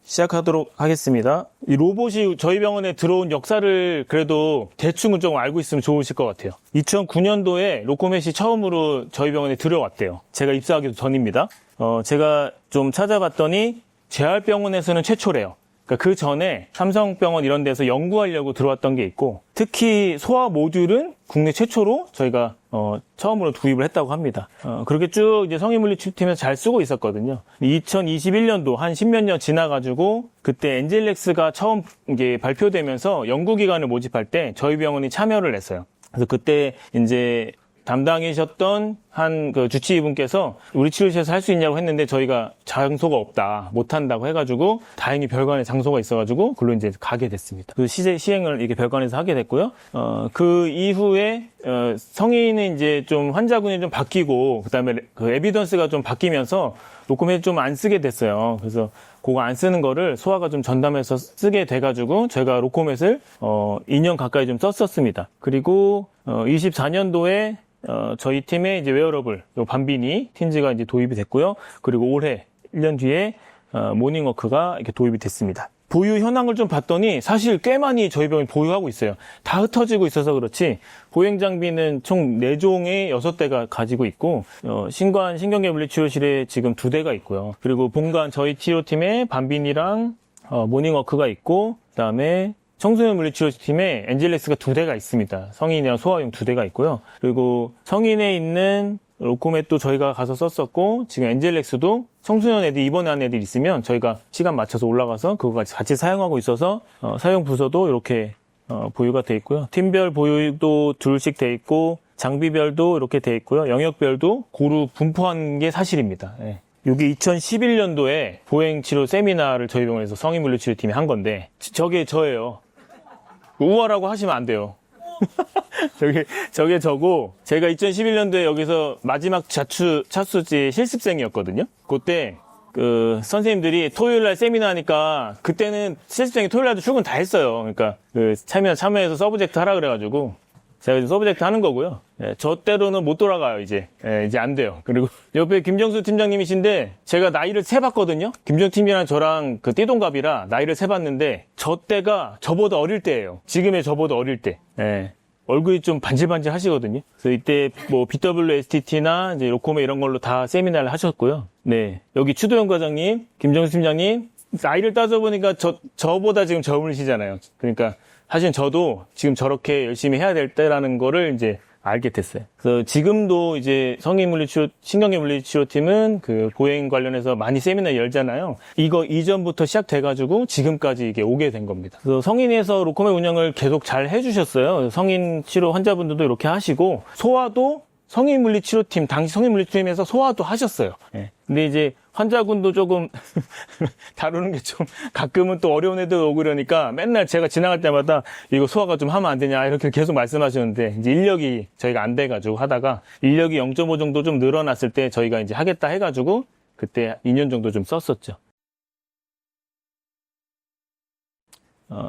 시작하도록 하겠습니다. 이 로봇이 저희 병원에 들어온 역사를 그래도 대충은 좀 알고 있으면 좋으실 것 같아요. 2009년도에 로코멧이 처음으로 저희 병원에 들어왔대요. 제가 입사하기도 전입니다. 제가 좀 찾아봤더니 재활병원에서는 최초래요. 그러니까 그 전에 삼성병원 이런 데서 연구하려고 들어왔던 게 있고, 특히 소화 모듈은 국내 최초로 저희가 처음으로 도입을 했다고 합니다. 그렇게 쭉 이제 성인물리치료팀에서 잘 쓰고 있었거든요. 2021년도 한 10몇 년 지나가지고 그때 엔젤렉스가 처음 이게 발표되면서 연구기관을 모집할 때 저희 병원이 참여를 했어요. 그래서 그때 이제 담당이셨던 한 그 주치의분께서 우리 치료실에서 할 수 있냐고 했는데 저희가 장소가 없다, 못한다고 해가지고 다행히 별관에 장소가 있어가지고 그걸로 이제 가게 됐습니다. 그 시행을 이렇게 별관에서 하게 됐고요. 그 이후에 성인은 이제 좀 환자군이 좀 바뀌고 그다음에 그 에비던스가 좀 바뀌면서 로코멧 좀 안 쓰게 됐어요. 그래서 그거 안 쓰는 거를 소아가 좀 전담해서 쓰게 돼가지고 제가 로코멧을 2년 가까이 좀 썼었습니다. 그리고 24년도에 저희 팀에 이제 웨어러블, 요 밤비니 틴즈가 이제 도입이 됐고요. 그리고 올해 1년 뒤에 모닝워크가 이렇게 도입이 됐습니다. 보유 현황을 좀 봤더니 사실 꽤 많이 저희 병원이 보유하고 있어요. 다 흩어지고 있어서 그렇지 보행 장비는 총 4종에 6대가 가지고 있고 신관 신경계 물리치료실에 지금 2대가 있고요. 그리고 본관 저희 치료팀에 밤비니랑 모닝워크가 있고, 그다음에 청소년 물리치료팀에 엔젤렉스가 2대가 있습니다. 성인이랑 소아용 2대가 있고요. 그리고 성인에 있는 로코멧도 저희가 가서 썼었고, 지금 엔젤렉스도 청소년 애들 입원한 애들 있으면 저희가 시간 맞춰서 올라가서 그거 같이 사용하고 있어서 사용 부서도 이렇게 보유가 돼 있고요. 팀별 보유도 둘씩 돼 있고, 장비별도 이렇게 돼 있고요. 영역별도 고루 분포한 게 사실입니다. 예. 여기 2011년도에 보행치료 세미나를 저희 병원에서 성인물리치료팀이 한 건데 저게 저예요. 우월하고 하시면 안 돼요. 저게 저고, 제가 2011년도에 여기서 마지막 차수지 실습생이었거든요. 그때 그 선생님들이 토요일날 세미나 하니까 그때는 실습생이 토요일날도 출근 다 했어요. 그러니까 그 참여해서 서브젝트 하라 그래가지고 제가 이제 서브젝트 하는 거고요. 예, 저 때로는 못 돌아가요, 이제. 예, 이제 안 돼요. 그리고 옆에 김정수 팀장님이신데, 제가 나이를 세봤거든요? 김정수 팀장이랑 저랑 그 띠동갑이라 나이를 세봤는데, 저 때가 저보다 어릴 때예요. 지금의 저보다 어릴 때. 예. 얼굴이 좀 반질반질 하시거든요. 그래서 이때 뭐 BWSTT나 이제 로코메 이런 걸로 다 세미나를 하셨고요. 네. 여기 추도영 과장님, 김정수 팀장님, 나이를 따져보니까 저보다 지금 젊으시잖아요. 그러니까, 사실 저도 지금 저렇게 열심히 해야 될 때라는 거를 이제 알게 됐어요. 그래서 지금도 이제 신경계 물리치료팀은 그 보행 관련해서 많이 세미나 열잖아요. 이거 이전부터 시작돼가지고 지금까지 이게 오게 된 겁니다. 그래서 성인에서 로코멧 운영을 계속 잘 해주셨어요. 성인 치료 환자분들도 이렇게 하시고, 소아도 성인물리치료팀, 당시 성인물리치료팀에서 소아도 하셨어요. 예. 근데 이제 환자군도 조금 다루는 게 좀 가끔은 또 어려운 애들 오고 그러니까 맨날 제가 지나갈 때마다 이거 소아가 좀 하면 안 되냐 이렇게 계속 말씀하셨는데, 이제 인력이 저희가 안 돼가지고 하다가 인력이 0.5 정도 좀 늘어났을 때 저희가 이제 하겠다 해가지고 그때 2년 정도 좀 썼었죠.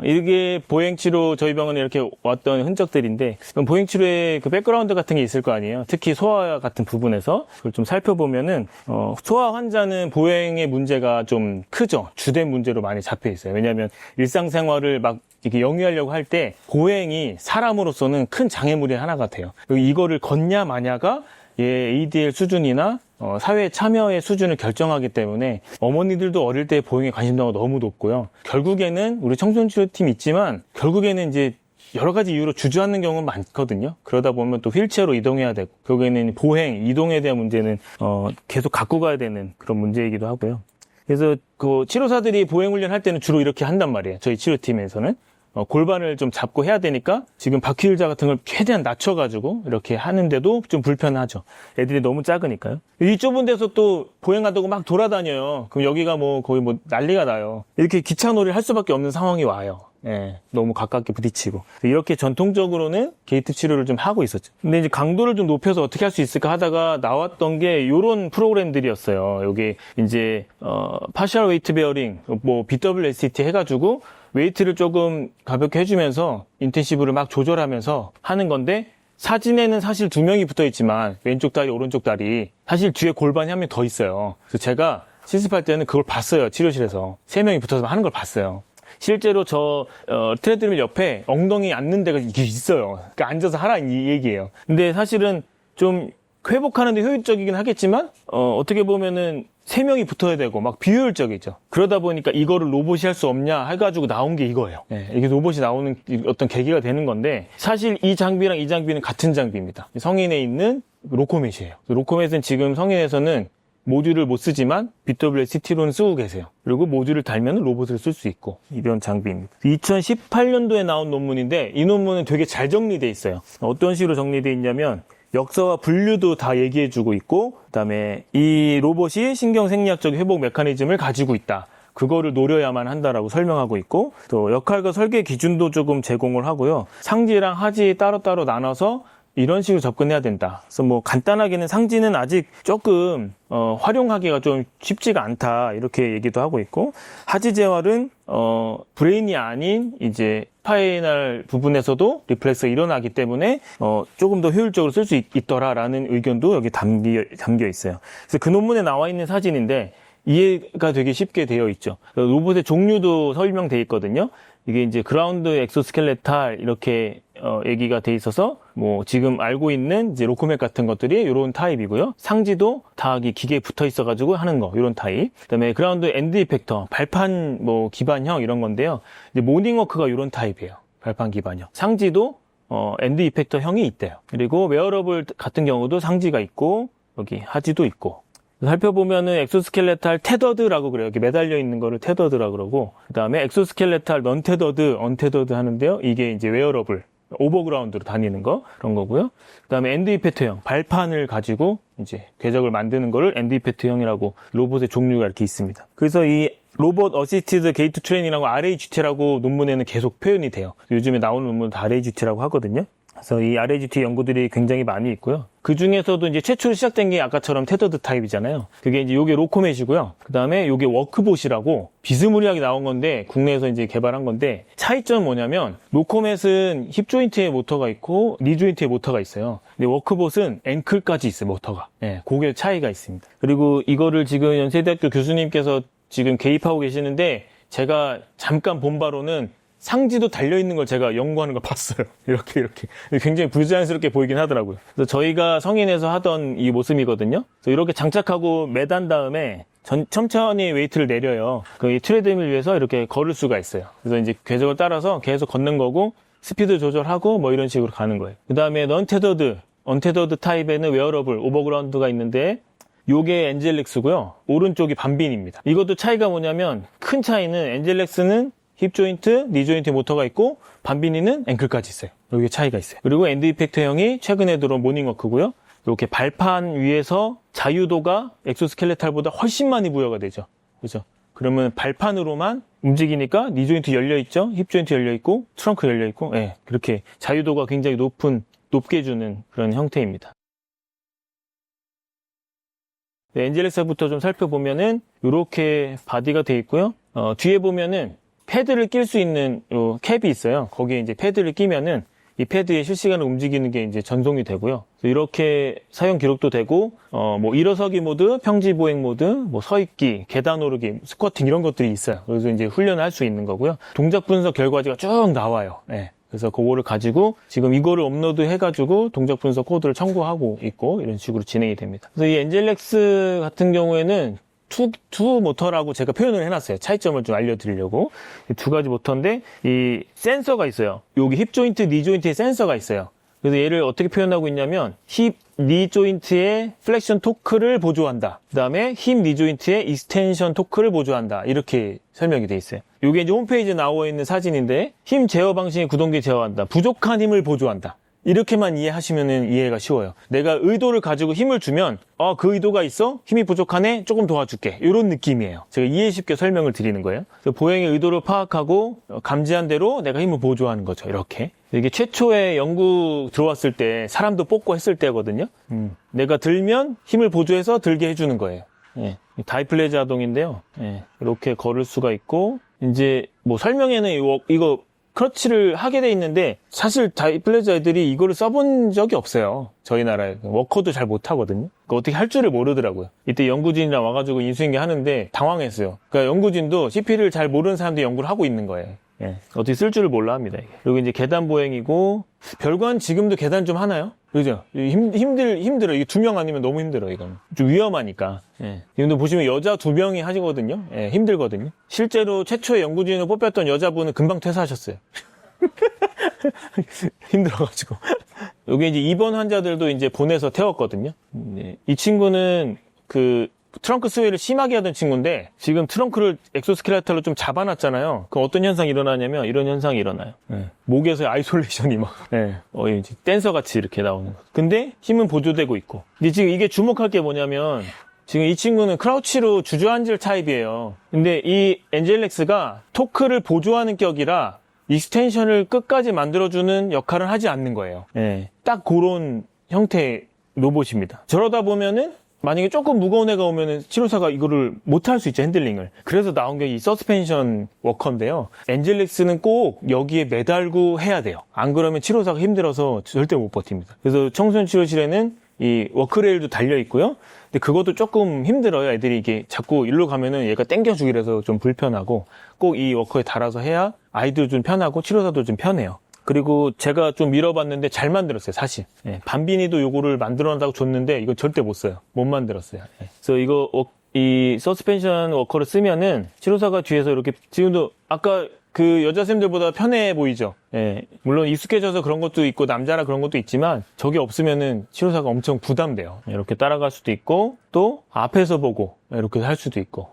이게 보행치료 저희 병원에 이렇게 왔던 흔적들인데, 그럼 보행치료의 그 백그라운드 같은 게 있을 거 아니에요. 특히 소아 같은 부분에서 그걸 좀 살펴보면은 소아 환자는 보행의 문제가 좀 크죠. 주된 문제로 많이 잡혀 있어요. 왜냐하면 일상생활을 막 이렇게 영위하려고 할 때 보행이 사람으로서는 큰 장애물의 하나가 돼요. 이거를 걷냐 마냐가 ADL 수준이나 사회 참여의 수준을 결정하기 때문에 어머니들도 어릴 때 보행에 관심도가 너무 높고요. 결국에는 우리 청소년치료팀 있지만 결국에는 이제 여러 가지 이유로 주저앉는 경우는 많거든요. 그러다 보면 또 휠체어로 이동해야 되고, 결국에는 보행, 이동에 대한 문제는 계속 갖고 가야 되는 그런 문제이기도 하고요. 그래서 그 치료사들이 보행 훈련 할 때는 주로 이렇게 한단 말이에요. 저희 치료팀에서는. 골반을 좀 잡고 해야 되니까 지금 바퀴 의자 같은 걸 최대한 낮춰가지고 이렇게 하는데도 좀 불편하죠. 애들이 너무 작으니까요. 이 좁은 데서 또 보행하다고 막 돌아다녀요. 그럼 여기가 뭐 거의 뭐 난리가 나요. 이렇게 기차놀이를 할 수밖에 없는 상황이 와요. 예, 너무 가깝게 부딪히고. 이렇게 전통적으로는 게이트 치료를 좀 하고 있었죠. 근데 이제 강도를 좀 높여서 어떻게 할 수 있을까 하다가 나왔던 게 요런 프로그램들이었어요. 여기 이제 파셜 웨이트 베어링, 뭐 BWST 해가지고 웨이트를 조금 가볍게 해주면서 인텐시브를 막 조절하면서 하는 건데, 사진에는 사실 2명이 붙어 있지만 왼쪽 다리 오른쪽 다리 사실 뒤에 골반이 한 명 더 있어요. 그래서 제가 실습할 때는 그걸 봤어요. 치료실에서 3명이 붙어서 하는 걸 봤어요. 실제로 트레드밀 옆에 엉덩이 앉는 데가 이게 있어요. 그러니까 앉아서 하라 이 얘기예요. 근데 사실은 좀 회복하는데 효율적이긴 하겠지만, 어떻게 보면은 3명이 붙어야 되고 막 비효율적이죠. 그러다 보니까 이거를 로봇이 할 수 없냐 해가지고 나온 게 이거예요. 네, 이게 로봇이 나오는 어떤 계기가 되는 건데, 사실 이 장비랑 이 장비는 같은 장비입니다. 성인에 있는 로코맷이에요. 로코맷은 지금 성인에서는 모듈을 못 쓰지만 BWCT로는 쓰고 계세요. 그리고 모듈을 달면 로봇을 쓸 수 있고, 이런 장비입니다. 2018년도에 나온 논문인데 이 논문은 되게 잘 정리되어 있어요. 어떤 식으로 정리되어 있냐면 역사와 분류도 다 얘기해주고 있고, 그다음에 이 로봇이 신경생리학적 회복 메커니즘을 가지고 있다. 그거를 노려야만 한다라고 설명하고 있고, 또 역할과 설계 기준도 조금 제공을 하고요. 상지랑 하지 따로따로 나눠서 이런 식으로 접근해야 된다. 그래서 뭐 간단하게는 상지는 아직 조금 활용하기가 좀 쉽지가 않다 이렇게 얘기도 하고 있고, 하지 재활은 브레인이 아닌 이제 스파이널 부분에서도 리플렉스가 일어나기 때문에 조금 더 효율적으로 쓸 수 있더라라는 의견도 여기 담겨 있어요. 그래서 그 논문에 나와 있는 사진인데 이해가 되게 쉽게 되어 있죠. 로봇의 종류도 설명되어 있거든요. 이게 이제 그라운드 엑소스켈레탈 이렇게 얘기가 돼 있어서 뭐 지금 알고 있는 이제 로코멧 같은 것들이 이런 타입이고요. 상지도 다 기계에 붙어 있어 가지고 하는 거 이런 타입. 그다음에 그라운드 엔드 이펙터 발판 뭐 기반형 이런 건데요. 이제 모닝워크가 이런 타입이에요. 발판 기반형. 상지도 엔드 이펙터형이 있대요. 그리고 웨어러블 같은 경우도 상지가 있고 여기 하지도 있고. 살펴보면은 엑소스켈레탈 테더드라고 그래요. 여기 매달려 있는 거를 테더드라고 그러고, 그 다음에 엑소스켈레탈 넌 테더드, 언테더드 하는데요. 이게 이제 웨어러블, 오버그라운드로 다니는 거, 그런 거고요. 그 다음에 엔드 이펙터형, 발판을 가지고 이제 궤적을 만드는 거를 엔드 이펙터형이라고 로봇의 종류가 이렇게 있습니다. 그래서 이 로봇 어시스티드 게이트 트레이닝이라고 RAGT라고 논문에는 계속 표현이 돼요. 요즘에 나오는 논문은 다 RAGT라고 하거든요. 그래서 이 RAGT 연구들이 굉장히 많이 있고요. 그 중에서도 이제 최초로 시작된 게 아까처럼 테더드 타입이잖아요. 그게 이제 요게 로코맷이고요. 그 다음에 요게 워크봇이라고 비스무리하게 나온 건데 국내에서 이제 개발한 건데, 차이점은 뭐냐면 로코맷은 힙 조인트에 모터가 있고 니 조인트에 모터가 있어요. 근데 워크봇은 앵클까지 있어요, 모터가. 예, 그게 차이가 있습니다. 그리고 이거를 지금 연세대학교 교수님께서 지금 개입하고 계시는데, 제가 잠깐 본 바로는 상지도 달려있는 걸 제가 연구하는 걸 봤어요. 이렇게. 굉장히 불자연스럽게 보이긴 하더라고요. 그래서 저희가 성인에서 하던 이 모습이거든요. 그래서 이렇게 장착하고 매단 다음에 천천히 웨이트를 내려요. 그 트레드밀 위에서 이렇게 걸을 수가 있어요. 그래서 이제 궤적을 따라서 계속 걷는 거고, 스피드 조절하고 뭐 이런 식으로 가는 거예요. 그 다음에 언테더드 타입에는 웨어러블, 오버그라운드가 있는데, 요게 엔젤렉스고요. 오른쪽이 밤빈입니다. 이것도 차이가 뭐냐면, 큰 차이는 엔젤렉스는 힙 조인트, 니 조인트 모터가 있고 밤비니는 앵클까지 있어요. 여기 차이가 있어요. 그리고 엔드 이펙터형이 최근에 들어온 모닝워크고요. 이렇게 발판 위에서 자유도가 엑소스켈레탈보다 훨씬 많이 부여가 되죠. 그죠? 그러면 발판으로만 움직이니까 니 조인트 열려 있죠. 힙 조인트 열려 있고 트렁크 열려 있고, 예, 그렇게 자유도가 굉장히 높게 주는 그런 형태입니다. 네, 엔젤렉스부터 좀 살펴보면은 이렇게 바디가 되어 있고요. 뒤에 보면은 패드를 낄 수 있는 요 캡이 있어요. 거기에 이제 패드를 끼면은 이 패드에 실시간으로 움직이는 게 이제 전송이 되고요. 이렇게 사용 기록도 되고, 뭐 일어서기 모드, 평지 보행 모드, 뭐 서 있기, 계단 오르기, 스쿼팅 이런 것들이 있어요. 그래서 이제 훈련을 할 수 있는 거고요. 동작 분석 결과지가 쭉 나와요. 네. 그래서 그거를 가지고 지금 이거를 업로드 해가지고 동작 분석 코드를 첨부하고 있고 이런 식으로 진행이 됩니다. 그래서 이 엔젤렉스 같은 경우에는 투 모터라고 제가 표현을 해놨어요. 차이점을 좀 알려드리려고. 두 가지 모터인데, 이 센서가 있어요. 여기 힙 조인트, 니 조인트에 센서가 있어요. 그래서 얘를 어떻게 표현하고 있냐면, 힙, 니 조인트의 플렉션 토크를 보조한다. 그 다음에 힙, 니 조인트의 익스텐션 토크를 보조한다. 이렇게 설명이 돼 있어요. 이게 이제 홈페이지에 나와 있는 사진인데, 힘 제어 방식의 구동기 제어한다. 부족한 힘을 보조한다. 이렇게만 이해하시면 이해가 쉬워요. 내가 의도를 가지고 힘을 주면 그 의도가 있어? 힘이 부족하네? 조금 도와줄게. 이런 느낌이에요. 제가 이해 쉽게 설명을 드리는 거예요. 보행의 의도를 파악하고 감지한 대로 내가 힘을 보조하는 거죠. 이렇게. 이게 최초에 연구 들어왔을 때 사람도 뽑고 했을 때거든요. 내가 들면 힘을 보조해서 들게 해주는 거예요. 예. 다이플레즈 하동인데요. 예. 이렇게 걸을 수가 있고, 이제 뭐 설명에는 이거 크러치를 하게 돼 있는데 사실 다이플레저 애들이 이거를 써본 적이 없어요. 저희 나라에. 워커도 잘 못하거든요. 그러니까 어떻게 할 줄을 모르더라고요. 이때 연구진이랑 와가지고 인수인계 하는데 당황했어요. 그러니까 연구진도 CP를 잘 모르는 사람들이 연구를 하고 있는 거예요. 예. 어떻게 쓸 줄을 몰라 합니다. 이게. 그리고 이제 계단 보행이고, 별관 지금도 계단 좀 하나요? 그죠? 힘들어. 이게 2명 아니면 너무 힘들어, 이건. 좀 위험하니까. 예. 지금도 보시면 여자 2명이 하시거든요. 예, 힘들거든요. 실제로 최초의 연구진으로 뽑혔던 여자분은 금방 퇴사하셨어요. 힘들어가지고. 여기 이제 입원 환자들도 이제 보내서 태웠거든요. 네. 이 친구는 트렁크 스웨이를 심하게 하던 친구인데 지금 트렁크를 엑소스켈레탈로 좀 잡아놨잖아요. 그럼 어떤 현상이 일어나냐면 이런 현상이 일어나요. 네. 목에서 아이솔레이션이 막 이제 댄서같이 이렇게 나오는 거. 근데 힘은 보조되고 있고. 근데 지금 이게 주목할 게 뭐냐면 지금 이 친구는 크라우치로 주저앉을 타입이에요. 근데 이 엔젤렉스가 토크를 보조하는 격이라 익스텐션을 끝까지 만들어주는 역할을 하지 않는 거예요. 딱 그런 형태의 로봇입니다. 저러다 보면은 만약에 조금 무거운 애가 오면은 치료사가 이거를 못할 수 있죠, 핸들링을. 그래서 나온 게 이 서스펜션 워커인데요. 엔젤렉스는 꼭 여기에 매달고 해야 돼요. 안 그러면 치료사가 힘들어서 절대 못 버팁니다. 그래서 청소년 치료실에는 이 워크레일도 달려 있고요. 근데 그것도 조금 힘들어요. 애들이 이게 자꾸 일로 가면은 얘가 땡겨주기로 해서 좀 불편하고 꼭 이 워커에 달아서 해야 아이도 좀 편하고 치료사도 좀 편해요. 그리고 제가 좀 밀어봤는데 잘 만들었어요, 사실. 밤빈이도 요거를 만들어낸다고 줬는데 이거 절대 못 써요. 못 만들었어요. 그래서 이 서스펜션 워커를 쓰면은 치료사가 뒤에서 이렇게 지금도 아까 그 여자쌤들보다 편해 보이죠? 물론 익숙해져서 그런 것도 있고 남자라 그런 것도 있지만 저게 없으면은 치료사가 엄청 부담돼요. 이렇게 따라갈 수도 있고 또 앞에서 보고 이렇게 할 수도 있고.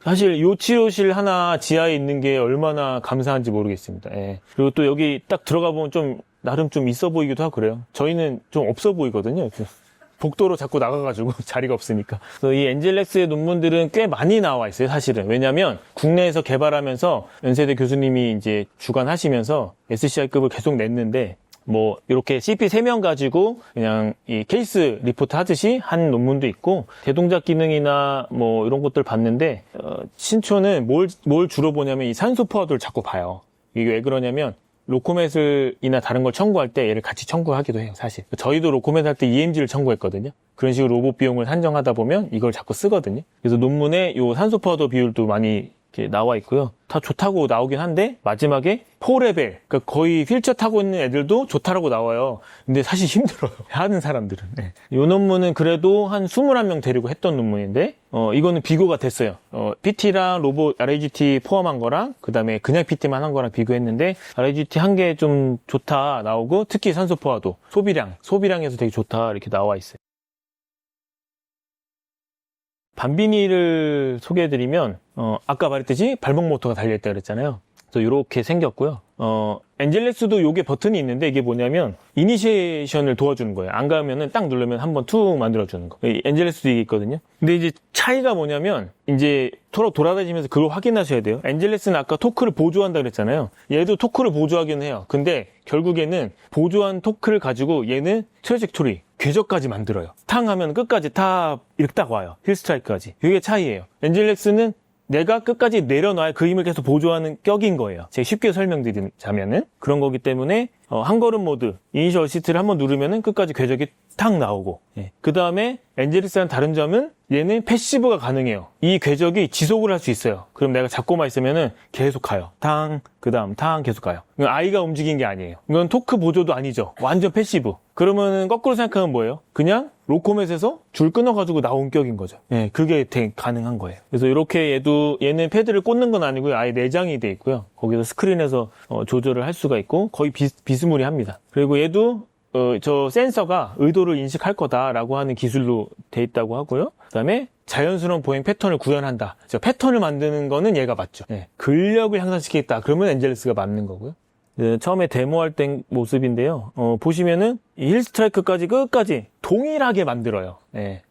사실 요 치료실 하나 지하에 있는 게 얼마나 감사한지 모르겠습니다. 그리고 또 여기 딱 들어가 보면 좀 나름 좀 있어 보이기도 하고 그래요. 저희는 좀 없어 보이거든요. 복도로 자꾸 나가가지고 자리가 없으니까. 그래서 이 엔젤렉스의 논문들은 꽤 많이 나와 있어요, 사실은. 왜냐면 국내에서 개발하면서 연세대 교수님이 이제 주관하시면서 SCI급을 계속 냈는데 뭐 이렇게 CP 3명 가지고 그냥 이 케이스 리포트 하듯이 한 논문도 있고 대동작 기능이나 뭐 이런 것들 봤는데 신촌은 뭘 주로 보냐면 이 산소 포화도를 자꾸 봐요. 이게 왜 그러냐면 로코멧이나 다른 걸 청구할 때 얘를 같이 청구하기도 해요, 사실. 저희도 로코멧 할 때 EMG를 청구했거든요. 그런 식으로 로봇 비용을 산정하다 보면 이걸 자꾸 쓰거든요. 그래서 논문에 요 산소 포화도 비율도 많이 이렇게 나와 있고요. 다 좋다고 나오긴 한데 마지막에 4레벨, 그러니까 거의 휠체어 타고 있는 애들도 좋다라고 나와요. 근데 사실 힘들어요, 하는 사람들은. 이 논문은 그래도 한 21명 데리고 했던 논문인데 이거는 비교가 됐어요. PT랑 로봇 RAGT 포함한 거랑 그 다음에 그냥 PT만 한 거랑 비교했는데 RAGT 한 개 좀 좋다 나오고 특히 산소 포화도, 소비량에서 되게 좋다 이렇게 나와 있어요. 밤비니를 소개해드리면 아까 말했듯이 발목 모터가 달려있다 그랬잖아요. 그래서 이렇게 생겼고요. 엔젤렉스도 요게 버튼이 있는데 이게 뭐냐면 이니시에이션을 도와주는 거예요. 안 가면은 딱 누르면 한번 툭 만들어주는 거. 엔젤렉스도 이게 있거든요. 근데 이제 차이가 뭐냐면 이제 돌아다니면서 그걸 확인하셔야 돼요. 엔젤렉스는 아까 토크를 보조한다 그랬잖아요. 얘도 토크를 보조하긴 해요. 근데 결국에는 보조한 토크를 가지고 얘는 트래젝토리, 궤적까지 만들어요. 탕 하면 끝까지 다 이렇게 딱 와요. 힐 스트라이크까지. 이게 차이예요. 엔젤렉스는 내가 끝까지 내려놔야 그 힘을 계속 보조하는 격인 거예요. 제가 쉽게 설명드리자면은 그런 거기 때문에 한 걸음 모드, 이니셜 어시스트를 한번 누르면은 끝까지 궤적이 탁 나오고 그 다음에 엔젤렉스랑 다른 점은 얘는 패시브가 가능해요. 이 궤적이 지속을 할 수 있어요. 그럼 내가 잡고만 있으면은 계속 가요. 탕, 그 다음 탕 계속 가요. 이건 아이가 움직인 게 아니에요. 이건 토크 보조도 아니죠. 완전 패시브. 그러면은 거꾸로 생각하면 뭐예요? 그냥 로코멧에서 줄 끊어가지고 나온 격인 거죠. 그게 가능한 거예요. 그래서 이렇게 얘는 패드를 꽂는 건 아니고요. 아예 내장이 돼 있고요. 거기서 스크린에서 조절을 할 수가 있고 거의 비스무리합니다. 그리고 얘도 저 센서가 의도를 인식할 거다라고 하는 기술로 돼 있다고 하고요. 그다음에 자연스러운 보행 패턴을 구현한다. 패턴을 만드는 거는 얘가 맞죠. 근력을 향상시키겠다. 그러면 엔젤렉스가 맞는 거고요. 처음에 데모할 때 모습인데요. 보시면은 힐 스트라이크까지 끝까지 동일하게 만들어요.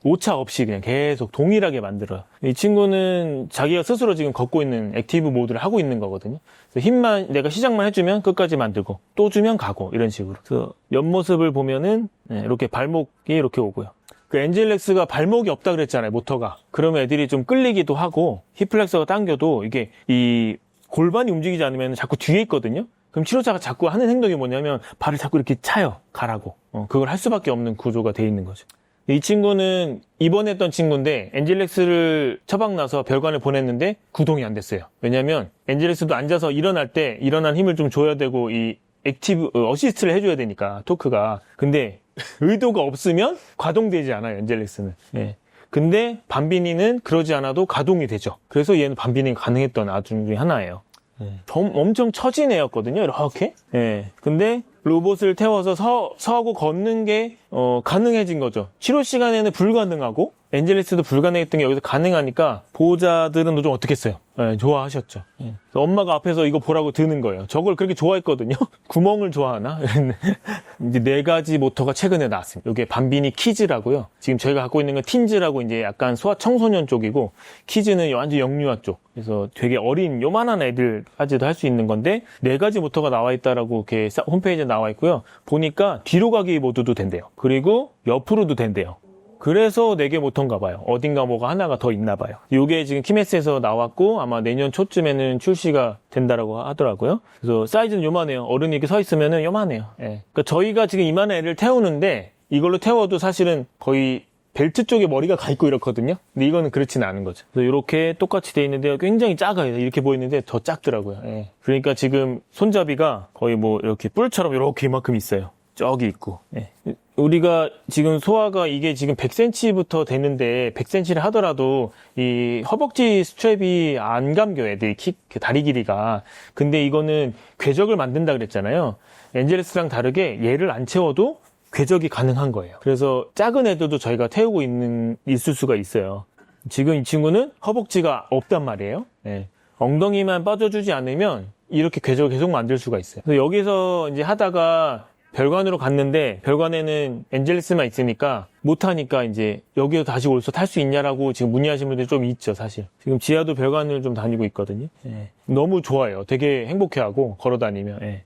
오차 없이 그냥 계속 동일하게 만들어요. 이 친구는 자기가 스스로 지금 걷고 있는 액티브 모드를 하고 있는 거거든요. 그래서 힘만 내가 시작만 해주면 끝까지 만들고 또 주면 가고 이런 식으로. 그래서 옆모습을 보면은 이렇게 발목이 이렇게 오고요. 그 엔젤렉스가 발목이 없다 그랬잖아요, 모터가. 그러면 애들이 좀 끌리기도 하고 힙플렉서가 당겨도 이게 이 골반이 움직이지 않으면 자꾸 뒤에 있거든요. 그럼 치료자가 자꾸 하는 행동이 뭐냐면 발을 자꾸 이렇게 차요. 가라고. 그걸 할 수밖에 없는 구조가 돼 있는 거죠. 이 친구는 입원했던 친구인데 엔젤엑스를 처방나서 별관을 보냈는데 구동이 안 됐어요. 왜냐면 엔젤엑스도 앉아서 일어날 때 일어난 힘을 좀 줘야 되고 이 액티브 어시스트를 해줘야 되니까 토크가. 근데 의도가 없으면 가동되지 않아요. 엔젤엑스는. 예. 근데 밤비니는 그러지 않아도 가동이 되죠. 그래서 얘는 밤비니가 가능했던 아들 중에 하나예요. 엄청 처진 애였거든요. 이렇게. 예. 근데 로봇을 태워서 서하고 걷는 게 가능해진 거죠. 치료 시간에는 불가능하고 엔젤리스도 불가능했던 게 여기서 가능하니까 보호자들은 좀 어떻겠어요? 예, 좋아하셨죠. 예. 엄마가 앞에서 이거 보라고 드는 거예요. 저걸 그렇게 좋아했거든요. 구멍을 좋아하나? 이제 4가지 모터가 최근에 나왔습니다. 이게 밤비니 키즈라고요. 지금 저희가 갖고 있는 건 틴즈라고 이제 약간 소아 청소년 쪽이고, 키즈는 완전 영유아 쪽. 그래서 되게 어린 요만한 애들까지도 할 수 있는 건데 4가지 모터가 나와 있다라고 이렇게 홈페이지에 나와 있고요. 보니까 뒤로 가기 모드도 된대요. 그리고 옆으로도 된대요. 그래서 4개 모터인가 봐요. 어딘가 뭐가 하나가 더 있나 봐요. 이게 지금 키메스에서 나왔고 아마 내년 초쯤에는 출시가 된다라고 하더라고요. 그래서 사이즈는 요만해요. 어른이 이렇게 서 있으면은 요만해요. 예. 그러니까 저희가 지금 이만한 애를 태우는데 이걸로 태워도 사실은 거의 벨트 쪽에 머리가 가 있고 이렇거든요. 근데 이거는 그렇지는 않은 거죠. 그래서 이렇게 똑같이 돼 있는데 굉장히 작아요. 이렇게 보이는데 더 작더라고요. 예. 그러니까 지금 손잡이가 거의 뭐 이렇게 뿔처럼 이렇게 이만큼 있어요. 저기 있고. 예. 우리가 지금 소아가 이게 지금 100cm부터 되는데 100cm를 하더라도 이 허벅지 스트랩이 안 감겨요. 애들이 다리 길이가. 근데 이거는 궤적을 만든다 그랬잖아요. 엔젤스랑 다르게 얘를 안 채워도 궤적이 가능한 거예요. 그래서 작은 애들도 저희가 태우고 있을 수가 있어요. 지금 이 친구는 허벅지가 없단 말이에요. 예. 엉덩이만 빠져주지 않으면 이렇게 궤적을 계속 만들 수가 있어요. 그래서 여기서 이제 하다가 별관으로 갔는데 별관에는 엔젤스만 있으니까 못하니까 이제 여기서 다시 올서 탈 수 있냐라고 지금 문의하신 분들이 좀 있죠, 사실. 지금 지하도 별관을 좀 다니고 있거든요. 예. 너무 좋아요. 되게 행복해하고 걸어다니면. 예.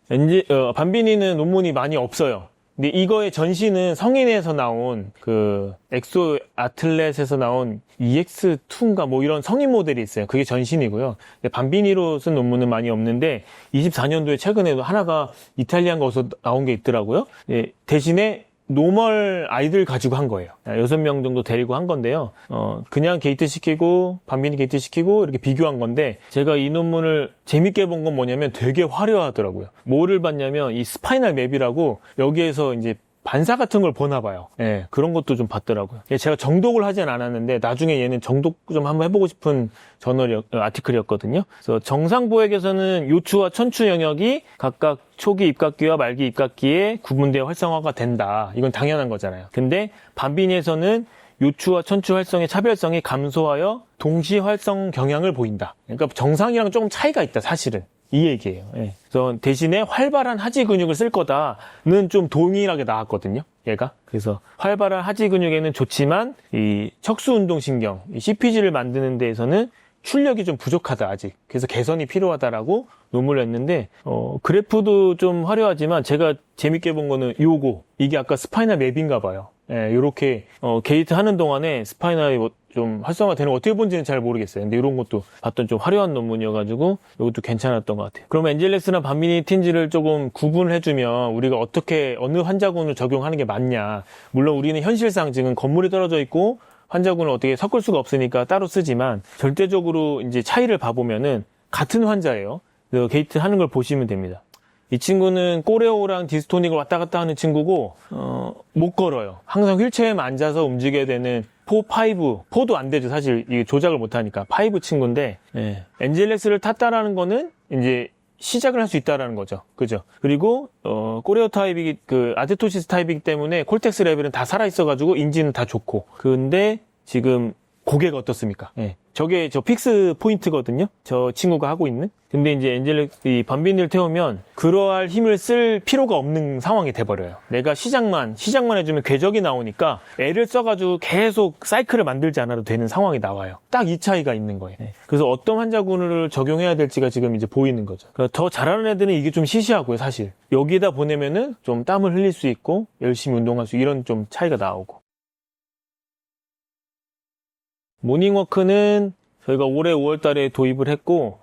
밤비니는 논문이 많이 없어요. 근데 이거의 전신은 성인에서 나온 그 엑소 아틀렛에서 나온 EX2인가 뭐 이런 성인 모델이 있어요. 그게 전신이고요. 근데 밤비니로 쓴 논문은 많이 없는데 24년도에 최근에도 하나가 이탈리안 거서 나온 게 있더라고요. 예, 대신에 노멀 아이들 가지고 한 거예요. 6명 정도 데리고 한 건데요. 그냥 게이트 시키고 밤비니 게이트 시키고 이렇게 비교한 건데 제가 이 논문을 재밌게 본 건 뭐냐면 되게 화려하더라고요. 뭐를 봤냐면 이 스파이널 맵이라고 여기에서 이제 반사 같은 걸 보나 봐요. 예, 그런 것도 좀 봤더라고요. 제가 정독을 하진 않았는데 나중에 얘는 정독 좀 한번 해보고 싶은 아티클이었거든요. 그래서 정상 보액에서는 요추와 천추 영역이 각각 초기 입각기와 말기 입각기에 구분되어 활성화가 된다. 이건 당연한 거잖아요. 근데 밤비니에서는 요추와 천추 활성의 차별성이 감소하여 동시 활성 경향을 보인다. 그러니까 정상이랑 조금 차이가 있다, 사실은. 이 얘기예요. 예. 그래서 대신에 활발한 하지 근육을 쓸 거다는 좀 동일하게 나왔거든요. 얘가. 그래서 활발한 하지 근육에는 좋지만 이 척수운동신경, 이 CPG를 만드는 데에서는 출력이 좀 부족하다 아직. 그래서 개선이 필요하다라고 논문을 했는데 그래프도 좀 화려하지만 제가 재밌게 본 거는 이게 아까 스파이널 맵인가 봐요. 예, 요렇게 게이트 하는 동안에 스파이널이 좀 활성화되는 거 어떻게 본지는 잘 모르겠어요. 근데 이런 것도 봤던 좀 화려한 논문이어가지고 이것도 괜찮았던 것 같아요. 그럼 엔젤렉스나 밤비니 틴즈를 조금 구분을 해주면 우리가 어떻게 어느 환자군을 적용하는 게 맞냐. 물론 우리는 현실상 지금 건물이 떨어져 있고 환자군을 어떻게 섞을 수가 없으니까 따로 쓰지만 절대적으로 이제 차이를 봐보면은 같은 환자예요. 게이트 하는 걸 보시면 됩니다. 이 친구는 꼬레오랑 디스토닉을 왔다 갔다 하는 친구고 못 걸어요. 항상 휠체어에만 앉아서 움직여야 되는 4도 안 되죠. 사실 이게 조작을 못 하니까 5 친구인데 엔젤렉스를 탔다라는 거는 이제 시작을 할 수 있다라는 거죠. 그죠? 그리고 꼬레오 타입이 아테토시스 타입이기 때문에 콜텍스 레벨은 다 살아 있어가지고 인지는 다 좋고. 근데 지금 고개가 어떻습니까? 저게 저 픽스 포인트거든요. 저 친구가 하고 있는. 근데 이제 이 밤비니를 태우면 그러할 힘을 쓸 필요가 없는 상황이 돼버려요. 내가 시작만 해주면 궤적이 나오니까 애를 써가지고 계속 사이클을 만들지 않아도 되는 상황이 나와요. 딱 이 차이가 있는 거예요. 그래서 어떤 환자군을 적용해야 될지가 지금 이제 보이는 거죠. 그러니까 더 잘하는 애들은 이게 좀 시시하고요, 사실. 여기다 보내면은 좀 땀을 흘릴 수 있고 열심히 운동할 수 이런 좀 차이가 나오고. 모닝워크는 저희가 올해 5월 달에 도입을 했고,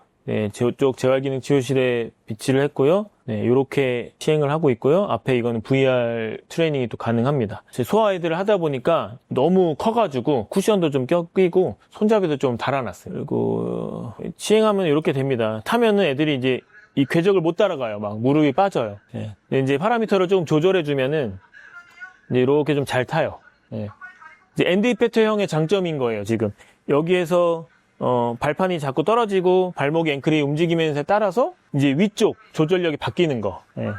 저쪽 재활기능치료실에 비치를 했고요. 네, 이렇게 시행을 하고 있고요. 앞에 이거는 VR 트레이닝이 또 가능합니다. 제 소아이드를 하다 보니까 너무 커가지고 쿠션도 좀 껴끼고 손잡이도 좀 달아놨어요. 그리고 시행하면 이렇게 됩니다. 타면은 애들이 이제 이 궤적을 못 따라가요. 막 무릎이 빠져요. 네. 근데 이제 파라미터를 조금 조절해주면은 이제 이렇게 좀 잘 타요. 네. 이제 엔드 이펙터형의 장점인 거예요. 지금 여기에서 발판이 자꾸 떨어지고 발목이 앵클이 움직이면서 따라서 이제 위쪽 조절력이 바뀌는 거. 예.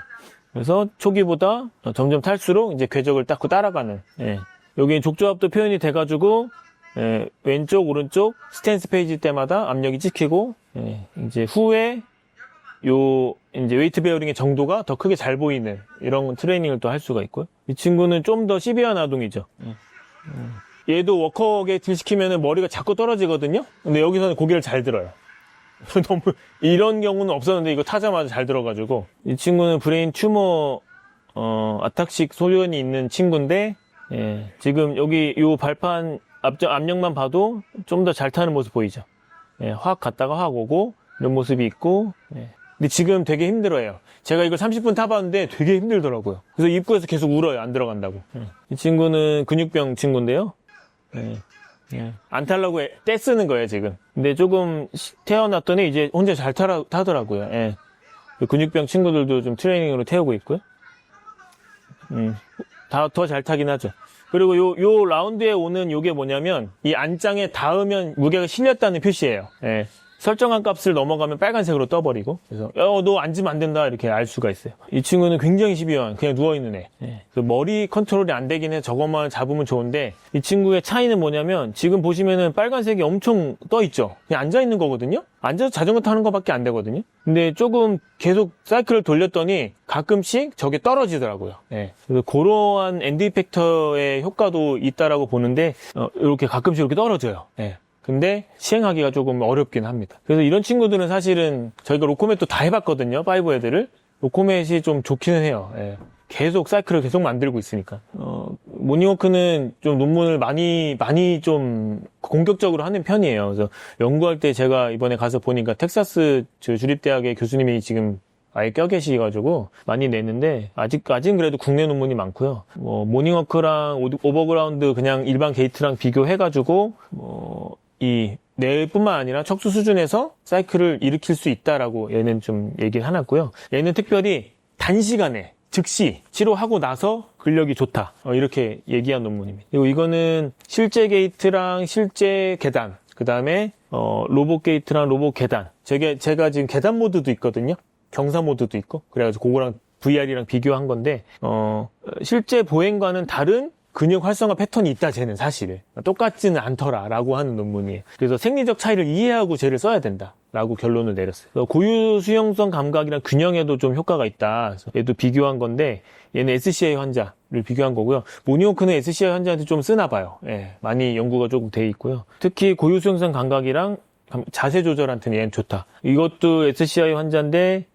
그래서 초기보다 점점 탈수록 이제 궤적을 닦고 따라가는. 예. 여기 족조합도 표현이 돼가지고 예. 왼쪽 오른쪽 스탠스 페이지 때마다 압력이 찍히고 예. 이제 후에 요 이제 웨이트 베어링의 정도가 더 크게 잘 보이는 이런 트레이닝을 또 할 수가 있고요. 이 친구는 좀 더 시비한 아동이죠. 얘도 워커게이트를 시키면은 머리가 자꾸 떨어지거든요. 근데 여기서는 고개를 잘 들어요. 너무 이런 경우는 없었는데 이거 타자마자 잘 들어가지고 이 친구는 브레인 튜머 아탁식 소견이 있는 친구인데 예, 지금 여기 요 발판 압력만 봐도 좀 더 잘 타는 모습 보이죠. 예, 확 갔다가 확 오고 이런 모습이 있고 예. 근데 지금 되게 힘들어요. 제가 이걸 30분 타봤는데 되게 힘들더라고요. 그래서 입구에서 계속 울어요. 안 들어간다고. 이 친구는 근육병 친구인데요. 안 타려고 떼쓰는 거예요, 지금. 근데 조금 태어났더니 이제 혼자 잘 타더라고요. 예. 근육병 친구들도 좀 트레이닝으로 태우고 있고요. 더 잘 타긴 하죠. 그리고 요 라운드에 오는 요게 뭐냐면 이 안장에 닿으면 무게가 실렸다는 표시예요. 예. 설정한 값을 넘어가면 빨간색으로 떠버리고 그래서 너 앉으면 안 된다 이렇게 알 수가 있어요. 이 친구는 굉장히 시비한 그냥 누워있는 애. 머리 컨트롤이 안 되긴 해. 저것만 잡으면 좋은데 이 친구의 차이는 뭐냐면 지금 보시면은 빨간색이 엄청 떠있죠. 그냥 앉아있는 거거든요. 앉아서 자전거 타는 것밖에 안 되거든요. 근데 조금 계속 사이클을 돌렸더니 가끔씩 저게 떨어지더라고요. 그래서 그러한 엔드 이펙터의 효과도 있다라고 보는데 이렇게 가끔씩 이렇게 떨어져요. 근데 시행하기가 조금 어렵긴 합니다. 그래서 이런 친구들은 사실은 저희가 로코멧도 다 해봤거든요. 5 애들을. 로코멧이 좀 좋기는 해요. 계속 사이클을 계속 만들고 있으니까. 모닝워크는 좀 논문을 많이 좀 공격적으로 하는 편이에요. 그래서 연구할 때 제가 이번에 가서 보니까 텍사스 주립대학의 교수님이 지금 아예 껴 계시가지고 많이 냈는데 아직은 그래도 국내 논문이 많고요. 모닝워크랑 오버그라운드 그냥 일반 게이트랑 비교해가지고 이 뇌뿐만 아니라 척수 수준에서 사이클을 일으킬 수 있다라고 얘는 좀 얘기를 해놨고요. 얘는 특별히 단시간에 즉시 치료하고 나서 근력이 좋다 이렇게 얘기한 논문입니다. 그리고 이거는 실제 게이트랑 실제 계단 그 다음에 로봇 게이트랑 로봇 계단 제가 지금 계단 모드도 있거든요. 경사 모드도 있고 그래가지고 그거랑 VR이랑 비교한 건데 실제 보행과는 다른 근육 활성화 패턴이 있다 쟤는 사실 똑같지는 않더라라고 하는 논문이에요. 그래서 생리적 차이를 이해하고 쟤를 써야 된다라고 결론을 내렸어요. 그래서 고유 수용성 감각이랑 균형에도 좀 효과가 있다. 그래서 얘도 비교한 건데 얘는 SCI 환자를 비교한 거고요. 모닝워크는 SCI 환자한테 좀 쓰나 봐요. 많이 연구가 조금 돼 있고요. 특히 고유 수용성 감각이랑 자세 조절한테는 얘는 좋다. 이것도 SCI 환자인데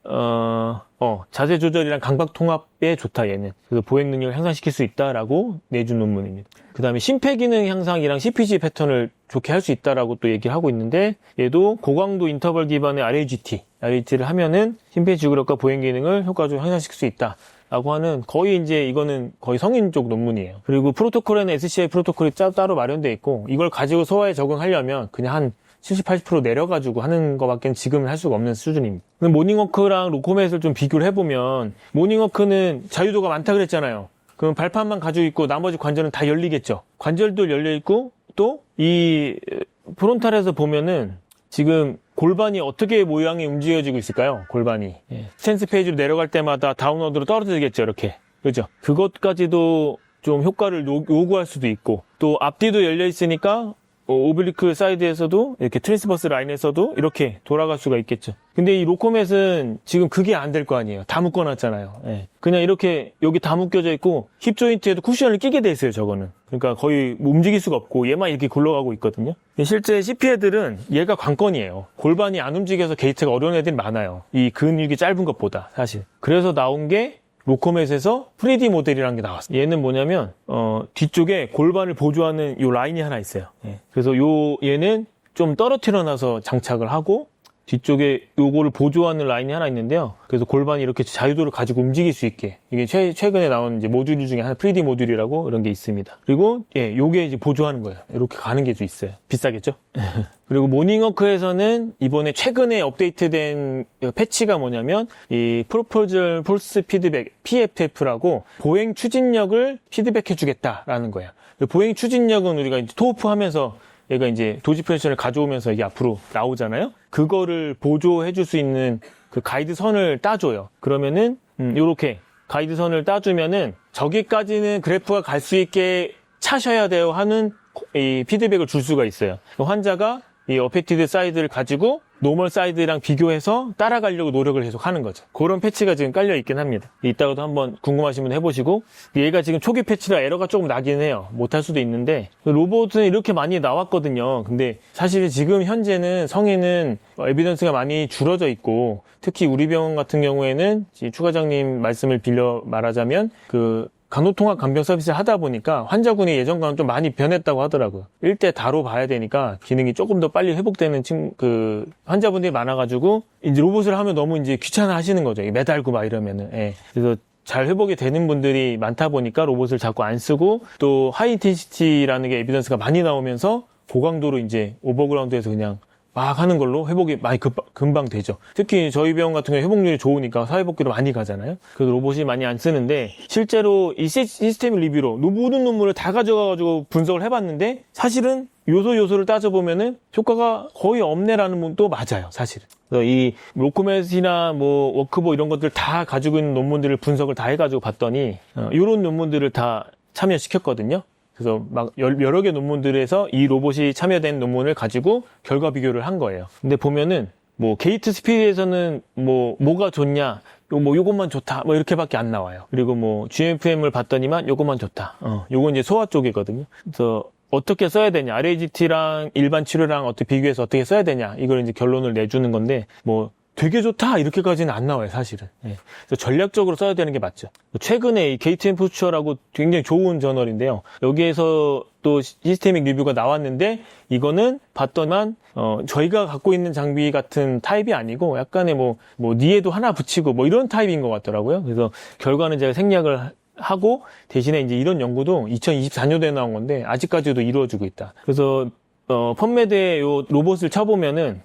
자세 조절이랑 감각 통합에 좋다 얘는. 그래서 보행 능력을 향상시킬 수 있다라고 내준 논문입니다. 그 다음에 심폐기능 향상이랑 CPG 패턴을 좋게 할 수 있다라고 또 얘기를 하고 있는데 얘도 고강도 인터벌 기반의 RAGT를 하면은 심폐지구력과 보행 기능을 효과적으로 향상시킬 수 있다. 라고 하는 거의 이제 이거는 거의 성인 쪽 논문이에요. 그리고 프로토콜에는 SCI 프로토콜이 따로 마련되어 있고 이걸 가지고 소아에 적응하려면 그냥 한 70, 80% 내려가지고 하는 것밖에 지금은 할 수가 없는 수준입니다. 모닝워크랑 로코멧을 좀 비교를 해보면 모닝워크는 자유도가 많다 그랬잖아요. 그럼 발판만 가지고 있고 나머지 관절은 다 열리겠죠. 관절도 열려있고 또 이 프론탈에서 보면은 지금 골반이 어떻게 모양이 움직여지고 있을까요? 골반이. 스탠스 페이지로 내려갈 때마다 다운워드로 떨어지겠죠. 이렇게. 그죠? 그것까지도 좀 효과를 요구할 수도 있고 또 앞뒤도 열려있으니까 오블리크 사이드에서도 이렇게 트랜스버스 라인에서도 이렇게 돌아갈 수가 있겠죠. 근데 이 로코멧은 지금 그게 안 될 거 아니에요. 다 묶어놨잖아요. 그냥 이렇게 여기 다 묶여져 있고 힙 조인트에도 쿠션을 끼게 돼 있어요. 저거는. 그러니까 거의 움직일 수가 없고 얘만 이렇게 굴러가고 있거든요. 실제 CP 애들은 얘가 관건이에요. 골반이 안 움직여서 게이트가 어려운 애들이 많아요. 이 근육이 짧은 것보다 사실. 그래서 나온 게 로코멧에서 프리디 모델이라는 게 나왔어요. 얘는 뭐냐면 뒤쪽에 골반을 보조하는 요 라인이 하나 있어요. 그래서 얘는 좀 떨어뜨려 놔서 장착을 하고 뒤쪽에 요거를 보조하는 라인이 하나 있는데요. 그래서 골반이 이렇게 자유도를 가지고 움직일 수 있게, 이게 최근에 나온 이제 모듈 중에 하나 3D 모듈이라고 이런 게 있습니다. 그리고 요게 이제 보조하는 거예요. 이렇게 가는 게 좀 있어요. 비싸겠죠? 그리고 모닝워크에서는 이번에 최근에 업데이트된 패치가 뭐냐면 이 프로포절 폴스 피드백 PFF라고 보행 추진력을 피드백해 주겠다라는 거예요. 보행 추진력은 우리가 이제 토호프 하면서 얘가 이제 도지 프레션을 가져오면서 이게 앞으로 나오잖아요. 그거를 보조해 줄 수 있는 그 가이드 선을 따줘요. 그러면은 요렇게 가이드 선을 따주면은 저기까지는 그래프가 갈 수 있게 차셔야 돼요 하는 이 피드백을 줄 수가 있어요. 환자가 이 어펙티드 사이드를 가지고 노멀 사이드랑 비교해서 따라가려고 노력을 계속 하는 거죠. 그런 패치가 지금 깔려 있긴 합니다. 이따가도 한번 궁금하시면 해보시고, 얘가 지금 초기 패치라 에러가 조금 나긴 해요. 못할 수도 있는데, 로봇은 이렇게 많이 나왔거든요. 근데 사실 지금 현재는 성인은 에비던스가 많이 줄어져 있고, 특히 우리 병원 같은 경우에는 추 과장님 말씀을 빌려 말하자면 간호통합 간병 서비스를 하다 보니까 환자군이 예전과는 좀 많이 변했다고 하더라고요. 1대 다로 봐야 되니까 기능이 조금 더 빨리 회복되는 환자분들이 많아가지고 이제 로봇을 하면 너무 이제 귀찮아 하시는 거죠. 매달고 막 이러면은. 그래서 잘 회복이 되는 분들이 많다 보니까 로봇을 자꾸 안 쓰고, 또 하이 인텐시티라는 게 에비던스가 많이 나오면서 고강도로 이제 오버그라운드에서 그냥 막 하는 걸로 회복이 많이 금방 되죠. 특히 저희 병원 같은 경우 회복률이 좋으니까 사회복귀로 많이 가잖아요. 그래서 로봇이 많이 안 쓰는데, 실제로 이 시스템 리뷰로 모든 논문을 다 가져가가지고 분석을 해봤는데, 사실은 요소를 따져보면은 효과가 거의 없네라는 분도 맞아요, 사실은. 그래서 이 로코맷이나 뭐 워크보 이런 것들 다 가지고 있는 논문들을 분석을 다 해가지고 봤더니 이런 논문들을 다 참여시켰거든요. 그래서 막 여러 개 논문들에서 이 로봇이 참여된 논문을 가지고 결과 비교를 한 거예요. 근데 보면은 뭐 게이트 스피드에서는 뭐가 좋냐, 요것만 좋다, 이렇게밖에 안 나와요. 그리고 뭐 GFM을 봤더니만 요것만 좋다. 요건 이제 소아 쪽이거든요. 그래서 어떻게 써야 되냐, RAGT랑 일반 치료랑 어떻게 비교해서 어떻게 써야 되냐, 이걸 이제 결론을 내주는 건데, 되게 좋다 이렇게까지는 안 나와요, 사실은. 그래서 전략적으로 써야 되는 게 맞죠. 최근에 이 게이트 앤 포스처라고 굉장히 좋은 저널인데요, 여기에서 또 시스테믹 리뷰가 나왔는데, 이거는 봤더만 저희가 갖고 있는 장비 같은 타입이 아니고 약간의 니에도 하나 붙이고 이런 타입인 것 같더라고요. 그래서 결과는 제가 생략을 하고, 대신에 이제 이런 연구도 2024년도에 나온 건데 아직까지도 이루어지고 있다. 그래서 펀메드에 요 로봇을 쳐보면은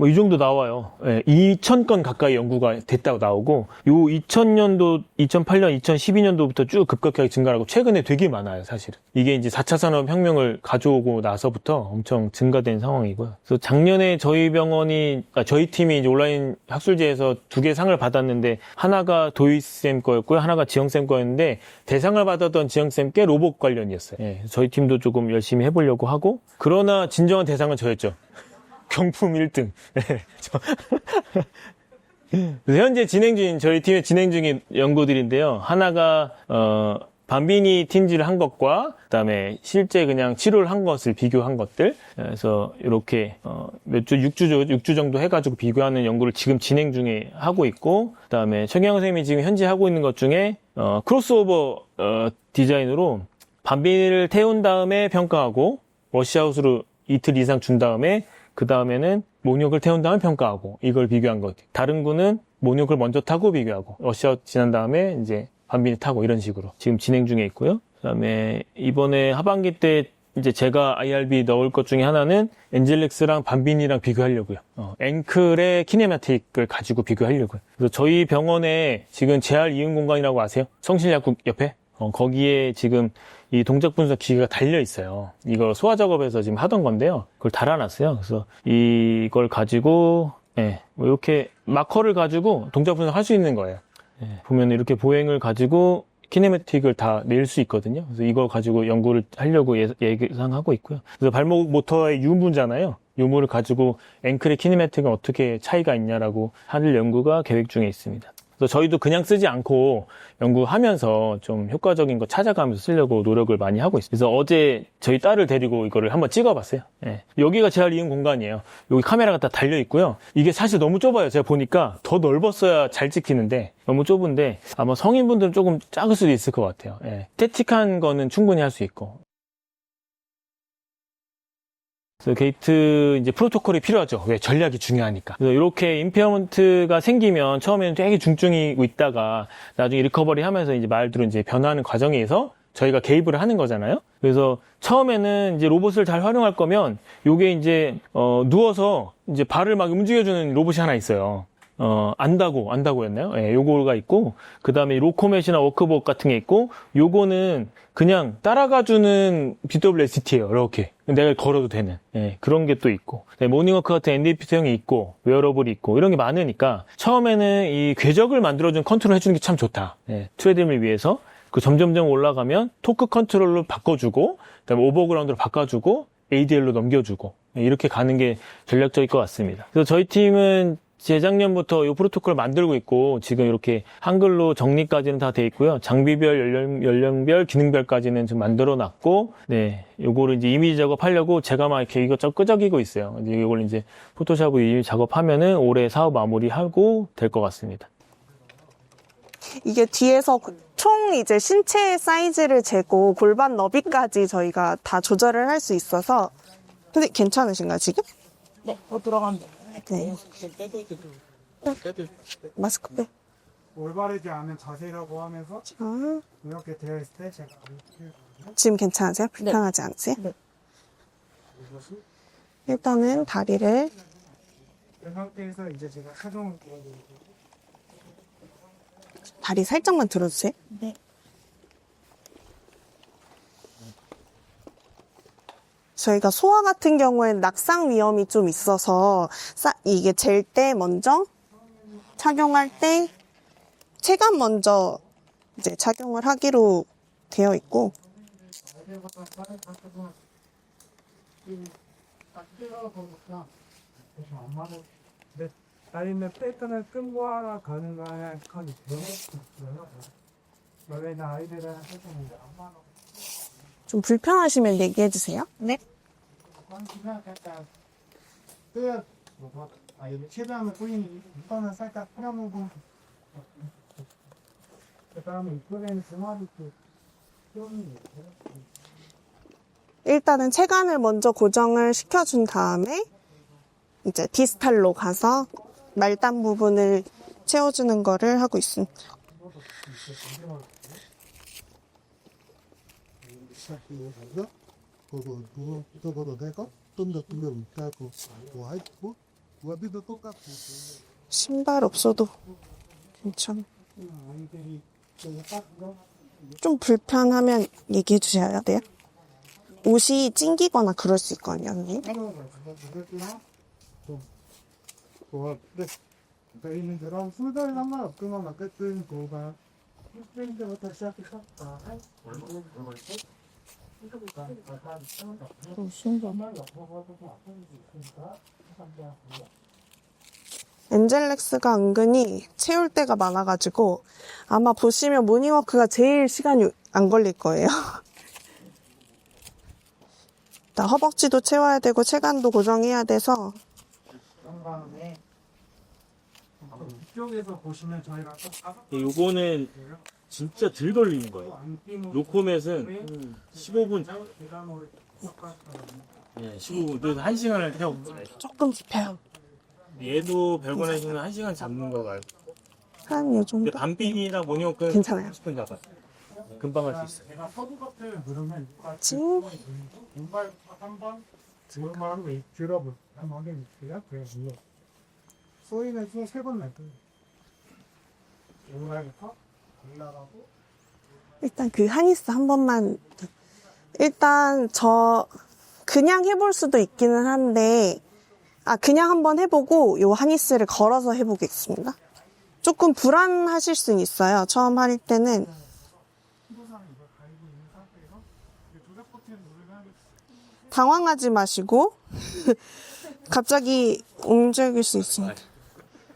이 정도 나와요. 2,000건 가까이 연구가 됐다고 나오고, 요 2000년도, 2008년, 2012년도부터 쭉 급격하게 증가하고 최근에 되게 많아요, 사실은. 이게 이제 4차 산업혁명을 가져오고 나서부터 엄청 증가된 상황이고요. 그래서 작년에 저희 저희 팀이 이제 온라인 학술제에서 2개 상을 받았는데, 하나가 도희쌤 거였고요, 하나가 지영쌤 거였는데, 대상을 받았던 지영쌤께 로봇 관련이었어요. 저희 팀도 조금 열심히 해보려고 하고, 그러나 진정한 대상은 저였죠. 경품 1등. 그래서 현재 저희 팀의 진행 중인 연구들인데요. 하나가 밤비니 틴지를 한 것과 그다음에 실제 그냥 치료를 한 것을 비교한 것들. 그래서 이렇게 몇 주, 6주 정도 해가지고 비교하는 연구를 지금 진행 중에 하고 있고, 그다음에 최경영 선생님이 지금 현재 하고 있는 것 중에 크로스오버 디자인으로 밤비니를 태운 다음에 평가하고, 워시아웃으로 이틀 이상 준 다음에 그 다음에는 모욕을 태운 다음에 평가하고, 이걸 비교한 것. 다른 구는 모욕을 먼저 타고 비교하고, 워시아웃 지난 다음에 이제 밤비니 타고, 이런 식으로 지금 진행 중에 있고요. 그다음에 이번에 하반기 때 이제 제가 IRB 넣을 것 중에 하나는 엔젤렉스랑 밤비니랑 비교하려고요. 앵클의 키네마틱을 가지고 비교하려고요. 그래서 저희 병원에 지금 재활 이용 공간이라고 아세요? 성실약국 옆에? 거기에 지금 이 동작 분석 기계가 달려 있어요. 이거 소화 작업에서 지금 하던 건데요. 그걸 달아놨어요. 그래서 이걸 가지고 이렇게 마커를 가지고 동작 분석 할 수 있는 거예요. 보면 이렇게 보행을 가지고 키네매틱을 다 낼 수 있거든요. 그래서 이걸 가지고 연구를 하려고 예상하고 있고요. 그래서 발목 모터의 유무잖아요. 유무를 가지고 앵클의 키네매틱은 어떻게 차이가 있냐라고 하는 연구가 계획 중에 있습니다. 그래서 저희도 그냥 쓰지 않고 연구하면서 좀 효과적인 거 찾아가면서 쓰려고 노력을 많이 하고 있어요. 그래서 어제 저희 딸을 데리고 이거를 한번 찍어봤어요. 여기가 재활 이용 공간이에요. 여기 카메라가 다 달려 있고요. 이게 사실 너무 좁아요. 제가 보니까 더 넓었어야 잘 찍히는데 너무 좁은데, 아마 성인분들은 조금 작을 수도 있을 것 같아요. 스태틱한 거는 충분히 할 수 있고. 그래서 게이트 이제 프로토콜이 필요하죠. 왜? 전략이 중요하니까. 그래서 이렇게 임페어먼트가 생기면 처음에는 되게 중증이고 있다가 나중에 리커버리 하면서 이제 말대로 이제 변화하는 과정에서 저희가 개입을 하는 거잖아요. 그래서 처음에는 이제 로봇을 잘 활용할 거면 요게 이제 누워서 이제 발을 막 움직여주는 로봇이 하나 있어요. 안다고였나요? 예, 요거가 있고, 그 다음에 로코맷이나 워크복 같은 게 있고, 요거는 그냥 따라가주는 BWST예요. 이렇게. 내가 걸어도 되는. 예, 그런 게 또 있고. 네, 모닝워크 같은 NDP형이 있고, 웨어러블이 있고, 이런 게 많으니까, 처음에는 이 궤적을 만들어준 컨트롤 해주는 게 참 좋다. 예, 트레드밀 위해서. 그 점점점 올라가면 토크 컨트롤로 바꿔주고, 그 다음에 오버그라운드로 바꿔주고, ADL로 넘겨주고, 예, 이렇게 가는 게 전략적일 것 같습니다. 그래서 저희 팀은 재작년부터 이 프로토콜을 만들고 있고 지금 이렇게 한글로 정리까지는 다 돼 있고요. 장비별, 연령별, 기능별까지는 지금 만들어 놨고, 네, 요거를 이제 이미지 작업하려고 제가 막 이렇게 이것저것 끄적이고 있어요. 이제 이걸 이제 포토샵으로 이미지 작업하면은 올해 사업 마무리하고 될 것 같습니다. 이게 뒤에서 총 이제 신체 사이즈를 재고 골반 너비까지 저희가 다 조절을 할 수 있어서. 근데 괜찮으신가요, 지금? 네, 들어가면 돼요. 네. 마스크 빼. 올바르지 않은 자세라고 하면서 아, 이렇게 되어 있을 때 제가 지금 괜찮으세요? 불편하지 않으세요? 네. 이것이 일단은 다리를 이 상태에서 이제 제가 차종을 보여드릴게요. 다리 살짝만 들어주세요. 네. 저희가 소아 같은 경우에는 낙상 위험이 좀 있어서 이게 잴 때 먼저 착용할 때 체감 먼저 이제 착용을 하기로 되어 있고, 네, 아니면 패턴을 끈고 하나 가는 거 하나 건 있어요. 원래는 아이들은 패턴인데 안 맞아. 좀 불편하시면 얘기해 주세요. 네. 그냥 약간 끝. 이게 최대한 뿌리는 이거는 살짝 뿌려보고 그 다음에 이쪽에는 두 마리 일단은 체간을 먼저 고정을 시켜준 다음에 이제 디스탈로 가서 말단 부분을 채워주는 거를 하고 있습니다. 시작해서 그거 누구도 내가 좀더 두면 있다고 뭐 하고 와비도 똑같고 신발 없어도 괜찮아. 좀 불편하면 얘기해 주셔야 돼요. 옷이 찡기거나 그럴 수 있거든요, 언니. 있는 대로 술자리 상관없지만 어쨌든 그거가 스프린트부터 시작해서 엔젤렉스가 은근히 채울 때가 많아가지고 아마 보시면 모닝워크가 제일 시간이 안 걸릴 거예요. 일단 허벅지도 채워야 되고 체간도 고정해야 돼서 다음에 이쪽에서 보시면 저희가 요거는 진짜 덜 걸리는 거예요. 로코맷은 15분, 예, 15분, 그래서 1시간을 태워보잖아요. 조금 깊어요. 얘도 별거내시는 1시간 잡는 거 알고. 한 요 근데 정도? 반핀이랑 모니워크는 괜찮아요. 30분 잡아요. 금방 할 수 있어요. 제가 서부 커트를 누르면 찡. 왼발 한번 오른발로 들어볼 한번 확인해주세요. 그래서 소리는 총 3번 날 거예요. 오른발부터 올라가고 일단 그 하니스 한 번만. 일단 그냥 해볼 수도 있기는 한데 그냥 한번 해보고 요 하니스를 걸어서 해보겠습니다. 조금 불안하실 수는 있어요. 처음 할 때는. 당황하지 마시고 갑자기 움직일 수 있습니다.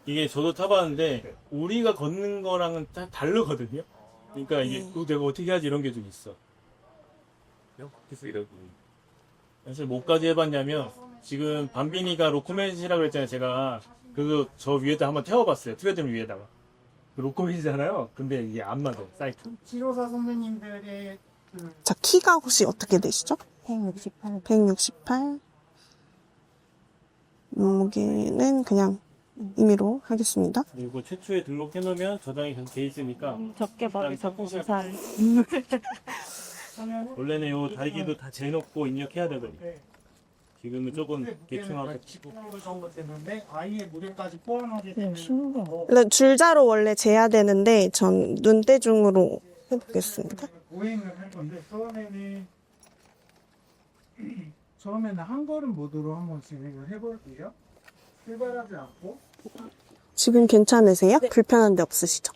이게 저도 타봤는데 우리가 걷는 거랑은 다르거든요. 그러니까 이게 내가 어떻게 하지 이런 게 좀 있어. 사실 뭐까지 해봤냐면 지금 밤비니가 로코맷이라고 그랬잖아요. 제가 그래서 저 위에다 한번 태워봤어요. 트레드밀 위에다가. 로코맷이잖아요. 근데 이게 안 맞아요. 사이트. 치료사 선생님들의 자, 키가 혹시 어떻게 되시죠? 168. 168. 몸무게는 그냥 임의로 하겠습니다. 그리고 최초에 등록해놓으면 저장이 계속 돼 있으니까 적게 먹이 적고 살. 원래는 요 달기도 다 재놓고 입력해야 되거든요. 지금은 조금 대충 하고 15% 정도 되는데 아이의 무게까지 포함하게 되면 원래 줄자로 원래 재야 되는데 전 눈대중으로 해보겠습니다. 오행을 할 건데 처음에는 한 걸음 모드로 한번 진행을 해볼게요. 출발하지 않고 지금 괜찮으세요? 불편한 데 없으시죠?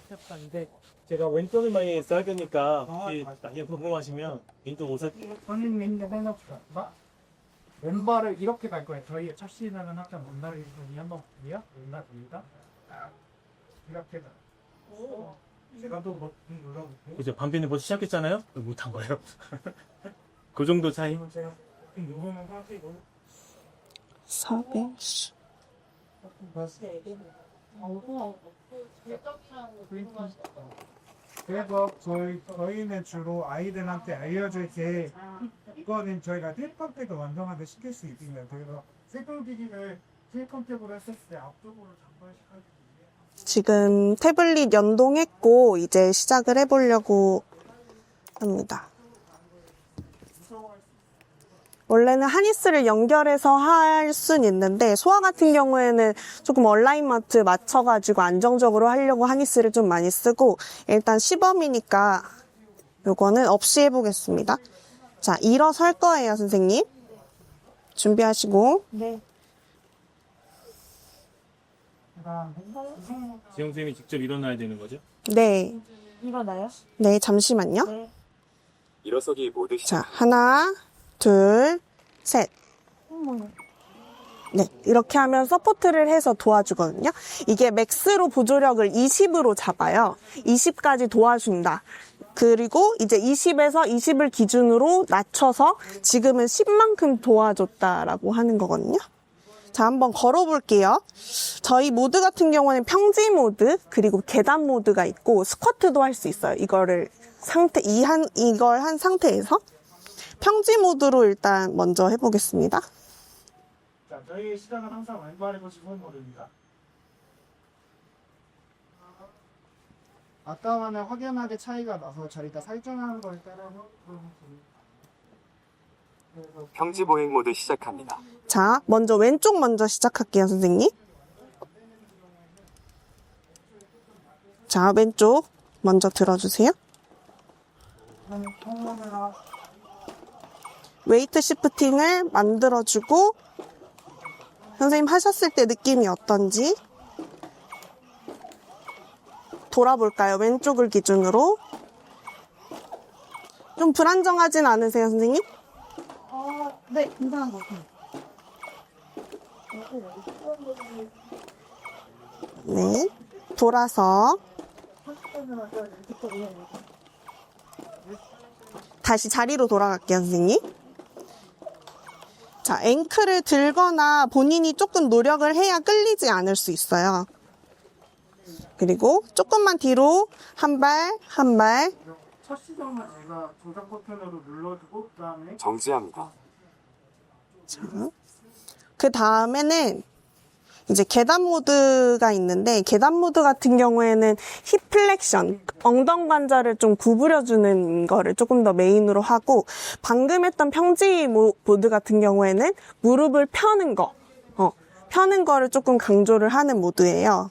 시작하는데 제가 왼쪽을 많이 써야 되니까 혹시 나중에 궁금하시면 왼쪽 옷을 선생님께 해놓읍시다. 왼발을 이렇게 갈 거예요. 저희 첫 시간은 항상 왼발을 이렇게 한번 볼게요. 왼발입니다. 이렇게 가. 제가 또 눌러볼게요. 이제 밤비는 벌써 시작했잖아요? 못한 거예요. 그 정도 차이. 제가 요거는 하시고 400. 그래서 저희는 주로 아이들한테 알려줄 때 이거는 저희가 힐컨택을 완전하게 시킬 수 있습니다. 그래서 세돌기기를 힐컨택으로 했을 때 앞쪽으로 장발식하기 위해 지금 태블릿 연동했고 이제 시작을 해보려고 합니다. 원래는 하니스를 연결해서 할 순 있는데 소아 같은 경우에는 조금 얼라인먼트 맞춰가지고 안정적으로 하려고 하니스를 좀 많이 쓰고 일단 시범이니까 요거는 없이 해보겠습니다. 자, 일어설 거예요, 선생님. 준비하시고. 네. 지영 선생님이 직접 일어나야 되는 거죠? 네. 일어나요? 네, 잠시만요. 네. 일어서기 모드 자, 하나, 둘, 셋. 네, 이렇게 하면 서포트를 해서 도와주거든요. 이게 맥스로 보조력을 20으로 잡아요. 20까지 도와준다. 그리고 이제 20에서 20을 기준으로 낮춰서 지금은 10만큼 도와줬다라고 하는 거거든요. 자, 한번 걸어볼게요. 저희 모드 같은 경우는 평지 모드, 그리고 계단 모드가 있고 스쿼트도 할 수 있어요. 이걸 한 상태에서 평지 모드로 일단 먼저 해보겠습니다. 자, 저희의 시작은 항상 왼발이고 기본 모드입니다. 아까와는 확연하게 차이가 나서 저희가 설정하는 걸 따라서 평지 보행 모드 시작합니다. 자, 먼저 왼쪽 먼저 시작할게요, 선생님. 자, 왼쪽 먼저 들어주세요. 웨이트 시프팅을 만들어주고 선생님 하셨을 때 느낌이 어떤지 돌아볼까요? 왼쪽을 기준으로. 좀 불안정하진 않으세요, 선생님? 네, 괜찮은 것 같아요. 네. 돌아서 다시 자리로 돌아갈게요, 선생님. 자, 앵클을 들거나 본인이 조금 노력을 해야 끌리지 않을 수 있어요. 그리고 조금만 뒤로 한 발, 한 발. 첫 시점은 제가 조작 버튼으로 눌러주고 그 다음에 정지합니다. 자, 그 다음에는 이제 계단 모드가 있는데 계단 모드 같은 경우에는 힙 플렉션, 엉덩 관절을 좀 구부려주는 거를 조금 더 메인으로 하고 방금 했던 평지 모드 같은 경우에는 무릎을 펴는 거를 조금 강조를 하는 모드예요.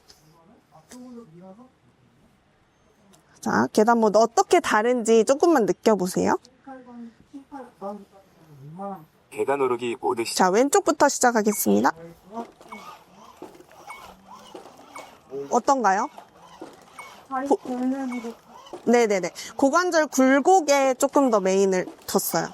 자, 계단 모드 어떻게 다른지 조금만 느껴보세요. 계단 오르기 모드 시작. 자, 왼쪽부터 시작하겠습니다. 어떤가요? 네네네. 고관절 굴곡에 조금 더 메인을 뒀어요.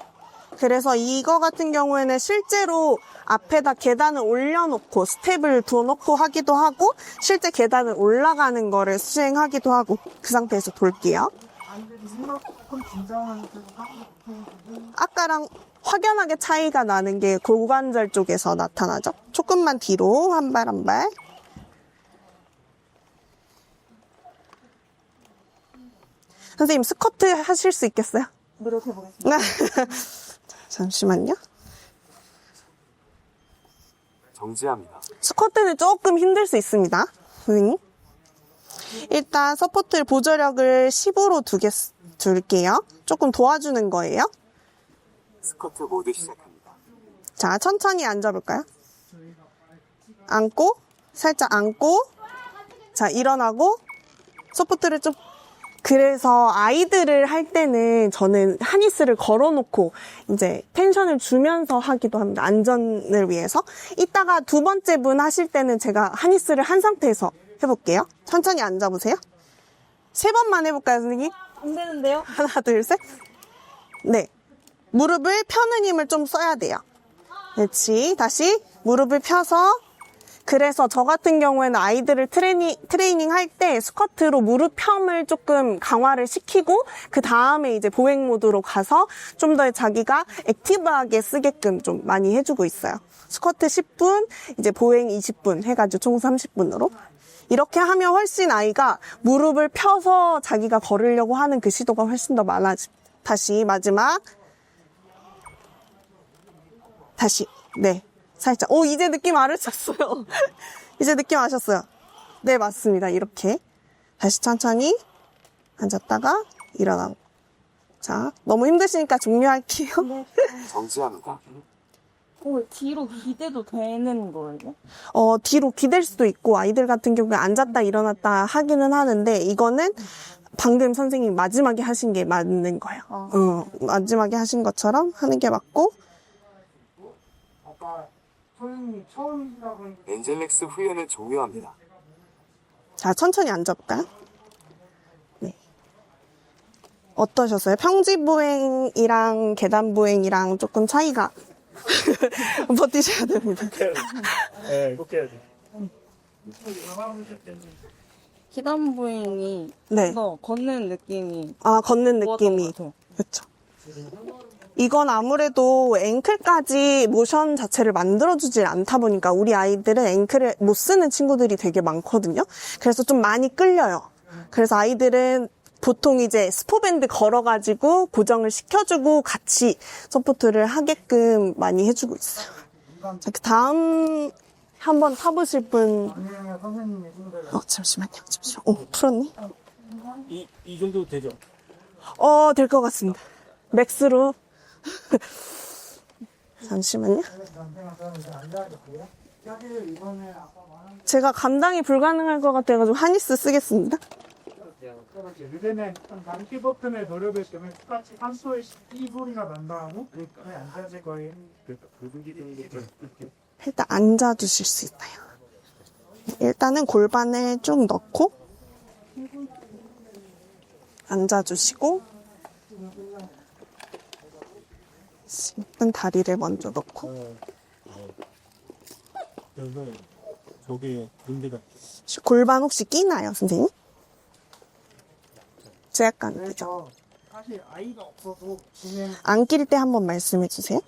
그래서 이거 같은 경우에는 실제로 앞에다 계단을 올려놓고 스텝을 둬놓고 하기도 하고 실제 계단을 올라가는 거를 수행하기도 하고 그 상태에서 돌게요. 아까랑 확연하게 차이가 나는 게 고관절 쪽에서 나타나죠. 조금만 뒤로 한 발 한 발. 선생님 스쿼트 하실 수 있겠어요? 노력해보겠습니다. 잠시만요. 정지합니다. 스쿼트는 조금 힘들 수 있습니다, 선생님. 일단 서포트 보조력을 10으로 둘게요. 조금 도와주는 거예요. 스쿼트 모드 시작합니다. 자, 천천히 앉아볼까요? 앉고, 살짝 앉고, 자, 일어나고, 서포트를 좀, 그래서 아이들을 할 때는 저는 하니스를 걸어놓고 이제 텐션을 주면서 하기도 합니다. 안전을 위해서. 이따가 두 번째 분 하실 때는 제가 하니스를 한 상태에서 해볼게요. 천천히 앉아보세요. 3번만 해볼까요, 선생님? 안 되는데요? 하나, 둘, 셋. 네. 무릎을 펴는 힘을 좀 써야 돼요. 그렇지. 다시 무릎을 펴서. 그래서 저 같은 경우에는 아이들을 트레이닝 할 때 스쿼트로 무릎 펴을 조금 강화를 시키고 그 다음에 이제 보행 모드로 가서 좀 더 자기가 액티브하게 쓰게끔 좀 많이 해주고 있어요. 스쿼트 10분, 이제 보행 20분 해가지고 총 30분으로. 이렇게 하면 훨씬 아이가 무릎을 펴서 자기가 걸으려고 하는 그 시도가 훨씬 더 많아집니다. 다시 마지막. 다시. 네. 살짝. 오, 이제 느낌 알으셨어요. 이제 느낌 아셨어요. 네, 맞습니다. 이렇게. 다시 천천히 앉았다가 일어나고. 자, 너무 힘드시니까 종료할게요. 정지합니다. 뒤로 기대도 되는 거예요? 뒤로 기댈 수도 있고, 아이들 같은 경우에 앉았다 일어났다 하기는 하는데, 이거는 방금 선생님 마지막에 하신 게 맞는 거예요. 마지막에 하신 것처럼 하는 게 맞고, 아까 선생님이 처음이라고 했는데 엔젤렉스 후에는 종료합니다. 자, 천천히 앉아볼까요? 네. 어떠셨어요? 평지보행이랑 계단보행이랑 조금 차이가 버티셔야 됩니다. 네, 꼭 해야지. 계단 보행이 네. 더 걷는 느낌이 걷는 좋았던 느낌이. 것 같아요. 그렇죠. 이건 아무래도 앵클까지 모션 자체를 만들어주질 않다 보니까 우리 아이들은 앵클을 못 쓰는 친구들이 되게 많거든요. 그래서 좀 많이 끌려요. 그래서 아이들은 보통 이제 스포밴드 걸어가지고 고정을 시켜주고 같이 서포트를 하게끔 많이 해주고 있어요. 자, 그 다음 한번 타보실 분. 아니면 선생님이 힘들어요. 잠시만요. 풀었니? 이 정도 되죠? 될 것 같습니다. 맥스로. 잠시만요. 제가 감당이 불가능할 것 같아가지고 하니스 쓰겠습니다. 요새는 감기 버튼을 노려볼 때문에 똑같이 한소의 이 소리가 난다 하고 앉아질 거예요. 일단 앉아주실 수 있나요? 일단은 골반을 쭉 넣고 앉아주시고 일단 다리를 먼저 넣고 그래서 저게 문제가 골반 혹시 끼나요, 선생님? 제 약간 그죠? 사실 아이가 없어도 그냥 안 낄 때 한번 말씀해 주세요.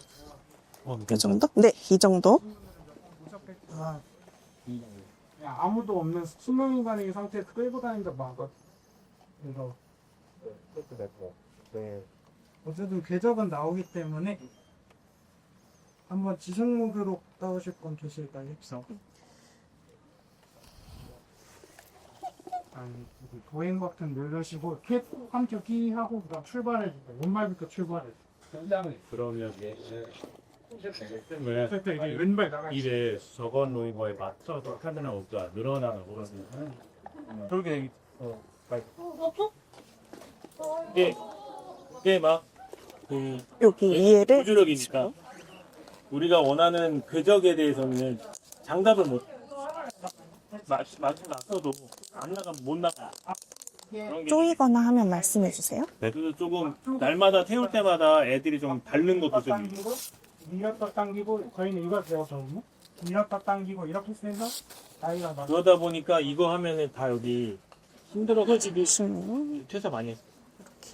이 정도? 네, 이 정도. 무섭겠지만 그냥 아무도 없는 수명인간의 상태에서 끌고 다니는 적 많거든. 그래서 어쨌든 궤적은 나오기 때문에 한번 지속 모드로 갔다 오실 분 계실까요? 보행 버튼 누르시고 함께 끼하고 그다음 출발해 주세요. 왼발부터 출발해 주세요. 그러면 그때 이제 왼발 나가. 이래 적어 놓은 거에 맞춰서 카드나 옷가 늘어나는 거거든요. 저렇게 이게 막 여기 위에를 보조력이니까 우리가 원하는 궤적에 대해서는 장답을 맞춰도 안 나가면 못 나가. 그런 게 쪼이거나 하면 말씀해 주세요. 그래도 조금 날마다 태울 때마다 애들이 좀 다른 것도 좀 당기고 밀렸다 당기고 저희는 이걸 배웠거든요. 밀렸다 당기고 이렇게 해서 아이가 막 그러다 보니까 이거 하면은 다 여기 힘들어가지고 퇴사 많이 했어.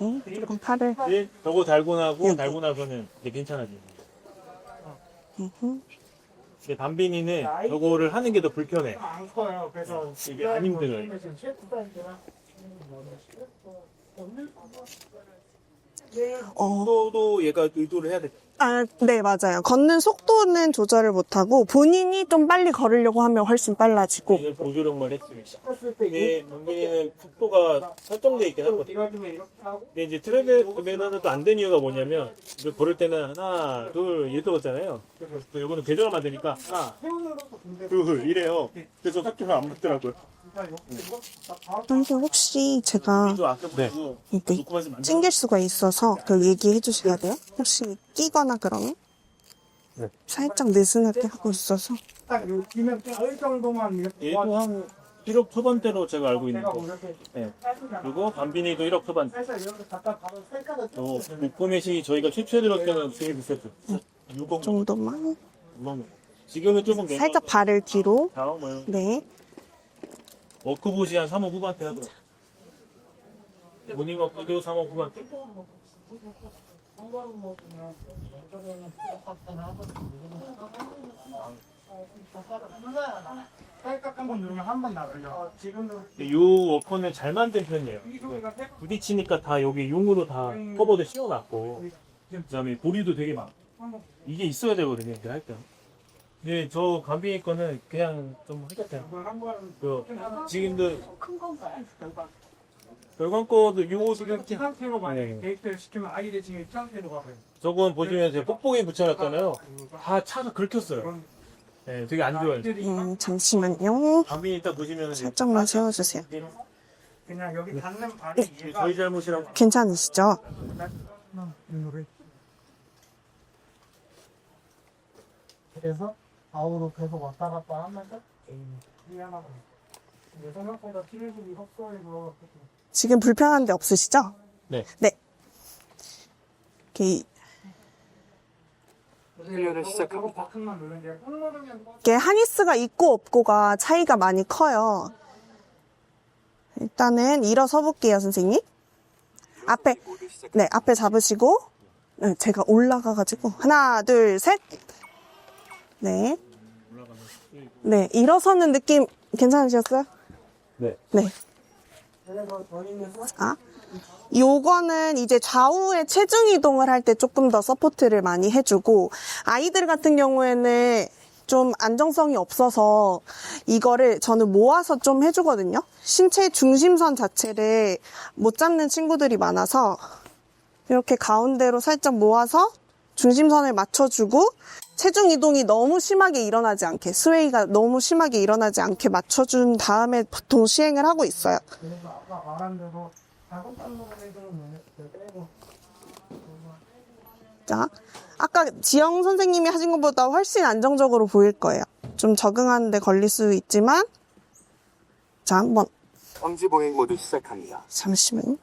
이렇게 조금 팔을 근데 저거 달고 나서는 이제 괜찮아지. 근데 밤빈이는 저거를 하는 게 더 불편해. 안 커요. 그래서 이게 안 힘들어요. 지금 어, 또 얘가 의도를 해야 돼. 네, 맞아요. 걷는 속도는 조절을 못하고 본인이 좀 빨리 걸으려고 하면 훨씬 빨라지고. 이걸 보조력만 했습니다. 근데 문빈이는 속도가 설정되어 있긴 하거든요. 근데 이제 트레이너도 안 된 이유가 뭐냐면 이걸 걸을 때는 하나, 둘 이렇게 걷잖아요. 이거는 궤도를 만드니까 하나, 둘 이래요. 그래서 속도가 안 맞더라고요. 선생님 혹시 제가 또 아까 보고 이렇게 녹음하지 말고 찡길 수가 있어서 그 얘기해 주셔야 돼요? 혹시 끼거나 그러면? 네. 살짝 느슨하게 하고 있어서. 딱 여기면 그 정도만 이렇게 얘도 한 1억 초반대로 제가 알고 있는 제가 거. 이렇게 네. 그리고 반빈이도 1억 초반대. 살짝 이렇게 갖다 바로 살까지 로코메시 저희가 최초에 때는 되게 비쌌죠. 6억 정도만. 지금은 조금 내려가서 살짝 발을 뒤로. 뭐 네. 워크봇이 한 3억 후반대 하더라고요. 모닝워크도 3억 후반대. 살짝 한번 누르면 한 번 나가요. 지금은 이 워커는 잘 만든 편이에요. 이 소리가 세 부딪히니까 다 여기 융으로 다 커버도 씌워놨고, 그 다음에 보리도 되게 많고, 이게 있어야 되거든요, 이제 할 때. 근데 저 감비니 거는 그냥 좀 하겠어요. 한번 그, 지금도 큰 건가요? 별관 거도 요, 지금 이 상태로 만약에 네. 데이트를 시키면 아이들 지금 이 상태로 가고요. 저건 보시면 제가 뽁뽁이 붙여놨잖아요. 다 차가 긁혔어요. 네, 되게 안 좋아요. 잠시만요. 감비니 딱 보시면 살짝만 세워주세요. 그냥 여기 닿는 발이 얘가 저희 잘못이라고. 괜찮으시죠? 그래서 좌우로 계속 왔다 갔다 하면서 미안하고 생각보다 티레식이 헛소리로 지금 불편한 데 없으시죠? 네. 네. 이렇게 훈련을 시작합니다. 버튼만 누르는 게 꾹 누르면 이게 하니스가 있고 없고가 차이가 많이 커요. 일단은 일어서 볼게요, 선생님. 앞에, 모두 시작. 네, 앞에 잡으시고, 네, 제가 올라가가지고, 하나, 둘, 셋. 네. 네, 일어서는 느낌 괜찮으셨어요? 네. 네. 아, 요거는 이제 좌우의 체중 이동을 할 때 조금 더 서포트를 많이 해주고, 아이들 같은 경우에는 좀 안정성이 없어서 이거를 저는 모아서 좀 해주거든요. 신체 중심선 자체를 못 잡는 친구들이 많아서 이렇게 가운데로 살짝 모아서 중심선을 맞춰주고, 체중 이동이 너무 심하게 일어나지 않게, 스웨이가 너무 심하게 일어나지 않게 맞춰준 다음에 보통 시행을 하고 있어요. 그래서 아까 말한 대로 작업장으로 해주면 빼고 자, 아까 지영 선생님이 하신 것보다 훨씬 안정적으로 보일 거예요. 좀 적응하는데 걸릴 수 있지만, 자, 한번 황지 보행 모드 시작합니다. 잠시만요.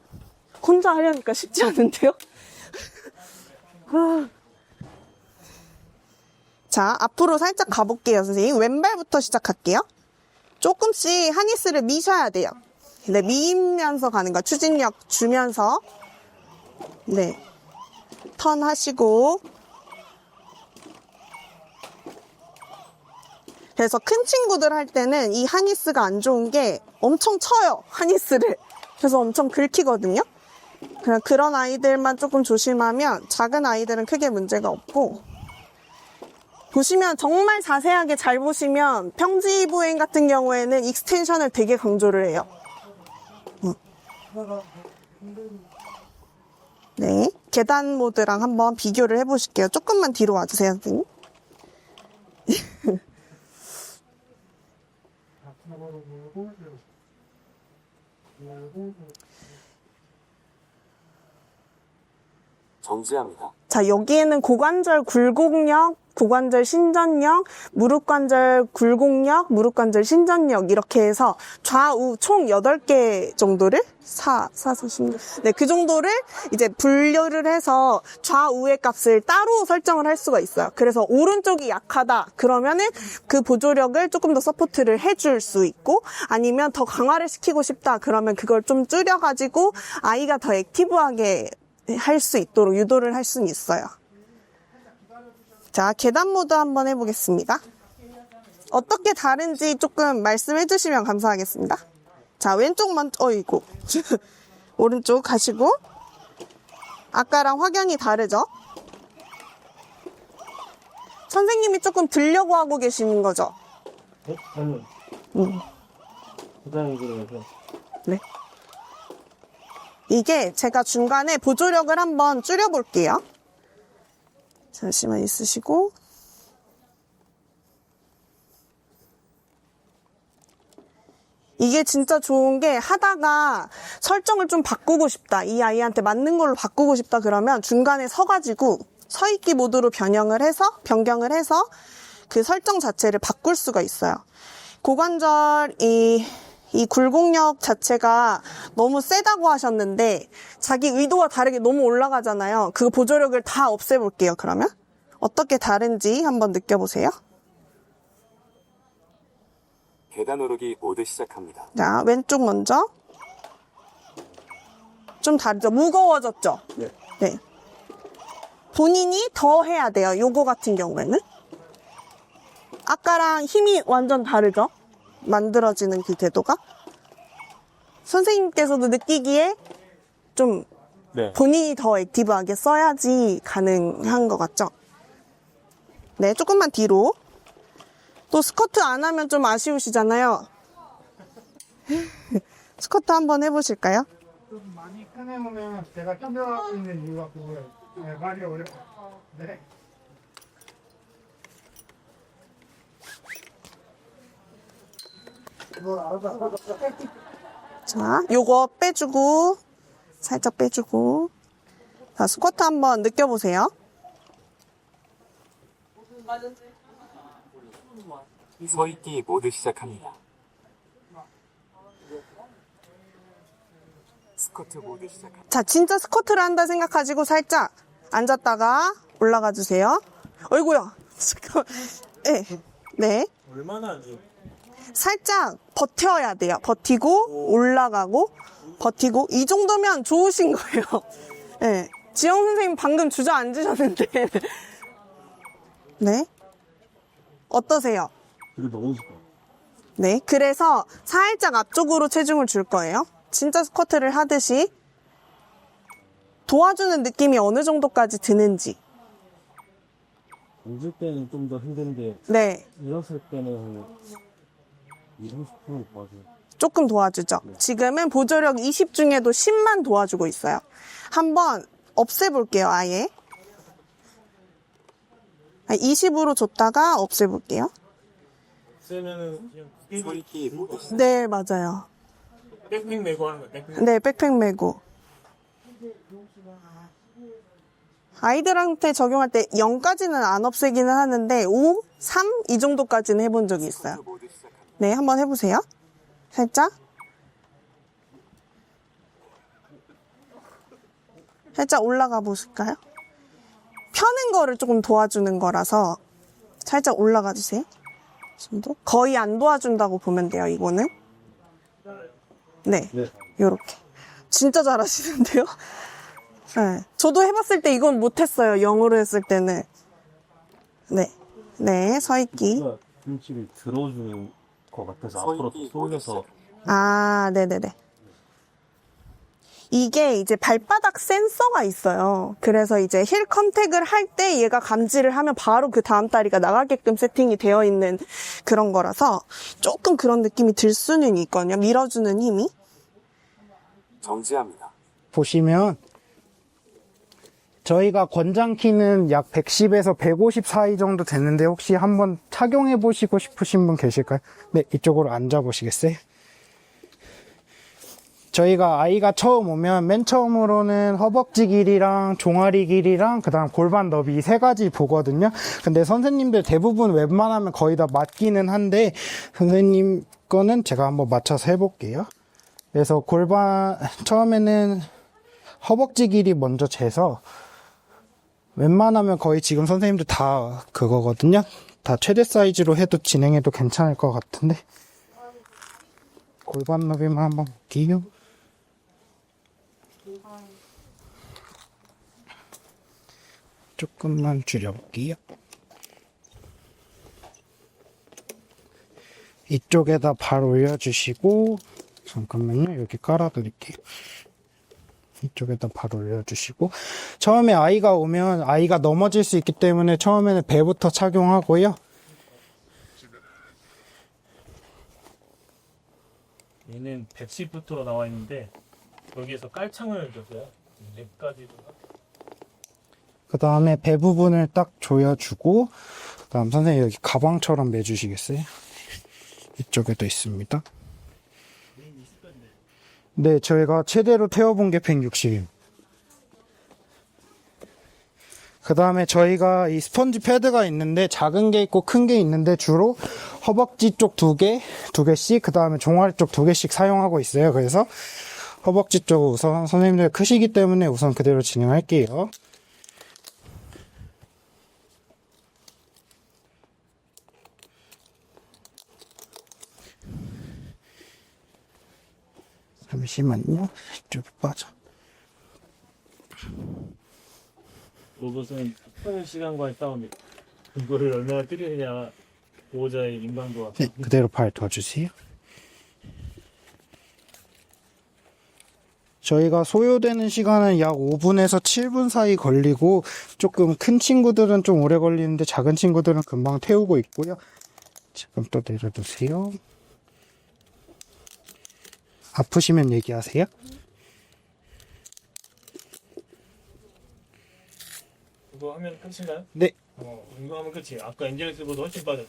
혼자 하려니까 쉽지 않은데요? 자, 앞으로 살짝 가볼게요, 선생님. 왼발부터 시작할게요. 조금씩 하니스를 미셔야 돼요. 네, 미면서 가는 거. 추진력 주면서. 네. 턴 하시고. 그래서 큰 친구들 할 때는 이 하니스가 안 좋은 게 엄청 쳐요, 하니스를. 그래서 엄청 긁히거든요. 그냥 그런 아이들만 조금 조심하면 작은 아이들은 크게 문제가 없고. 보시면 정말 자세하게 잘 보시면 평지 보행 같은 경우에는 익스텐션을 되게 강조를 해요. 네, 계단 모드랑 한번 비교를 해보실게요. 조금만 뒤로 와주세요, 선생님. 정지합니다. 자, 여기에는 고관절 굴곡력, 고관절 신전력, 무릎관절 굴곡력, 무릎관절 신전력 이렇게 해서 좌우 총 8개 정도를 16. 네, 그 정도를 이제 분류를 해서 좌우의 값을 따로 설정을 할 수가 있어요. 그래서 오른쪽이 약하다 그러면은 그 보조력을 조금 더 서포트를 해줄 수 있고, 아니면 더 강화를 시키고 싶다 그러면 그걸 좀 줄여가지고 아이가 더 액티브하게 할 수 있도록 유도를 할 수는 있어요. 자, 계단 모드 한번 해보겠습니다. 어떻게 다른지 조금 말씀해 주시면 감사하겠습니다. 자, 왼쪽 먼저, 어이구. 오른쪽 가시고. 아까랑 확연히 다르죠? 선생님이 조금 들려고 하고 계시는 거죠? 아니요. 부장이 그러면서. 네. 이게 제가 중간에 보조력을 한번 줄여볼게요. 잠시만 있으시고. 이게 진짜 좋은 게 하다가 설정을 좀 바꾸고 싶다. 이 아이한테 맞는 걸로 바꾸고 싶다 그러면 중간에 서가지고 서있기 모드로 변경을 해서 그 설정 자체를 바꿀 수가 있어요. 고관절 이 굴곡력 자체가 너무 세다고 하셨는데 자기 의도와 다르게 너무 올라가잖아요. 그 보조력을 다 없애볼게요. 그러면 어떻게 다른지 한번 느껴보세요. 계단 오르기 모드 시작합니다. 자, 왼쪽 먼저. 좀 다르죠? 무거워졌죠? 네. 본인이 더 해야 돼요. 요거 같은 경우에는. 아까랑 힘이 완전 다르죠? 만들어지는 그 궤도가. 선생님께서도 느끼기에 좀 네. 본인이 더 액티브하게 써야지 가능한 것 같죠? 네, 조금만 뒤로. 또 스쿼트 안 하면 좀 아쉬우시잖아요. 스쿼트 한번 해보실까요? 좀 많이 꺼내놓으면 제가 협력하고 있는 이유가 그거예요. 네, 말이 어려워. 네. 자, 요거 빼주고, 살짝 빼주고. 자, 스쿼트 한번 느껴보세요. 서있기 모드 시작합니다. 스쿼트 모드 시작합니다. 자, 진짜 스쿼트를 한다 생각하시고 살짝 앉았다가 올라가 주세요. 어이구야. 네. 네. 얼마나 안 돼? 살짝 버텨야 돼요. 버티고, 올라가고, 버티고. 이 정도면 좋으신 거예요. 네. 지영 선생님 방금 주저앉으셨는데. 네. 어떠세요? 이거 너무 좋다. 네. 그래서 살짝 앞쪽으로 체중을 줄 거예요. 진짜 스쿼트를 하듯이 도와주는 느낌이 어느 정도까지 드는지. 앉을 때는 좀 더 힘든데 네. 일어설 때는 20, 30% 도와줘요. 조금 도와주죠. 지금은 보조력 20 중에도 10만 도와주고 있어요. 한번 없애볼게요, 아예. 20으로 줬다가 없애볼게요. 세면은 그냥 서있기 모드 시작. 네, 맞아요. 백팩 메고 하는 거야. 백팩. 네, 백팩 메고. 아이들한테 적용할 때 0까지는 안 없애기는 하는데 5, 3 이 정도까지는 해본 적이 있어요. 스쿼트 모드 시작합니다. 네, 한번 해보세요. 살짝. 살짝 올라가 보실까요? 펴는 거를 조금 도와주는 거라서 살짝 올라가 주세요. 이 정도? 거의 안 도와준다고 보면 돼요, 이거는. 네, 네. 요렇게. 진짜 잘하시는데요? 네. 저도 해봤을 때 이건 못했어요, 0으로 했을 때는. 네. 네, 서있기. 김치를 들어주는 것 같아서 앞으로 더 서있기 모드 쏠려서 시작합니다. 아, 네네네. 이게 이제 발바닥 센서가 있어요. 그래서 이제 힐 컨택을 할 때 얘가 감지를 하면 바로 그 다음 다리가 나가게끔 세팅이 되어 있는 그런 거라서 조금 그런 느낌이 들 수는 있거든요. 밀어주는 힘이. 정지합니다. 보시면 저희가 권장 키는 약 110에서 150 사이 정도 되는데 혹시 한번 착용해 보시고 싶으신 분 계실까요? 네, 이쪽으로 앉아 보시겠어요? 저희가 아이가 처음 오면 맨 처음으로는 허벅지 길이랑 종아리 길이랑 그다음 골반 너비 이 세 가지 보거든요. 근데 선생님들 대부분 웬만하면 거의 다 맞기는 한데 선생님 거는 제가 한번 맞춰서 해볼게요. 그래서 골반 처음에는 허벅지 길이 먼저 재서 웬만하면 거의 지금 선생님들 다 그거거든요. 다 최대 사이즈로 해도 진행해도 괜찮을 것 같은데 골반 너비만 한번 볼게요. 조금만 줄여볼게요. 이쪽에다 발 올려주시고 잠깐만요. 여기 깔아드릴게요. 이쪽에다 바로 올려주시고, 처음에 아이가 오면 아이가 넘어질 수 있기 때문에 처음에는 배부터 착용하고요. 얘는 110부터 나와 있는데 여기에서 깔창을 줬어요. 랩까지. 그 다음에 배 부분을 딱 조여주고, 그 다음 선생님 여기 가방처럼 매주시겠어요? 이쪽에도 있습니다. 네, 저희가 최대로 태워본 게 160입니다. 그 다음에 저희가 이 스펀지 패드가 있는데 작은 게 있고 큰 게 있는데 주로 허벅지 쪽 2개씩, 그 다음에 종아리 쪽 2개씩 사용하고 있어요. 그래서 허벅지 쪽 우선 선생님들 크시기 때문에 우선 그대로 진행할게요. 잠시만요. 이쪽에 빠져. 로봇은 특별 시간과의 싸움이다. 이거를 얼마나 뜨리느냐 보호자의 인간도와. 네, 그대로 발 둬주세요. 저희가 소요되는 시간은 약 5분에서 7분 사이 걸리고, 조금 큰 친구들은 좀 오래 걸리는데 작은 친구들은 금방 태우고 있고요. 지금 또 내려두세요. 아프시면 얘기하세요. 이거 하면 끝인가요? 네. 이거 하면 끝이에요. 아까 엔젤엑스보다 훨씬 빠졌어.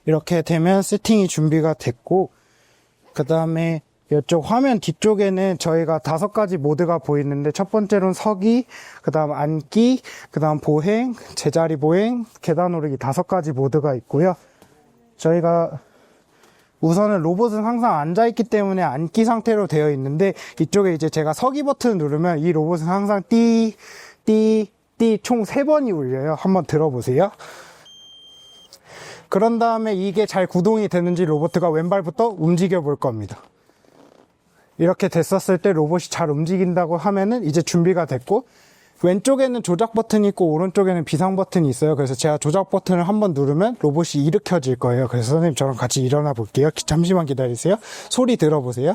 이렇게 되면 세팅이 준비가 됐고, 그 다음에 이쪽 화면 뒤쪽에는 저희가 5가지 모드가 보이는데, 첫 번째로는 서기, 그 다음 앉기, 그 다음 보행, 제자리 보행, 계단 오르기 5가지 모드가 있고요. 저희가 우선은 로봇은 항상 앉아있기 때문에 앉기 상태로 되어 있는데, 이쪽에 이제 제가 서기 버튼을 누르면 이 로봇은 항상 띠 총 3번이 울려요. 한번 들어보세요. 그런 다음에 이게 잘 구동이 되는지 로봇가 왼발부터 움직여 볼 겁니다. 이렇게 됐었을 때 로봇이 잘 움직인다고 하면은 이제 준비가 됐고, 왼쪽에는 조작 버튼이 있고 오른쪽에는 비상 버튼이 있어요. 그래서 제가 조작 버튼을 한번 누르면 로봇이 일으켜질 거예요. 그래서 선생님 저랑 같이 일어나 볼게요. 잠시만 기다리세요. 소리 들어보세요.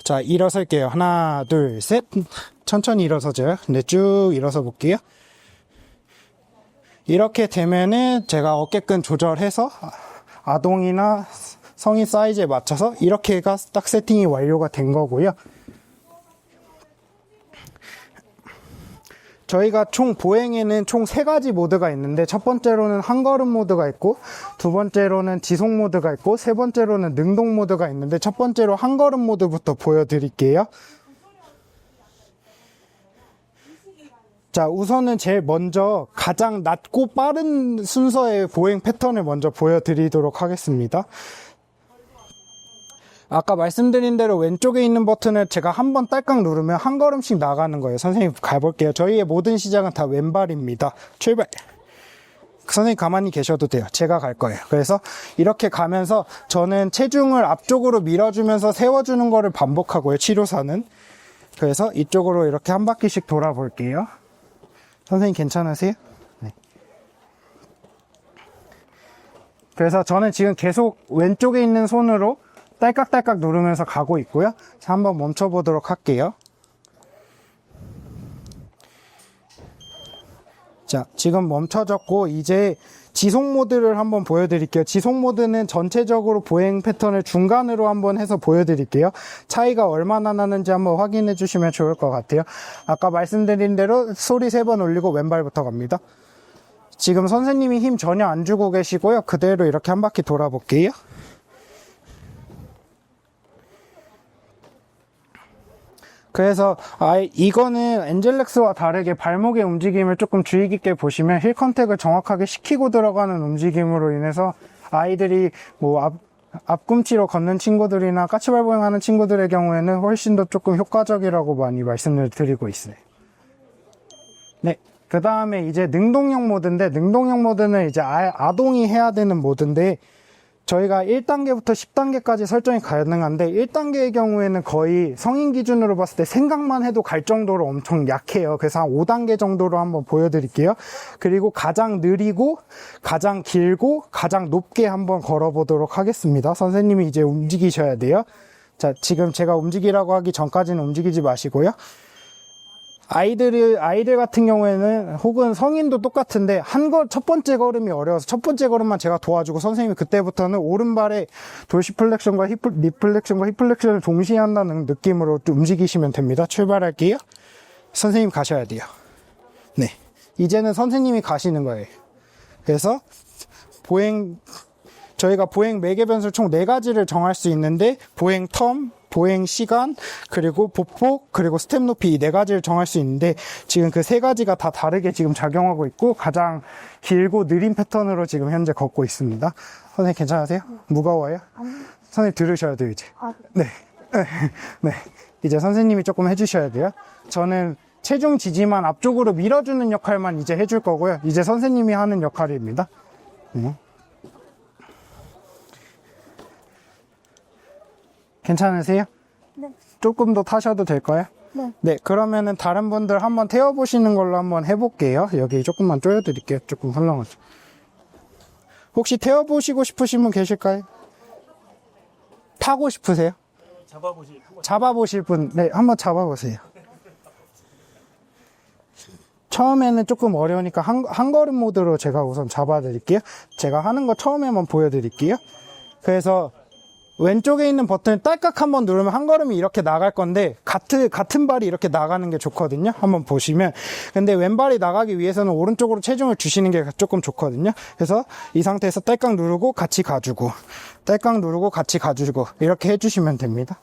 자, 일어설게요. 하나, 둘, 셋. 천천히 일어서져요. 근데 쭉 일어서 볼게요. 이렇게 되면은 제가 어깨끈 조절해서 아동이나 성인 사이즈에 맞춰서 이렇게가 딱 세팅이 완료가 된 거고요. 저희가 총 보행에는 총 3가지 모드가 있는데, 첫 번째로는 한걸음 모드가 있고, 두 번째로는 지속 모드가 있고, 세 번째로는 능동 모드가 있는데, 첫 번째로 한걸음 모드부터 보여드릴게요. 자, 우선은 제일 먼저 가장 낮고 빠른 순서의 보행 패턴을 먼저 보여드리도록 하겠습니다. 아까 말씀드린 대로 왼쪽에 있는 버튼을 제가 한번 딸깍 누르면 한 걸음씩 나가는 거예요. 선생님 가볼게요. 저희의 모든 시작은 다 왼발입니다. 출발. 선생님 가만히 계셔도 돼요. 제가 갈 거예요. 그래서 이렇게 가면서 저는 체중을 앞쪽으로 밀어주면서 세워주는 거를 반복하고요. 치료사는. 그래서 이쪽으로 이렇게 한 바퀴씩 돌아볼게요. 선생님 괜찮으세요? 네. 그래서 저는 지금 계속 왼쪽에 있는 손으로 딸깍딸깍 누르면서 가고 있고요. 자, 한번 멈춰보도록 할게요. 자, 지금 멈춰졌고 이제 지속 모드를 한번 보여드릴게요. 지속 모드는 전체적으로 보행 패턴을 중간으로 한번 해서 보여드릴게요. 차이가 얼마나 나는지 한번 확인해 주시면 좋을 것 같아요. 아까 말씀드린 대로 소리 3번 올리고 왼발부터 갑니다. 지금 선생님이 힘 전혀 안 주고 계시고요. 그대로 이렇게 한 바퀴 돌아볼게요. 그래서 이거는 엔젤렉스와 다르게 발목의 움직임을 조금 주의 깊게 보시면 힐 컨택을 정확하게 시키고 들어가는 움직임으로 인해서 아이들이 뭐 앞꿈치로 걷는 친구들이나 까치발 보행하는 친구들의 경우에는 훨씬 더 조금 효과적이라고 많이 말씀을 드리고 있어요. 네. 그 다음에 이제 능동형 모드인데, 능동형 모드는 이제 아동이 해야 되는 모드인데, 저희가 1단계부터 10단계까지 설정이 가능한데, 1단계의 경우에는 거의 성인 기준으로 봤을 때 생각만 해도 갈 정도로 엄청 약해요. 그래서 한 5단계 정도로 한번 보여드릴게요. 그리고 가장 느리고 가장 길고 가장 높게 한번 걸어보도록 하겠습니다. 선생님이 이제 움직이셔야 돼요. 자, 지금 제가 움직이라고 하기 전까지는 움직이지 마시고요. 아이들 같은 경우에는 혹은 성인도 똑같은데 첫 번째 걸음이 어려워서 첫 번째 걸음만 제가 도와주고 선생님이 그때부터는 오른발에 돌시 플렉션과 립플렉션과 힙플렉션을 동시에 한다는 느낌으로 좀 움직이시면 됩니다. 출발할게요. 선생님 가셔야 돼요. 네. 이제는 선생님이 가시는 거예요. 그래서 저희가 보행 매개 변수를 총 4가지를 정할 수 있는데 보행 텀, 보행 시간, 그리고 보폭, 그리고 스텝 높이 이 4가지를 정할 수 있는데 지금 그 3가지가 다 다르게 지금 작용하고 있고 가장 길고 느린 패턴으로 지금 현재 걷고 있습니다. 선생님 괜찮으세요? 무거워요? 선생님 들으셔야 돼요 이제. 네. 네. 이제 선생님이 조금 해주셔야 돼요. 저는 체중 지지만 앞쪽으로 밀어주는 역할만 이제 해줄 거고요. 이제 선생님이 하는 역할입니다. 괜찮으세요? 네. 조금 더 타셔도 될까요? 네. 네, 그러면은 다른 분들 한번 태워보시는 걸로 한번 해볼게요. 여기 조금만 조여드릴게요. 조금 헐렁하죠. 혹시 태워보시고 싶으신 분 계실까요? 타고 싶으세요? 잡아보실 분, 네, 한번 잡아보세요. 처음에는 조금 어려우니까 한 걸음 모드로 제가 우선 잡아드릴게요. 제가 하는 거 처음에만 보여드릴게요. 그래서 왼쪽에 있는 버튼을 딸깍 한번 누르면 한 걸음이 이렇게 나갈 건데 같은 발이 이렇게 나가는 게 좋거든요. 한번 보시면. 근데 왼발이 나가기 위해서는 오른쪽으로 체중을 주시는 게 조금 좋거든요. 그래서 이 상태에서 딸깍 누르고 같이 가주고 딸깍 누르고 같이 가주고 이렇게 해주시면 됩니다.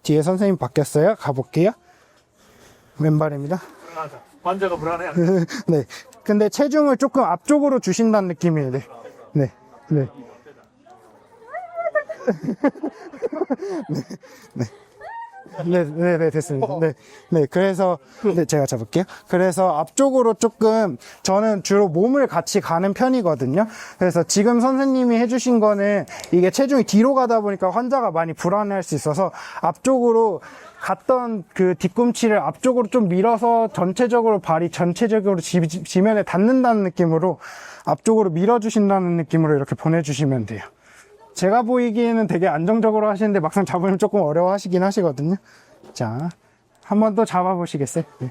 뒤에 선생님 바뀌었어요. 가볼게요. 왼발입니다. 환자가 불안해. 네. 근데 체중을 조금 앞쪽으로 주신다는 느낌이에요. 네. 네. 네. 네, 됐습니다. 네, 그래서, 네, 제가 잡을게요. 그래서 앞쪽으로 조금, 저는 주로 몸을 같이 가는 편이거든요. 그래서 지금 선생님이 해주신 거는 이게 체중이 뒤로 가다 보니까 환자가 많이 불안해할 수 있어서 앞쪽으로 갔던 그 뒤꿈치를 앞쪽으로 좀 밀어서 발이 전체적으로 지면에 닿는다는 느낌으로 앞쪽으로 밀어주신다는 느낌으로 이렇게 보내주시면 돼요. 제가 보이기에는 되게 안정적으로 하시는데 막상 잡으면 조금 어려워 하시긴 하시거든요. 자, 한 번 더 잡아보시겠어요? 네.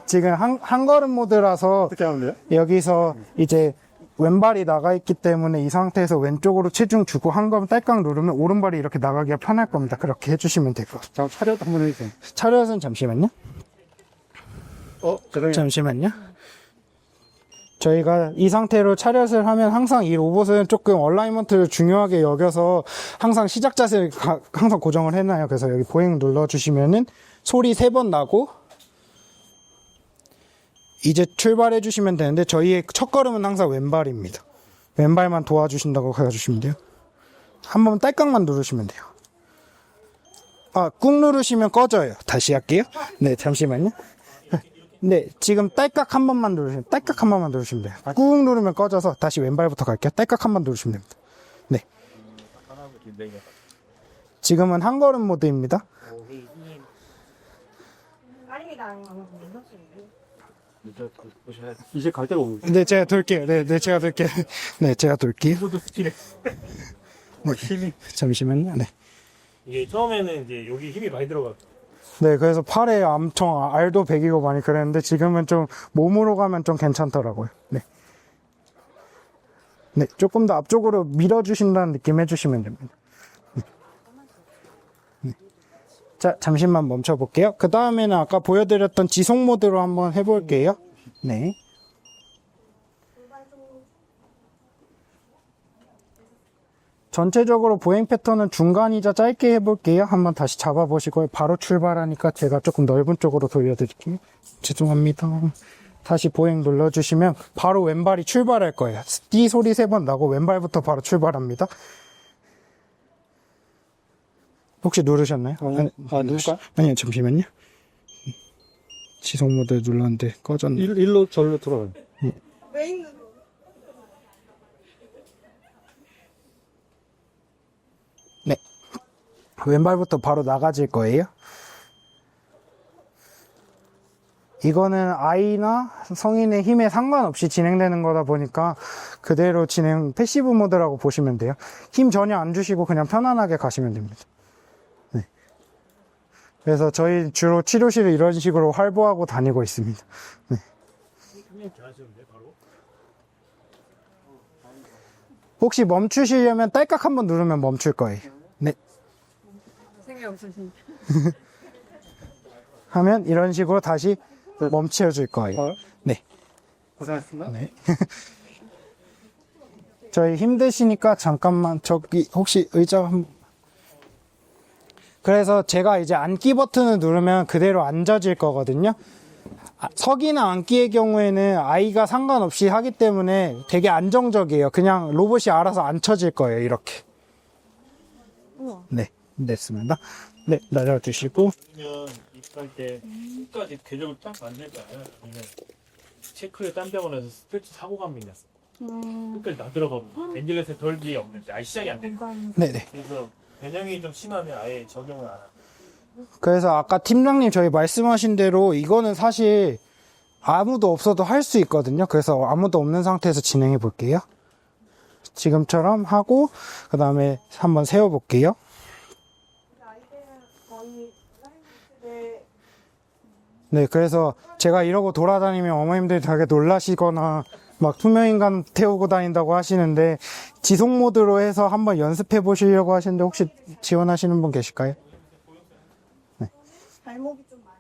지금 한 걸음 모드라서 어떻게 하면 돼요? 여기서 이제 왼발이 나가 있기 때문에 이 상태에서 왼쪽으로 체중 주고 한 걸음 딸깍 누르면 오른발이 이렇게 나가기가 편할 겁니다. 그렇게 해주시면 될 것 같아요. 차렷 한번 해주세요. 차렷은 잠시만요. 죄송해요. 잠시만요. 저희가 이 상태로 차렷을 하면 항상 이 로봇은 조금 얼라이먼트를 중요하게 여겨서 항상 시작 자세를 항상 고정을 해놔요. 그래서 여기 보행 눌러주시면은 소리 3번 나고 이제 출발해 주시면 되는데 저희의 첫 걸음은 항상 왼발입니다. 왼발만 도와주신다고 해주시면 돼요. 한 번 딸깍만 누르시면 돼요. 꾹 누르시면 꺼져요. 다시 할게요. 네, 잠시만요. 네, 지금 딸깍 한 번만 누르시면 돼요. 꾹 누르면 꺼져서 다시 왼발부터 갈게요. 딸깍 한 번 누르시면 됩니다. 네. 지금은 한 걸음 모드입니다. 이제 갈 데가 없는데. 네, 제가 돌게요. 네, 제가 돌게요. 네, 제가 돌게요. 힘이. 잠시만요. 네. 이게 처음에는 이제 여기 힘이 많이 들어가. 네, 그래서 팔에 엄청 알도 배기고 많이 그랬는데 지금은 좀 몸으로 가면 좀 괜찮더라고요. 네. 네, 조금 더 앞쪽으로 밀어주신다는 느낌 해주시면 됩니다. 네. 자, 잠시만 멈춰볼게요. 그 다음에는 아까 보여드렸던 지속 모드로 한번 해볼게요. 네. 전체적으로 보행 패턴은 중간이자 짧게 해볼게요. 한번 다시 잡아보시고요. 바로 출발하니까 제가 조금 넓은 쪽으로 돌려드릴게요. 죄송합니다. 다시 보행 눌러주시면 바로 왼발이 출발할 거예요. 띠 소리 3번 나고 왼발부터 바로 출발합니다. 혹시 누르셨나요? 누를까요? 아니요, 잠시만요. 지속 모드 눌렀는데 꺼졌네. 일로 절로 들어가요. 네. 왼발부터 바로 나가질 거예요. 이거는 아이나 성인의 힘에 상관없이 진행되는 거다 보니까 그대로 진행, 패시브 모드라고 보시면 돼요. 힘 전혀 안 주시고 그냥 편안하게 가시면 됩니다. 네. 그래서 저희 주로 치료실을 이런 식으로 활보하고 다니고 있습니다. 네. 혹시 멈추시려면 딸깍 한번 누르면 멈출 거예요. 네. 생각 없으신데. 하면 이런 식으로 다시 멈춰줄 거예요. 네. 고생하셨습니다. 네. 저희 힘드시니까 잠깐만 저기 혹시 의자 그래서 제가 이제 앉기 버튼을 누르면 그대로 앉아질 거거든요. 서기나 앉기의 경우에는 아이가 상관없이 하기 때문에 되게 안정적이에요. 그냥 로봇이 알아서 앉혀질 거예요. 이렇게. 네, 됐습니다. 네, 내려주시고. 그러면 입할 때 끝까지 궤적을 딱 만들까요? 아니면 체크를 딴 병원에서 스트레치 사고 감이 났어. 끝까지 나 들어가고 벤질렛에 덜기 없는데 아예 시작이 안 돼. 네네. 그래서 변형이 좀 심하면 아예 적용을 안 하고. 그래서 아까 팀장님 저희 말씀하신 대로 이거는 사실 아무도 없어도 할 수 있거든요. 그래서 아무도 없는 상태에서 진행해 볼게요. 지금처럼 하고 그 다음에 한번 세워 볼게요. 네, 그래서 제가 이러고 돌아다니면 어머님들이 되게 놀라시거나 막 투명인간 태우고 다닌다고 하시는데 지속 모드로 해서 한번 연습해 보시려고 하시는데 혹시 지원하시는 분 계실까요? 발목이 좀 많이.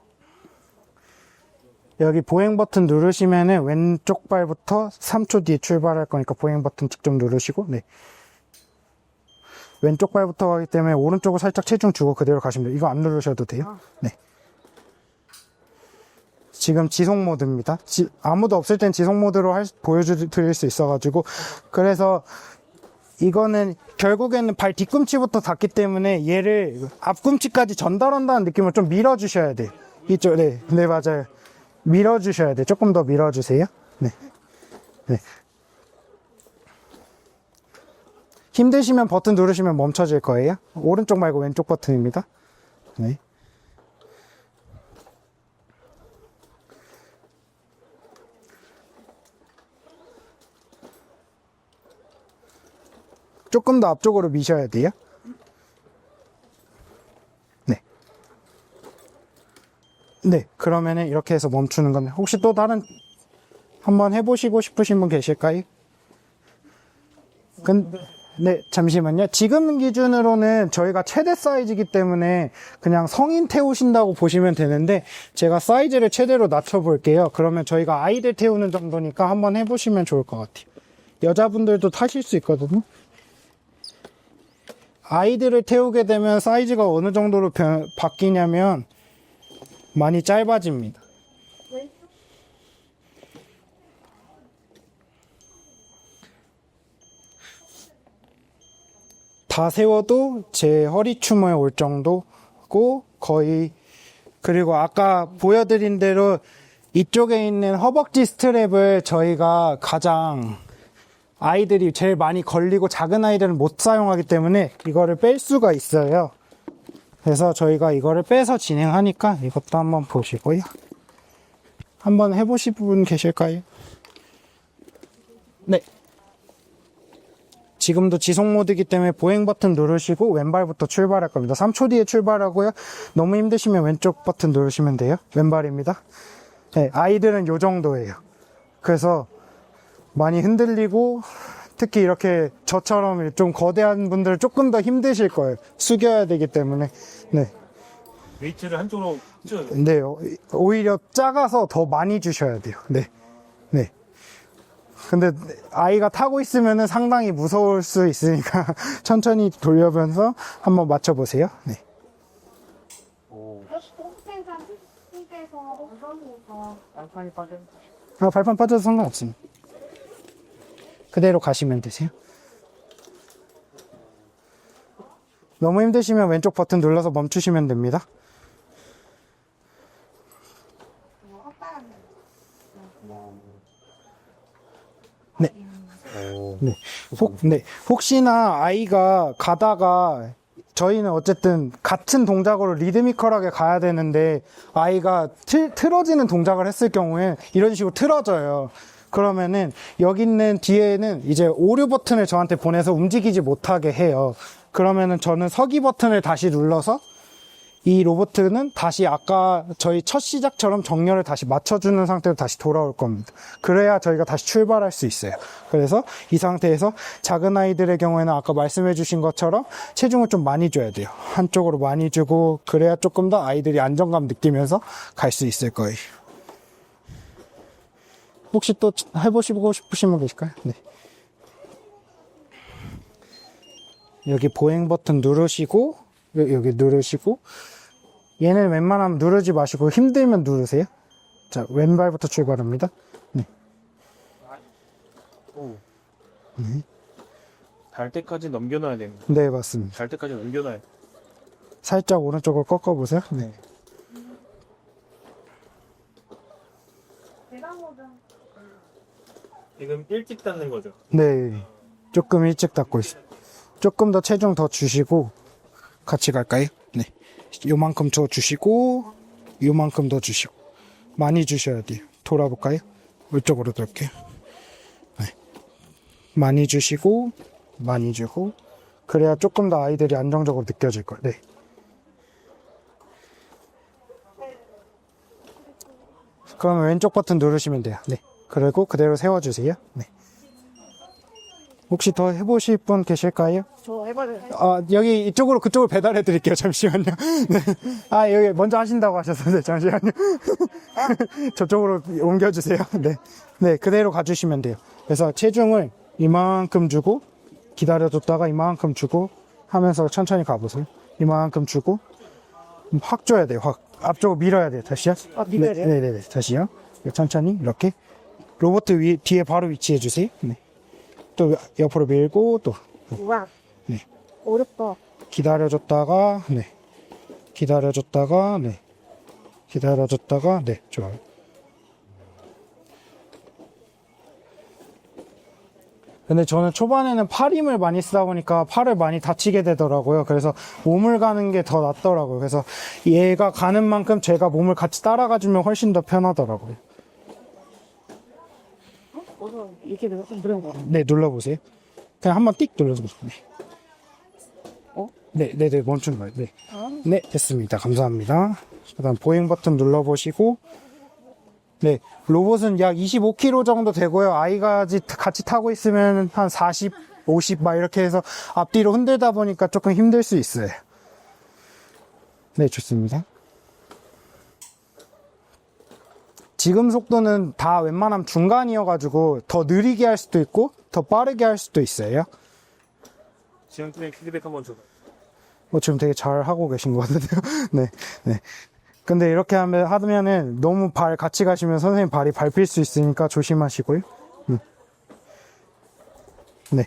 여기 보행 버튼 누르시면은 왼쪽 발부터 3초 뒤에 출발할 거니까 보행 버튼 직접 누르시고, 네. 왼쪽 발부터 가기 때문에 오른쪽으로 살짝 체중 주고 그대로 가시면 돼요. 이거 안 누르셔도 돼요. 네. 지금 지속 모드입니다. 아무도 없을 땐 지속 모드로 보여드릴 수 있어가지고. 그래서 이거는 결국에는 발 뒤꿈치부터 닿기 때문에 얘를 앞꿈치까지 전달한다는 느낌을 좀 밀어주셔야 돼요. 이쪽, 네, 네, 맞아요. 밀어주셔야 돼요. 조금 더 밀어주세요. 네. 네. 힘드시면 버튼 누르시면 멈춰질 거예요. 오른쪽 말고 왼쪽 버튼입니다. 네. 조금 더 앞쪽으로 미셔야 돼요. 네. 네, 그러면은 이렇게 해서 멈추는 겁니다. 혹시 또 다른 한번 해보시고 싶으신 분 계실까요? 네, 잠시만요. 지금 기준으로는 저희가 최대 사이즈이기 때문에 그냥 성인 태우신다고 보시면 되는데 제가 사이즈를 최대로 낮춰볼게요. 그러면 저희가 아이들 태우는 정도니까 한번 해보시면 좋을 것 같아요. 여자분들도 타실 수 있거든요. 아이들을 태우게 되면 사이즈가 어느 정도로 바뀌냐면 많이 짧아집니다. 다 세워도 제 허리춤에 올 정도고 거의 그리고 아까 보여드린 대로 이쪽에 있는 허벅지 스트랩을 저희가 가장 아이들이 제일 많이 걸리고 작은 아이들은 못 사용하기 때문에 이거를 뺄 수가 있어요. 그래서 저희가 이거를 빼서 진행하니까 이것도 한번 보시고요. 한번 해보실 분 계실까요? 네. 지금도 지속 모드이기 때문에 보행 버튼 누르시고 왼발부터 출발할 겁니다. 3초 뒤에 출발하고요. 너무 힘드시면 왼쪽 버튼 누르시면 돼요. 왼발입니다. 네, 아이들은 요 정도예요. 그래서 많이 흔들리고 특히 이렇게 저처럼 좀 거대한 분들은 조금 더 힘드실 거예요. 숙여야 되기 때문에. 네. 웨이트를 한쪽으로 네, 오히려 작아서 더 많이 주셔야 돼요. 네. 네. 근데 아이가 타고 있으면은 상당히 무서울 수 있으니까 천천히 돌려면서 한번 맞춰보세요. 네. 발판 빠져도 상관없습니다. 그대로 가시면 되세요. 너무 힘드시면 왼쪽 버튼 눌러서 멈추시면 됩니다. 네. 네. 혹시나 아이가 가다가 저희는 어쨌든 같은 동작으로 리드미컬하게 가야 되는데 아이가 틀어지는 동작을 했을 경우에 이런 식으로 틀어져요. 그러면은 여기 있는 뒤에는 이제 오류 버튼을 저한테 보내서 움직이지 못하게 해요. 그러면은 저는 서기 버튼을 다시 눌러서 이 로봇은 다시 아까 저희 첫 시작처럼 정렬을 다시 맞춰주는 상태로 다시 돌아올 겁니다. 그래야 저희가 다시 출발할 수 있어요. 그래서 이 상태에서 작은 아이들의 경우에는 아까 말씀해 주신 것처럼 체중을 좀 많이 줘야 돼요. 한쪽으로 많이 주고 그래야 조금 더 아이들이 안정감 느끼면서 갈 수 있을 거예요. 혹시 또 해보시고 싶으신 분 계실까요? 네. 여기 보행 버튼 누르시고 여기 누르시고 얘는 웬만하면 누르지 마시고 힘들면 누르세요. 자, 왼발부터 출발합니다. 네. 달 때까지 넘겨놔야 됩니다. 네, 맞습니다. 달 때까지 넘겨놔야 돼. 살짝 오른쪽으로 꺾어보세요. 네. 지금 일찍 닫는 거죠? 네. 조금 일찍 닫고 있어요. 조금 더 체중 더 주시고 같이 갈까요? 네. 요만큼 더 주시고 요만큼 더 주시고 많이 주셔야 돼요. 돌아볼까요? 이쪽으로 돌게요. 네. 많이 주시고 많이 주고 그래야 조금 더 아이들이 안정적으로 느껴질 거예요. 네. 그러면 왼쪽 버튼 누르시면 돼요. 네. 그리고 그대로 세워주세요. 네. 혹시 더 해보실 분 계실까요? 저 해봐요. 여기 이쪽으로 그쪽으로 배달해 드릴게요. 잠시만요. 네. 여기 먼저 하신다고 하셨어요. 잠시만요. 저쪽으로 옮겨주세요. 네. 네, 그대로 가주시면 돼요. 그래서 체중을 이만큼 주고 기다려줬다가 이만큼 주고 하면서 천천히 가보세요. 이만큼 주고 확 줘야 돼요. 확. 앞쪽으로 밀어야 돼요. 다시요. 밀어야 돼요? 네네네. 다시요. 천천히 이렇게 로봇 뒤에 바로 위치해 주세요. 네. 또 옆으로 밀고 또 우와. 네. 어렵다. 기다려줬다가 네. 기다려줬다가 네. 기다려줬다가 네. 좋아요. 근데 저는 초반에는 팔 힘을 많이 쓰다 보니까 팔을 많이 다치게 되더라고요. 그래서 몸을 가는 게 더 낫더라고요. 그래서 얘가 가는 만큼 제가 몸을 같이 따라가주면 훨씬 더 편하더라고요. 이렇게 누른 거. 네, 눌러보세요. 그냥 한번 띡 눌러보세요. 네. 네, 멈추는 거예요. 네. 네, 됐습니다. 감사합니다. 그 다음 보행 버튼 눌러보시고, 네, 로봇은 약 25kg 정도 되고요. 아이가 같이 타고 있으면 한 40, 50 막 이렇게 해서 앞뒤로 흔들다 보니까 조금 힘들 수 있어요. 네, 좋습니다. 지금 속도는 다 웬만하면 중간이어가지고 더 느리게 할 수도 있고 더 빠르게 할 수도 있어요. 지금 피드백 한번 줘. 지금 되게 잘 하고 계신 것 같은데요. 네. 근데 이렇게 하면은 너무 발 같이 가시면 선생님 발이 밟힐 수 있으니까 조심하시고요. 네,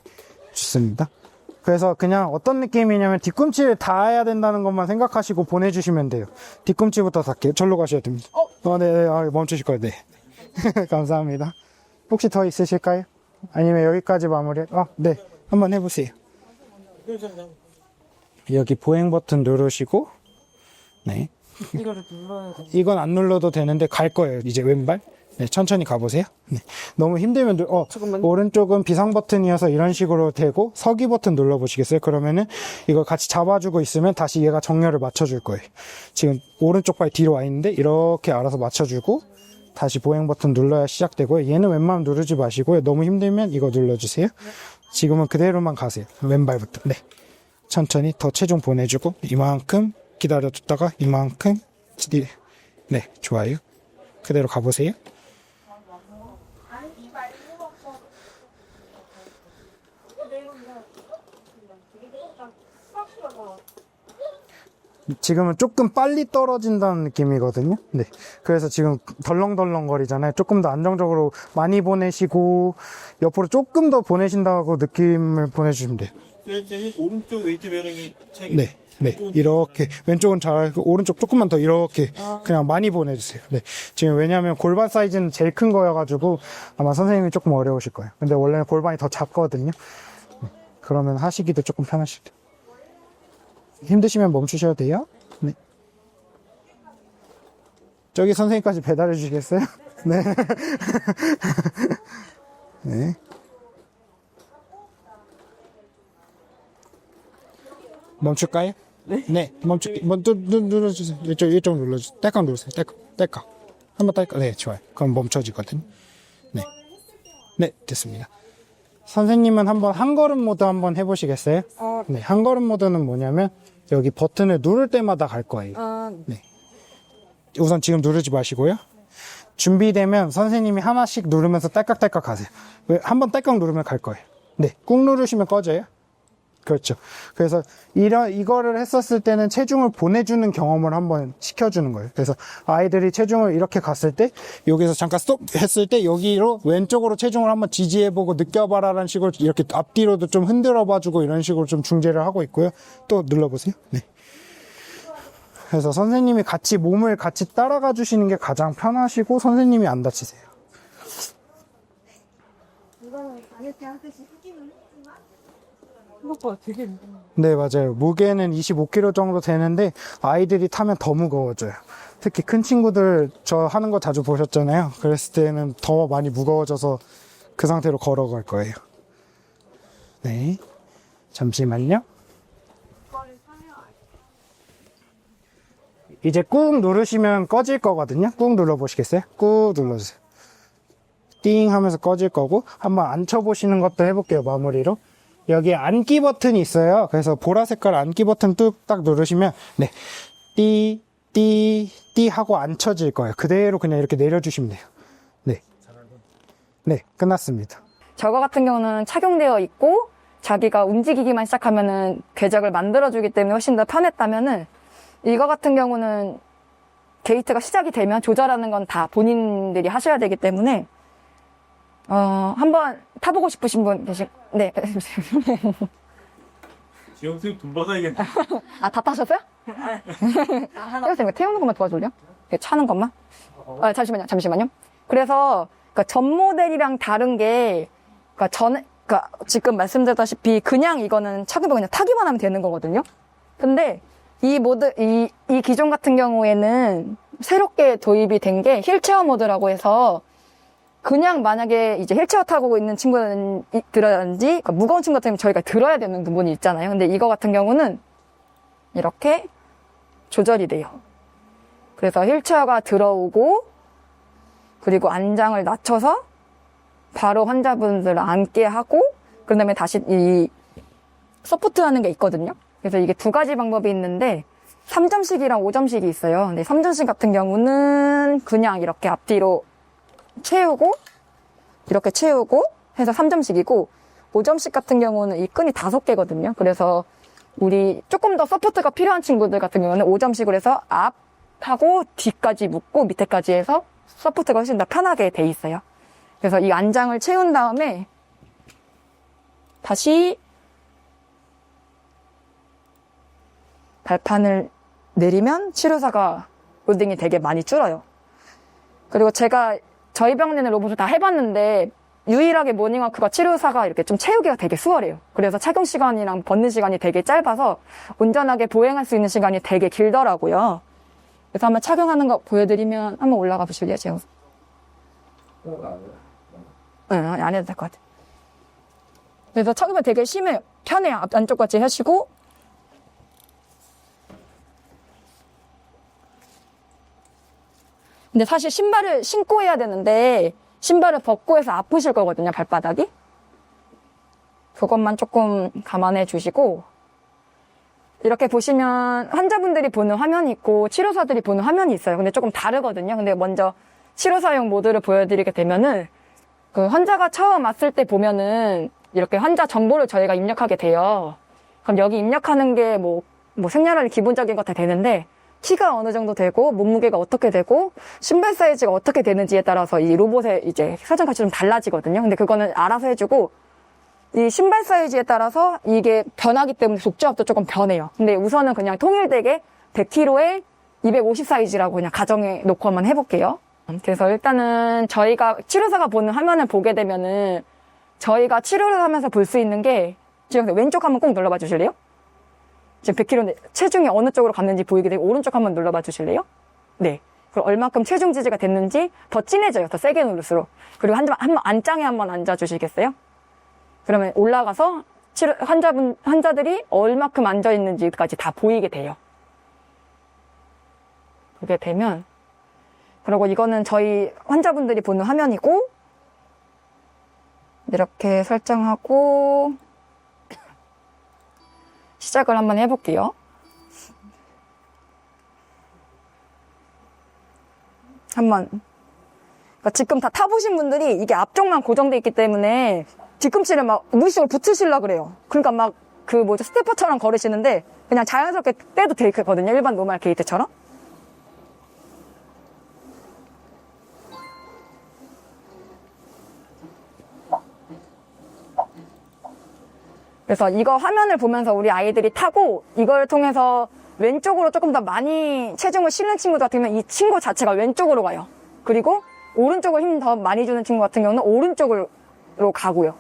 좋습니다. 그래서 그냥 어떤 느낌이냐면 뒤꿈치를 닿아야 된다는 것만 생각하시고 보내주시면 돼요. 뒤꿈치부터 닿게 절로 가셔야 됩니다. 네, 멈추실 거예요. 네. 감사합니다. 혹시 더 있으실까요? 아니면 여기까지 마무리? 네. 한번 해보세요. 여기 보행 버튼 누르시고, 네. 이거를 눌러야 돼. 이건 안 눌러도 되는데 갈 거예요. 이제 왼발. 네, 천천히 가보세요. 네. 너무 힘들면 잠깐만요. 오른쪽은 비상 버튼이어서 이런 식으로 되고 서기 버튼 눌러보시겠어요? 그러면은 이걸 같이 잡아주고 있으면 다시 얘가 정렬을 맞춰줄 거예요. 지금 오른쪽 발 뒤로 와 있는데 이렇게 알아서 맞춰주고 다시 보행 버튼 눌러야 시작되고요. 얘는 웬만하면 누르지 마시고요. 너무 힘들면 이거 눌러주세요. 지금은 그대로만 가세요. 왼발부터. 네. 천천히 더 체중 보내주고 이만큼 기다려줬다가 이만큼 네, 좋아요. 그대로 가보세요. 지금은 조금 빨리 떨어진다는 느낌이거든요. 네. 그래서 지금 덜렁덜렁 거리잖아요. 조금 더 안정적으로 많이 보내시고, 옆으로 조금 더 보내신다고 느낌을 보내주시면 돼요. 오른쪽 웨이트 베어링이 차이가 네. 네. 이렇게. 왼쪽은 잘, 오른쪽 조금만 더 이렇게. 그냥 많이 보내주세요. 네. 지금 왜냐면 골반 사이즈는 제일 큰 거여가지고 아마 선생님이 조금 어려우실 거예요. 근데 원래는 골반이 더 작거든요. 그러면 하시기도 조금 편하실 텐데. 힘드시면 멈추셔도 돼요. 네. 저기 선생님까지 배달해 주시겠어요? 네. 네. 멈출까요? 네. 눌러주세요. 이쪽 눌러주세요. 딸깍 누르세요. 딸깍. 한번 딸깍. 네, 좋아요. 그럼 멈춰지거든요. 네. 네, 됐습니다. 선생님은 한 걸음 모드 한번 해보시겠어요? 네, 한 걸음 모드는 뭐냐면, 여기 버튼을 누를 때마다 갈 거예요. 네. 우선 지금 누르지 마시고요. 준비되면 선생님이 하나씩 누르면서 딸깍딸깍 하세요. 한번 딸깍 누르면 갈 거예요. 네, 꾹 누르시면 꺼져요. 그렇죠. 그래서 이거를 했었을 때는 체중을 보내주는 경험을 한번 시켜주는 거예요. 그래서 아이들이 체중을 이렇게 갔을 때, 여기서 잠깐 스톱 했을 때, 여기로 왼쪽으로 체중을 한번 지지해보고 느껴봐라라는 식으로 이렇게 앞뒤로도 좀 흔들어봐주고 이런 식으로 좀 중재를 하고 있고요. 또 눌러보세요. 네. 그래서 선생님이 몸을 같이 따라가 주시는 게 가장 편하시고, 선생님이 안 다치세요. 이거는 다이어트 하듯이 하기는 했지만 생각보다 되게 네, 맞아요. 무게는 25kg 정도 되는데 아이들이 타면 더 무거워져요. 특히 큰 친구들 저 하는 거 자주 보셨잖아요. 그랬을 때는 더 많이 무거워져서 그 상태로 걸어갈 거예요. 네, 잠시만요. 이제 꾹 누르시면 꺼질 거거든요. 꾹 눌러보시겠어요? 꾹 눌러주세요. 띵 하면서 꺼질 거고, 한번 앉혀보시는 것도 해볼게요. 마무리로. 여기 앉기 버튼이 있어요. 그래서 보라 색깔 앉기 버튼 뚝딱 누르시면, 네, 띠 하고 앉혀질 거예요. 그대로 그냥 이렇게 내려주시면 돼요. 네. 네, 끝났습니다. 저거 같은 경우는 착용되어 있고 자기가 움직이기만 시작하면은 궤적을 만들어주기 때문에 훨씬 더 편했다면은, 이거 같은 경우는 게이트가 시작이 되면 조절하는 건 다 본인들이 하셔야 되기 때문에 한번 타보고 싶으신 분 네. 지영 선생님 돈 받아야겠네. 아, 다 타셨어요? 태우세요. 태우는 것만 도와줄래요? 차는 것만? 잠시만요. 그래서 그러니까 전 모델이랑 다른 게, 그러니까 지금 말씀드렸다시피 그냥 이거는 착용도 그냥 타기만 하면 되는 거거든요. 근데 이 기종 같은 경우에는 새롭게 도입이 된 게 휠체어 모드라고 해서, 그냥 만약에 이제 휠체어 타고 있는 친구들이라든지, 그러니까 무거운 친구 같은 경우는 저희가 들어야 되는 부분이 있잖아요. 근데 이거 같은 경우는 이렇게 조절이 돼요. 그래서 휠체어가 들어오고, 그리고 안장을 낮춰서 바로 환자분들을 앉게 하고, 그 다음에 다시 이 서포트 하는 게 있거든요. 그래서 이게 두 가지 방법이 있는데 3점씩이랑 5점씩이 있어요. 근데 3점씩 같은 경우는 그냥 이렇게 앞뒤로 채우고 이렇게 채우고 해서 3점씩이고, 5점씩 같은 경우는 이 끈이 5개거든요. 그래서 우리 조금 더 서포트가 필요한 친구들 같은 경우는 5점씩으로 해서 앞하고 뒤까지 묶고 밑에까지 해서 서포트가 훨씬 더 편하게 돼 있어요. 그래서 이 안장을 채운 다음에 다시 발판을 내리면 치료사가 로딩이 되게 많이 줄어요. 그리고 제가 저희 병원에는 로봇을 다 해봤는데 유일하게 모닝워크가 치료사가 이렇게 좀 채우기가 되게 수월해요. 그래서 착용 시간이랑 벗는 시간이 되게 짧아서 운전하게 보행할 수 있는 시간이 되게 길더라고요. 그래서 한번 착용하는 거 보여드리면 한번 올라가 보실래요, 제가? 네, 안 해도 될 것 같아요. 그래서 착용이 되게 심해요. 편해요. 안쪽까지 하시고. 근데 사실 신발을 신고 해야 되는데 신발을 벗고 해서 아프실 거거든요, 발바닥이. 그것만 조금 감안해 주시고, 이렇게 보시면 환자분들이 보는 화면이 있고 치료사들이 보는 화면이 있어요. 근데 조금 다르거든요. 근데 먼저 치료사용 모드를 보여드리게 되면은, 그 환자가 처음 왔을 때 보면은 이렇게 환자 정보를 저희가 입력하게 돼요. 그럼 여기 입력하는 게 뭐 생년월일 기본적인 거 다 되는데, 키가 어느 정도 되고 몸무게가 어떻게 되고 신발 사이즈가 어떻게 되는지에 따라서 이 로봇의 이제 사정값이 좀 달라지거든요. 근데 그거는 알아서 해주고, 이 신발 사이즈에 따라서 이게 변하기 때문에 족저압도 조금 변해요. 근데 우선은 그냥 통일되게 100kg에 250 사이즈라고 그냥 가정해 놓고 한번 해볼게요. 그래서 일단은 저희가 치료사가 보는 화면을 보게 되면은 저희가 치료를 하면서 볼 수 있는 게, 지금 왼쪽 한번 꼭 눌러봐 주실래요? 지금 100kg 체중이 어느 쪽으로 갔는지 보이게 되고 오른쪽 한번 눌러봐 주실래요? 네. 그럼 얼마큼 체중 지지가 됐는지 더 진해져요. 더 세게 누를수록. 그리고 한번 안장에 한번 앉아 주시겠어요? 그러면 올라가서 환자들이 얼마큼 앉아 있는지까지 다 보이게 돼요. 보게 되면 그리고 이거는 저희 환자분들이 보는 화면이고 이렇게 설정하고 시작을 한번 해볼게요. 그러니까 지금 다 타보신 분들이 이게 앞쪽만 고정돼 있기 때문에 뒤꿈치를 막 무의식으로 붙으시려고 그래요. 그러니까 막 스태퍼처럼 걸으시는데 그냥 자연스럽게 떼도 되거든요. 일반 노멀 게이트처럼. 그래서 이거 화면을 보면서 우리 아이들이 타고 이걸 통해서 왼쪽으로 조금 더 많이 체중을 실는 친구 같으면 이 친구 자체가 왼쪽으로 가요. 그리고 오른쪽을 힘 더 많이 주는 친구 같은 경우는 오른쪽으로 가고요.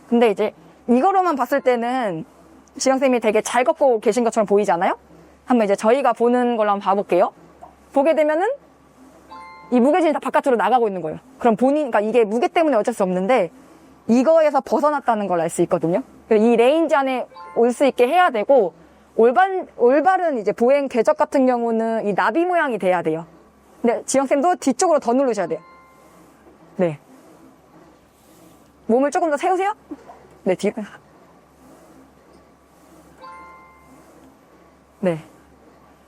근데 이제 이거로만 봤을 때는 지영쌤이 되게 잘 걷고 계신 것처럼 보이잖아요? 한번 이제 저희가 보는 걸로 한번 봐볼게요. 보게 되면은 이 무게중이 다 바깥으로 나가고 있는 거예요. 그럼 그러니까 이게 무게 때문에 어쩔 수 없는데 이거에서 벗어났다는 걸 알 수 있거든요. 이 레인지 안에 올 수 있게 해야 되고 올바른 이제 보행 궤적 같은 경우는 이 나비 모양이 돼야 돼요. 근데 지영쌤도 뒤쪽으로 더 누르셔야 돼요. 네. 몸을 조금 더 세우세요. 네, 뒤에. 네.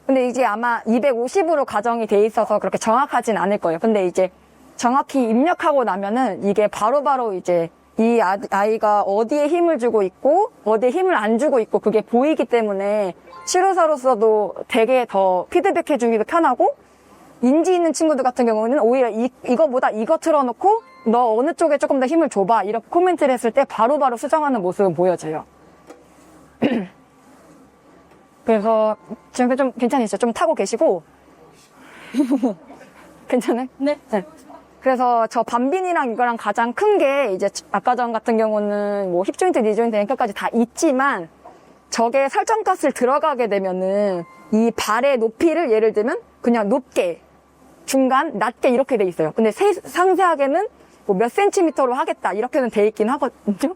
근데 이제 아마 250으로 가정이 돼 있어서 그렇게 정확하진 않을 거예요. 근데 이제 정확히 입력하고 나면은 이게 바로바로 이제 이 아이가 어디에 힘을 주고 있고 어디에 힘을 안 주고 있고 그게 보이기 때문에 치료사로서도 되게 더 피드백해 주기도 편하고 인지 있는 친구들 같은 경우는 오히려 이거보다 이거 틀어놓고 너 어느 쪽에 조금 더 힘을 줘봐 이렇게 코멘트를 했을 때 바로바로 수정하는 모습은 보여져요. 그래서 지금 좀 괜찮으시죠? 좀 타고 계시고 괜찮아요? 네. 그래서 저 밤빈이랑 이거랑 가장 큰 게 이제 아까 전 같은 경우는 뭐 힙조인트, 니조인트, 앵클까지 다 있지만 저게 설정값을 들어가게 되면은 이 발의 높이를 예를 들면 그냥 높게, 중간, 낮게 이렇게 돼 있어요. 근데 상세하게는 뭐 몇 센티미터로 하겠다 이렇게는 돼 있긴 하거든요.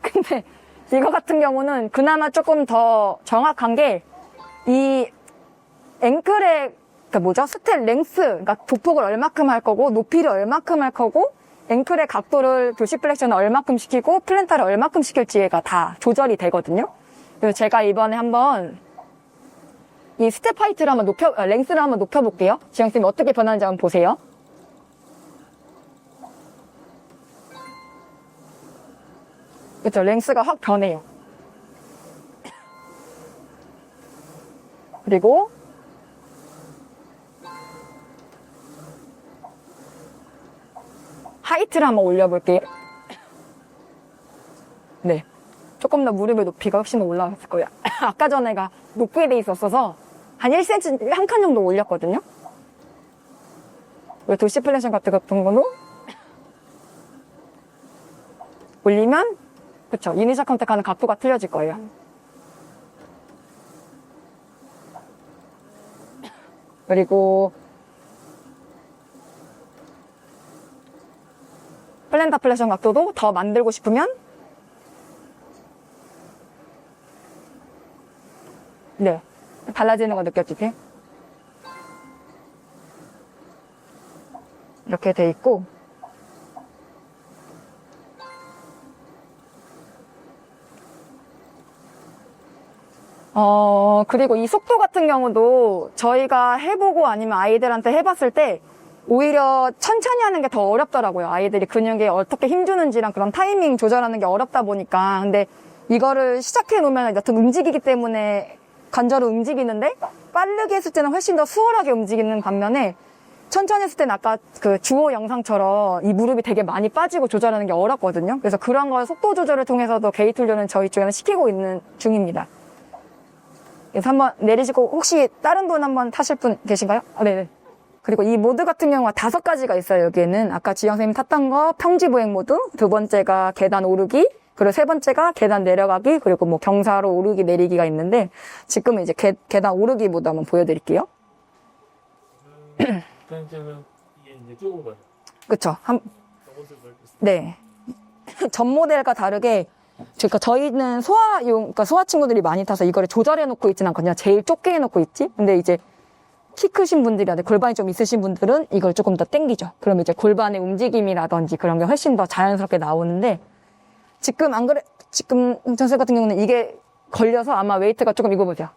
근데 이거 같은 경우는 그나마 조금 더 정확한 게 이 앵클의 스텝 랭스, 그러니까 보폭을 얼마큼 할 거고 높이를 얼마큼 할 거고 앵클의 각도를 교시 플렉션을 얼마큼 시키고 플랜타를 얼마큼 시킬지가 다 조절이 되거든요. 그래서 제가 이번에 한번 이 스텝 하이트를 한번 랭스를 한번 높여볼게요. 지영쌤이 어떻게 변하는지 한번 보세요. 그렇죠. 랭스가 확 변해요. 그리고 하이트를 한번 올려볼게요. 네. 조금 더 무릎의 높이가 훨씬 더 올라갔을 거예요. 아까 전에가 높게 돼 있었어서 한 1cm, 한 칸 정도 올렸거든요. 도시 플래션 같은 거는 올리면, 그쵸. 이니셜 컨택하는 각도가 틀려질 거예요. 그리고 플랜터 플래션 각도도 더 만들고 싶으면 네, 달라지는 거 느껴지세요? 이렇게 돼 있고 그리고 이 속도 같은 경우도 저희가 해보고 아니면 아이들한테 해봤을 때 오히려 천천히 하는 게 더 어렵더라고요. 아이들이 근육에 어떻게 힘주는지랑 그런 타이밍 조절하는 게 어렵다 보니까. 근데 이거를 시작해 놓으면 여튼 움직이기 때문에 관절을 움직이는데 빠르게 했을 때는 훨씬 더 수월하게 움직이는 반면에 천천히 했을 때는 아까 그 주호 영상처럼 이 무릎이 되게 많이 빠지고 조절하는 게 어렵거든요. 그래서 그런 걸 속도 조절을 통해서도 게이트 훈련은 저희 쪽에는 시키고 있는 중입니다. 그래서 한번 내리시고 혹시 다른 분 한번 타실 분 계신가요? 네네. 그리고 이 모드 같은 경우가 5가지가 있어요. 여기에는 아까 지영 선생님 탔던 거 평지 보행 모드, 두 번째가 계단 오르기, 그리고 세 번째가 계단 내려가기, 그리고 뭐 경사로 오르기 내리기가 있는데, 지금은 이제 계단 오르기 모드 한번 보여드릴게요. 편집은 이게 이제 좁은 거죠. 그쵸. 저것을 넓혔을 네. 전 모델과 다르게, 그러니까 저희는 그러니까 소아 친구들이 많이 타서 이거를 조절해 놓고 있진 않거든요. 제일 좁게 해 놓고 있지. 근데 이제 키 크신 분들이라든지 골반이 좀 있으신 분들은 이걸 조금 더 땡기죠. 그럼 이제 골반의 움직임이라든지 그런 게 훨씬 더 자연스럽게 나오는데, 지금 안 그래, 지금 전세 같은 경우는 이게 걸려서 아마 웨이트가 조금 이거 보세요.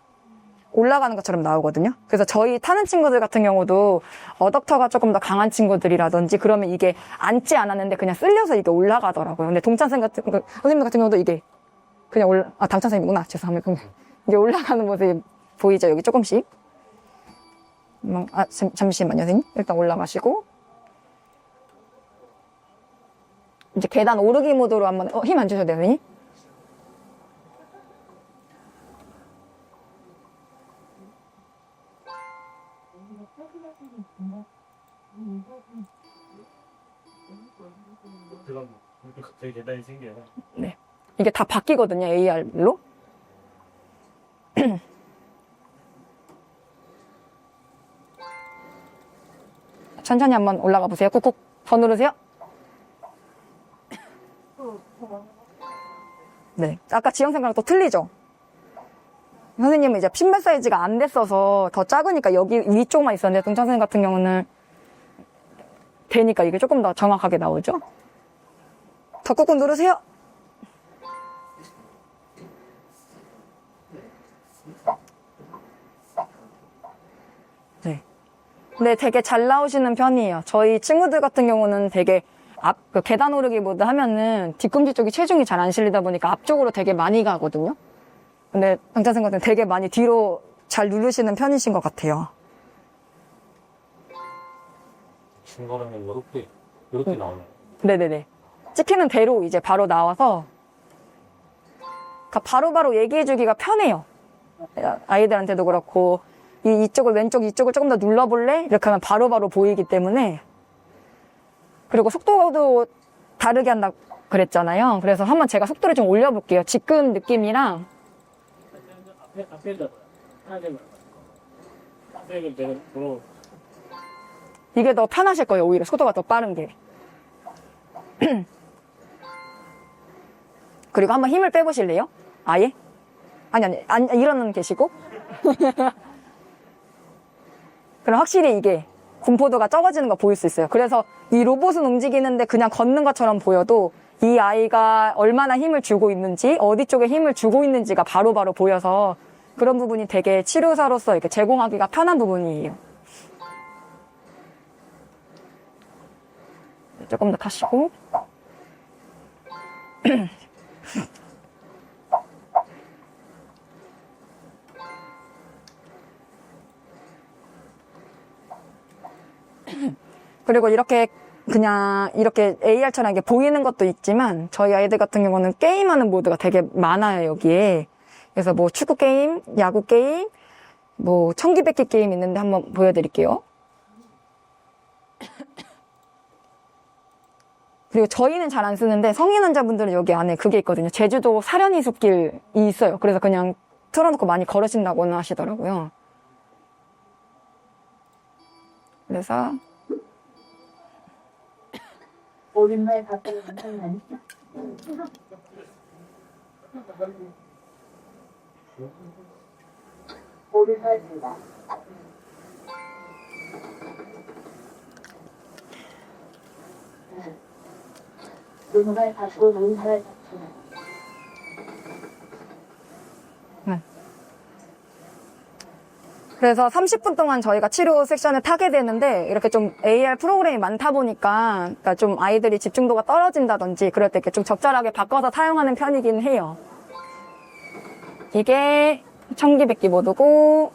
올라가는 것처럼 나오거든요. 그래서 저희 타는 친구들 같은 경우도 어덕터가 조금 더 강한 친구들이라든지 그러면 이게 앉지 않았는데 그냥 쓸려서 이게 올라가더라고요. 근데 동창생 선생님 같은 경우도 이게 그냥 당찬생이구나. 죄송합니다. 이게 올라가는 모습이 보이죠? 여기 조금씩. 잠시만요, 선생님. 일단 올라가시고. 이제 계단 오르기 모드로 한번, 힘 안 주셔도 돼요, 선생님? 들어가면 갑자기 계단이 생겨요. 네. 이게 다 바뀌거든요, AR로. 천천히 한번 올라가 보세요. 꾹꾹 더 누르세요. 네. 아까 지영생과랑 또 틀리죠? 선생님은 이제 핀발 사이즈가 안 됐어서 더 작으니까 여기 위쪽만 있었는데 동창생 같은 경우는 되니까 이게 조금 더 정확하게 나오죠? 더 꾹꾹 누르세요. 네. 근데 되게 잘 나오시는 편이에요. 저희 친구들 같은 경우는 되게 그 계단 오르기 모드 하면은 뒤꿈치 쪽이 체중이 잘 안 실리다 보니까 앞쪽으로 되게 많이 가거든요. 근데 당찬생 같은 경우는 되게 많이 뒤로 잘 누르시는 편이신 것 같아요. 중간에 이렇게 나오네요. 네네네. 찍히는 대로 이제 바로 나와서 그러니까 바로바로 얘기해주기가 편해요. 아이들한테도 그렇고 이쪽을 왼쪽 이쪽을 조금 더 눌러볼래? 이렇게 하면 바로바로 보이기 때문에. 그리고 속도도 다르게 한다 그랬잖아요. 그래서 한번 제가 속도를 좀 올려볼게요. 지금 느낌이랑 앞에다 하나만 앞에를 내가 보러 이게 더 편하실 거예요. 오히려 속도가 더 빠른 게. 그리고 한번 힘을 빼보실래요? 아예? 아니, 일어나는 계시고. 그럼 확실히 이게 분포도가 적어지는 거 보일 수 있어요. 그래서 이 로봇은 움직이는데 그냥 걷는 것처럼 보여도 이 아이가 얼마나 힘을 주고 있는지, 어디 쪽에 힘을 주고 있는지가 바로바로 보여서 그런 부분이 되게 치료사로서 이렇게 제공하기가 편한 부분이에요. 조금 더 타시고. 그리고 이렇게 그냥 이렇게 AR처럼 이게 보이는 것도 있지만 저희 아이들 같은 경우는 게임하는 모드가 되게 많아요, 여기에. 그래서 뭐 축구 게임, 야구 게임, 뭐 청기백기 게임 있는데 한번 보여드릴게요. 그리고 저희는 잘 안 쓰는데 성인 환자분들은 여기 안에 그게 있거든요. 제주도 사려니 숲길이 있어요. 그래서 그냥 틀어놓고 많이 걸으신다고는 하시더라고요. 그래서 오른발 밖으로 나가면 오른발입니다. 오른발 밖으로 오른발 잡히는 그래서 30분 동안 저희가 치료 섹션을 타게 되는데 이렇게 좀 AR 프로그램이 많다 보니까 그러니까 좀 아이들이 집중도가 떨어진다든지 그럴 때 이렇게 좀 적절하게 바꿔서 사용하는 편이긴 해요. 이게 청기백기 모드고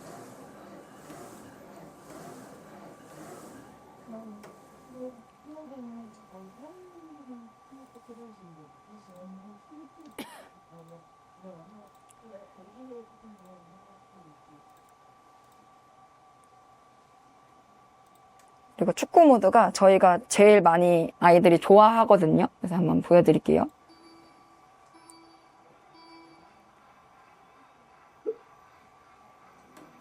그리고 축구 모드가 저희가 제일 많이 아이들이 좋아하거든요. 그래서 한번 보여드릴게요.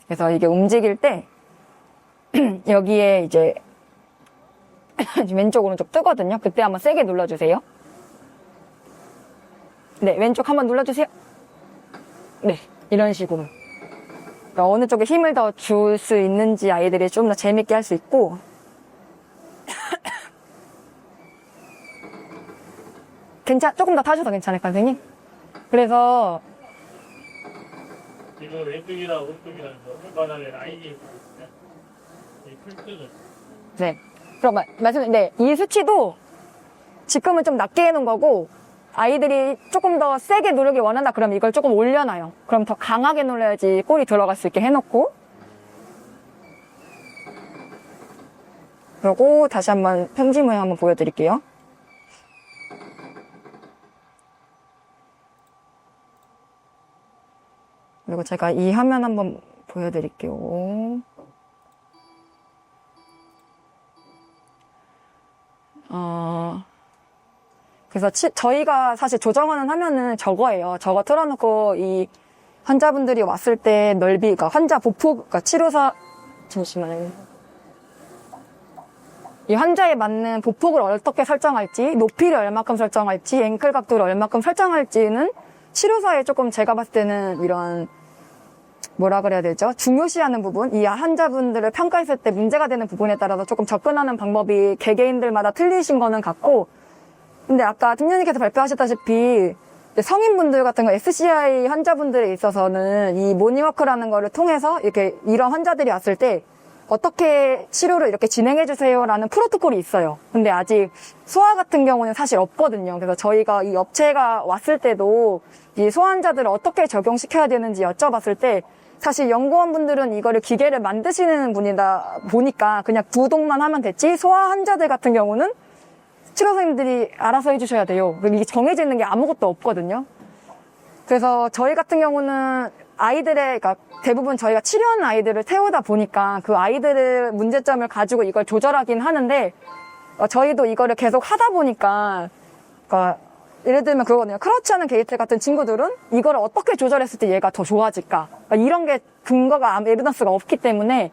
그래서 이게 움직일 때 여기에 이제 왼쪽 오른쪽 뜨거든요. 그때 한번 세게 눌러주세요. 네, 왼쪽 한번 눌러주세요. 네, 이런 식으로. 그러니까 어느 쪽에 힘을 더 줄 수 있는지 아이들이 좀 더 재밌게 할 수 있고. 조금 더 타셔도 괜찮을까요, 선생님? 그래서 지금 왼쪽이랑 오른쪽이랑 왼발에 라인이 있거든요. 이 풀뜨는 네. 그럼 네. 이 수치도 지금은 좀 낮게 해놓은 거고, 아이들이 조금 더 세게 누르기 원한다 그러면 이걸 조금 올려놔요. 그럼 더 강하게 눌러야지 골이 들어갈 수 있게 해놓고. 그리고 다시 한번 평지 모양 한번 보여드릴게요. 그리고 제가 이 화면 한번 보여드릴게요. 그래서 저희가 사실 조정하는 화면은 저거예요. 저거 틀어놓고 이 환자분들이 왔을 때 넓이, 그러니까 환자 보폭, 그러니까 치료사, 잠시만요. 이 환자에 맞는 보폭을 어떻게 설정할지, 높이를 얼마큼 설정할지, 앵클 각도를 얼마큼 설정할지는 치료사에 조금 제가 봤을 때는 이런 뭐라 그래야 되죠? 중요시하는 부분, 이 환자분들을 평가했을 때 문제가 되는 부분에 따라서 조금 접근하는 방법이 개개인들마다 틀리신 거는 같고, 근데 아까 팀장님께서 발표하셨다시피 성인분들 같은 거 SCI 환자분들에 있어서는 이 모니워크라는 거를 통해서 이렇게 이런 환자들이 왔을 때 어떻게 치료를 이렇게 진행해 주세요라는 프로토콜이 있어요. 근데 아직 소아 같은 경우는 사실 없거든요. 그래서 저희가 이 업체가 왔을 때도 이 소아 환자들을 어떻게 적용시켜야 되는지 여쭤봤을 때 사실 연구원분들은 이거를 기계를 만드시는 분이다 보니까 그냥 구동만 하면 됐지, 소아 환자들 같은 경우는 치료 선생님들이 알아서 해주셔야 돼요. 이게 정해져 있는 게 아무것도 없거든요. 그래서 저희 같은 경우는 아이들의, 그러니까 대부분 저희가 치료하는 아이들을 태우다 보니까 그 아이들의 문제점을 가지고 이걸 조절하긴 하는데, 저희도 이거를 계속 하다 보니까, 그러니까 예를 들면 그거거든요. 크러치 하는 게이트 같은 친구들은 이거를 어떻게 조절했을 때 얘가 더 좋아질까? 그러니까 이런 게 근거가, 에비던스가 없기 때문에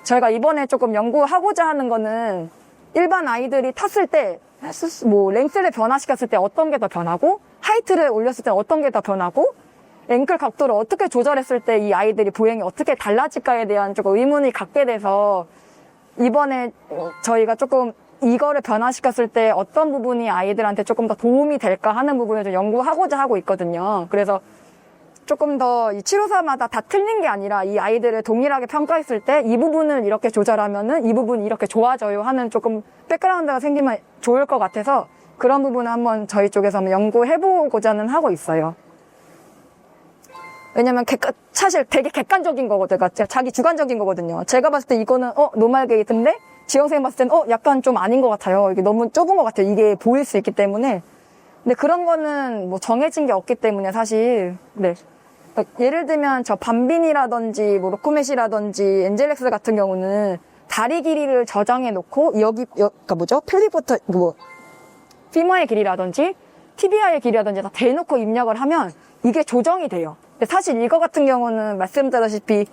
저희가 이번에 조금 연구하고자 하는 거는 일반 아이들이 탔을 때 뭐 랭스를 변화시켰을 때 어떤 게 더 변하고, 하이트를 올렸을 때 어떤 게 더 변하고, 앵클 각도를 어떻게 조절했을 때 이 아이들이 보행이 어떻게 달라질까에 대한 조금 의문이 갖게 돼서 이번에 저희가 조금 이거를 변화시켰을 때 어떤 부분이 아이들한테 조금 더 도움이 될까 하는 부분을 좀 연구하고자 하고 있거든요. 그래서 조금 더 이 치료사마다 다 틀린 게 아니라 이 아이들을 동일하게 평가했을 때 이 부분을 이렇게 조절하면은 이 부분이 이렇게 좋아져요 하는 조금 백그라운드가 생기면 좋을 것 같아서 그런 부분을 한번 저희 쪽에서 한번 연구해보고자는 하고 있어요. 왜냐면 사실 되게 객관적인 거거든요. 그러니까 자기 주관적인 거거든요. 제가 봤을 때 이거는 노멀 게이트인데 지영생이 봤을 때는 약간 좀 아닌 것 같아요. 이게 너무 좁은 것 같아요. 이게 보일 수 있기 때문에. 근데 그런 거는 뭐 정해진 게 없기 때문에 사실 네. 그러니까 예를 들면 저 밤빈이라든지 뭐 로코메시라든지 엔젤렉스 같은 경우는 다리 길이를 저장해 놓고 그러니까 뭐죠? 필리부터 뭐 피머의 길이라든지 티비아의 길이라든지 다 대놓고 입력을 하면 이게 조정이 돼요. 근데 사실 이거 같은 경우는 말씀드렸다시피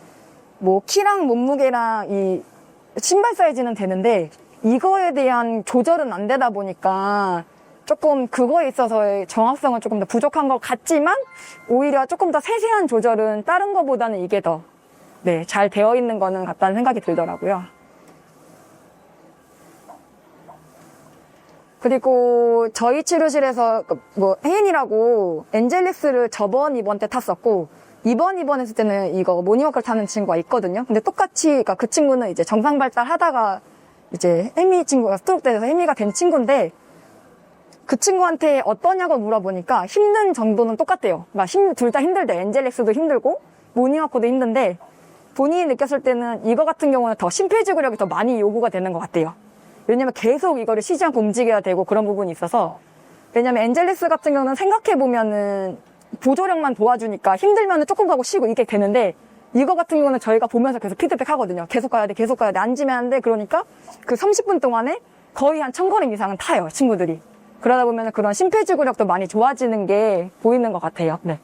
뭐 키랑 몸무게랑 이 신발 사이즈는 되는데 이거에 대한 조절은 안 되다 보니까 조금 그거에 있어서의 정확성은 조금 더 부족한 것 같지만 오히려 조금 더 세세한 조절은 다른 것보다는 이게 더 잘 되어 있는 거는 같다는 생각이 들더라고요. 그리고 저희 치료실에서 뭐 혜인이라고 엔젤릭스를 이번 때 탔었고 이번 했을 때는 이거 모니워크를 타는 친구가 있거든요. 근데 똑같이 그러니까 그 친구는 이제 정상 발달하다가 이제 혜미 친구가 스트로크 돼서 혜미가 된 친구인데 그 친구한테 어떠냐고 물어보니까 힘든 정도는 똑같대요. 그러니까 둘 다 힘들대. 엔젤릭스도 힘들고 모니워크도 힘든데 본인이 느꼈을 때는 이거 같은 경우는 더 심폐지구력이 더 많이 요구가 되는 것 같대요. 왜냐면 계속 이거를 쉬지 않고 움직여야 되고 그런 부분이 있어서. 왜냐면 엔젤릭스 같은 경우는 생각해보면은 보조력만 도와주니까 힘들면은 조금 가고 쉬고 이게 되는데 이거 같은 경우는 저희가 보면서 계속 피드백 하거든요. 계속 가야 돼. 앉으면 안 돼. 그러니까 그 30분 동안에 거의 한 1000걸음 이상은 타요. 친구들이. 그러다 보면 그런 심폐지구력도 많이 좋아지는 게 보이는 것 같아요. 네.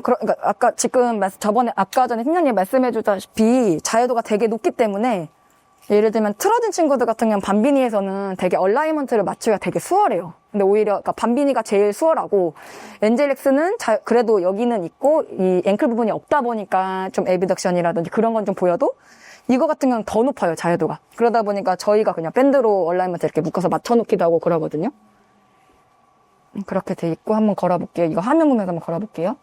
그러니까 아까 전에 팀장님 말씀해주다시피 자유도가 되게 높기 때문에 예를 들면 틀어진 친구들 같은 경우는 밤비니에서는 되게 얼라이먼트를 맞추기가 되게 수월해요. 근데 오히려 그러니까 밤비니가 제일 수월하고 엔젤엑스는 그래도 여기는 있고 이 앵클 부분이 없다 보니까 좀 에비덕션이라든지 그런 건 좀 보여도 이거 같은 경우는 더 높아요, 자유도가. 그러다 보니까 저희가 그냥 밴드로 얼라이먼트 이렇게 묶어서 맞춰놓기도 하고 그러거든요. 그렇게 돼 있고 한번 걸어볼게요. 이거 화면 보면서 한번 걸어볼게요.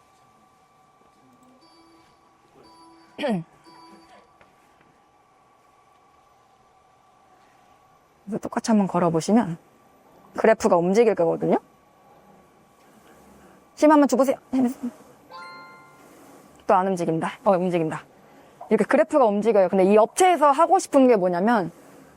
그래서 똑같이 한번 걸어보시면 그래프가 움직일 거거든요. 힘 한번 줘보세요. 또 안 움직인다. 움직인다. 이렇게 그래프가 움직여요. 근데 이 업체에서 하고 싶은 게 뭐냐면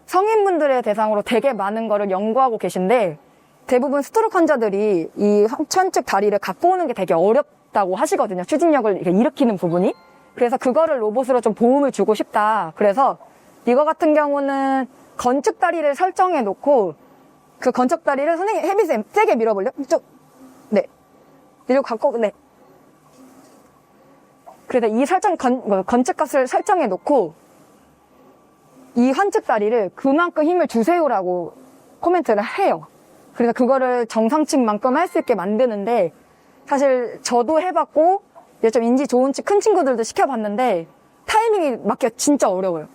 성인분들의 대상으로 되게 많은 거를 연구하고 계신데 대부분 스트로크 환자들이 이 천측 다리를 갖고 오는 게 되게 어렵다고 하시거든요. 추진력을 이렇게 일으키는 부분이. 그래서 그거를 로봇으로 좀 도움을 주고 싶다. 그래서 이거 같은 경우는 건축 다리를 설정해 놓고 그 건축 다리를 선생님 혜빈쌤 세게 밀어볼래요? 쭉. 네. 이리로 갖고 네. 그래서 이 건축값을 설정해 놓고 이 환측 다리를 그만큼 힘을 주세요라고 코멘트를 해요. 그래서 그거를 정상층만큼 할 수 있게 만드는데 사실 저도 해봤고 좀 인지 좋은 큰 친구들도 시켜봤는데 타이밍이 맞기가 진짜 어려워요.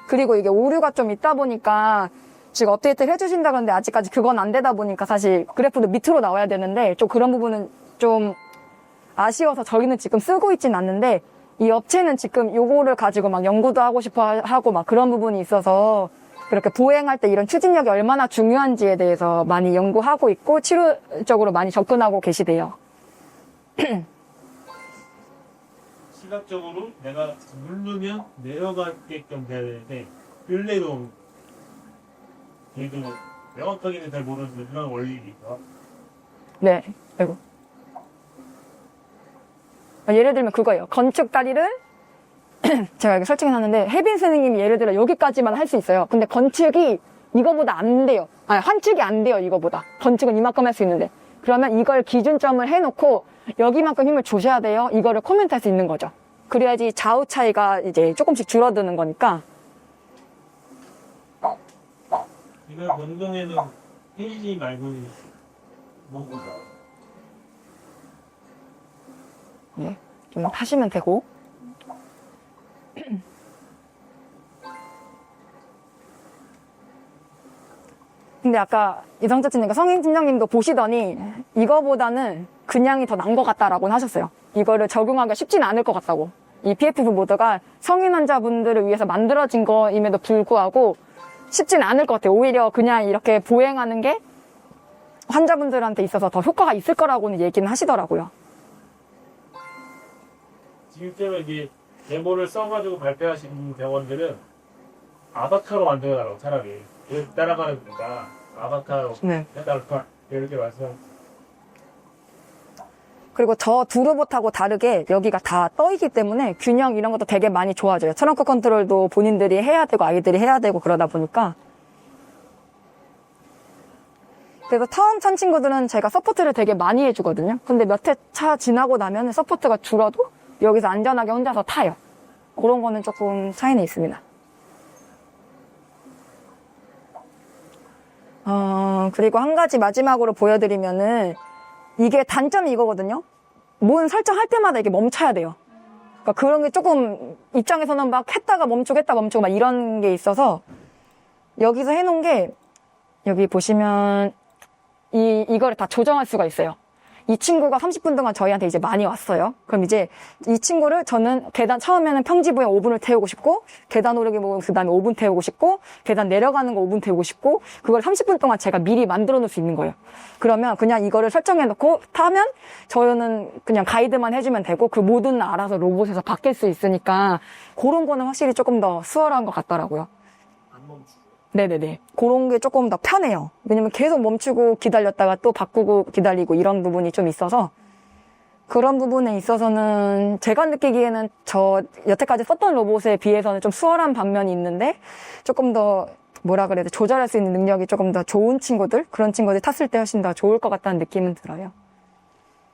그리고 이게 오류가 좀 있다 보니까 지금 업데이트를 해주신다 그러는데 아직까지 그건 안 되다 보니까 사실 그래프도 밑으로 나와야 되는데 좀 그런 부분은 좀 아쉬워서 저희는 지금 쓰고 있진 않는데 이 업체는 지금 요거를 가지고 막 연구도 하고 싶어 하고 막 그런 부분이 있어서 그렇게 보행할 때 이런 추진력이 얼마나 중요한지에 대해서 많이 연구하고 있고 치료적으로 많이 접근하고 계시대요. 시각적으로 내가 누르면 내려가게끔 돼야 되는데 근래도 얘도 명확하게는 잘 모르는데 그런 원리니까. 네. 아이고. 예를 들면 그거예요. 건축 다리를 제가 여기 설정해놨는데 혜빈 선생님이 예를 들어 여기까지만 할 수 있어요. 근데 건축이 이거보다 안 돼요. 아니 환축이 안 돼요. 이거보다. 건축은 이만큼 할 수 있는데 그러면 이걸 기준점을 해놓고 여기만큼 힘을 주셔야 돼요. 이거를 코멘트할 수 있는 거죠. 그래야지 좌우 차이가 이제 조금씩 줄어드는 거니까. 이걸 운동에는 페이지 말고 뭐보다. 네, 좀 하시면 되고. 근데 아까 이성자친님과 성인 팀장님도 보시더니 이거보다는 그냥이 더 나은 것 같다라고는 하셨어요. 이거를 적용하기가 쉽진 않을 것 같다고. 이 PFF 모드가 성인 환자분들을 위해서 만들어진 거임에도 불구하고 쉽진 않을 것 같아요. 오히려 그냥 이렇게 보행하는 게 환자분들한테 있어서 더 효과가 있을 거라고는 얘기는 하시더라고요. 지금처럼 이제 데모를 써가지고 발표하시는 병원들은 아바타로 만들어달라고 차라리 따라가는 거니까 아바타로 네. 해달라 이렇게 말씀. 그리고 저 두 로봇하고 다르게 여기가 다 떠있기 때문에 균형 이런 것도 되게 많이 좋아져요. 트렁크 컨트롤도 본인들이 해야 되고 아이들이 해야 되고 그러다 보니까. 그래서 처음 찬 친구들은 제가 서포트를 되게 많이 해주거든요. 근데 몇 회 차 지나고 나면 서포트가 줄어도 여기서 안전하게 혼자서 타요. 그런 거는 조금 차이는 있습니다. 그리고 한 가지 마지막으로 보여드리면은 이게 단점이 이거거든요. 뭔 설정할 때마다 이게 멈춰야 돼요. 그러니까 그런 게 조금 입장에서는 막 했다가 멈추고 했다가 멈추고 막 이런 게 있어서 여기서 해놓은 게 여기 보시면 이거를 다 조정할 수가 있어요. 이 친구가 30분 동안 저희한테 이제 많이 왔어요. 그럼 이제 이 친구를 저는 계단 처음에는 평지부에 5분을 태우고 싶고 계단 오르기 보고 그 다음에 5분 태우고 싶고 계단 내려가는 거 5분 태우고 싶고 그걸 30분 동안 제가 미리 만들어 놓을 수 있는 거예요. 그러면 그냥 이거를 설정해 놓고 타면 저는 그냥 가이드만 해주면 되고 그 모든 알아서 로봇에서 바뀔 수 있으니까 그런 거는 확실히 조금 더 수월한 것 같더라고요. 네네네. 그런 게 조금 더 편해요. 왜냐면 계속 멈추고 기다렸다가 또 바꾸고 기다리고 이런 부분이 좀 있어서 그런 부분에 있어서는 제가 느끼기에는 저 여태까지 썼던 로봇에 비해서는 좀 수월한 반면이 있는데 조금 더 뭐라 그래야 돼 조절할 수 있는 능력이 조금 더 좋은 친구들 그런 친구들 탔을 때 훨씬 더 좋을 것 같다는 느낌은 들어요.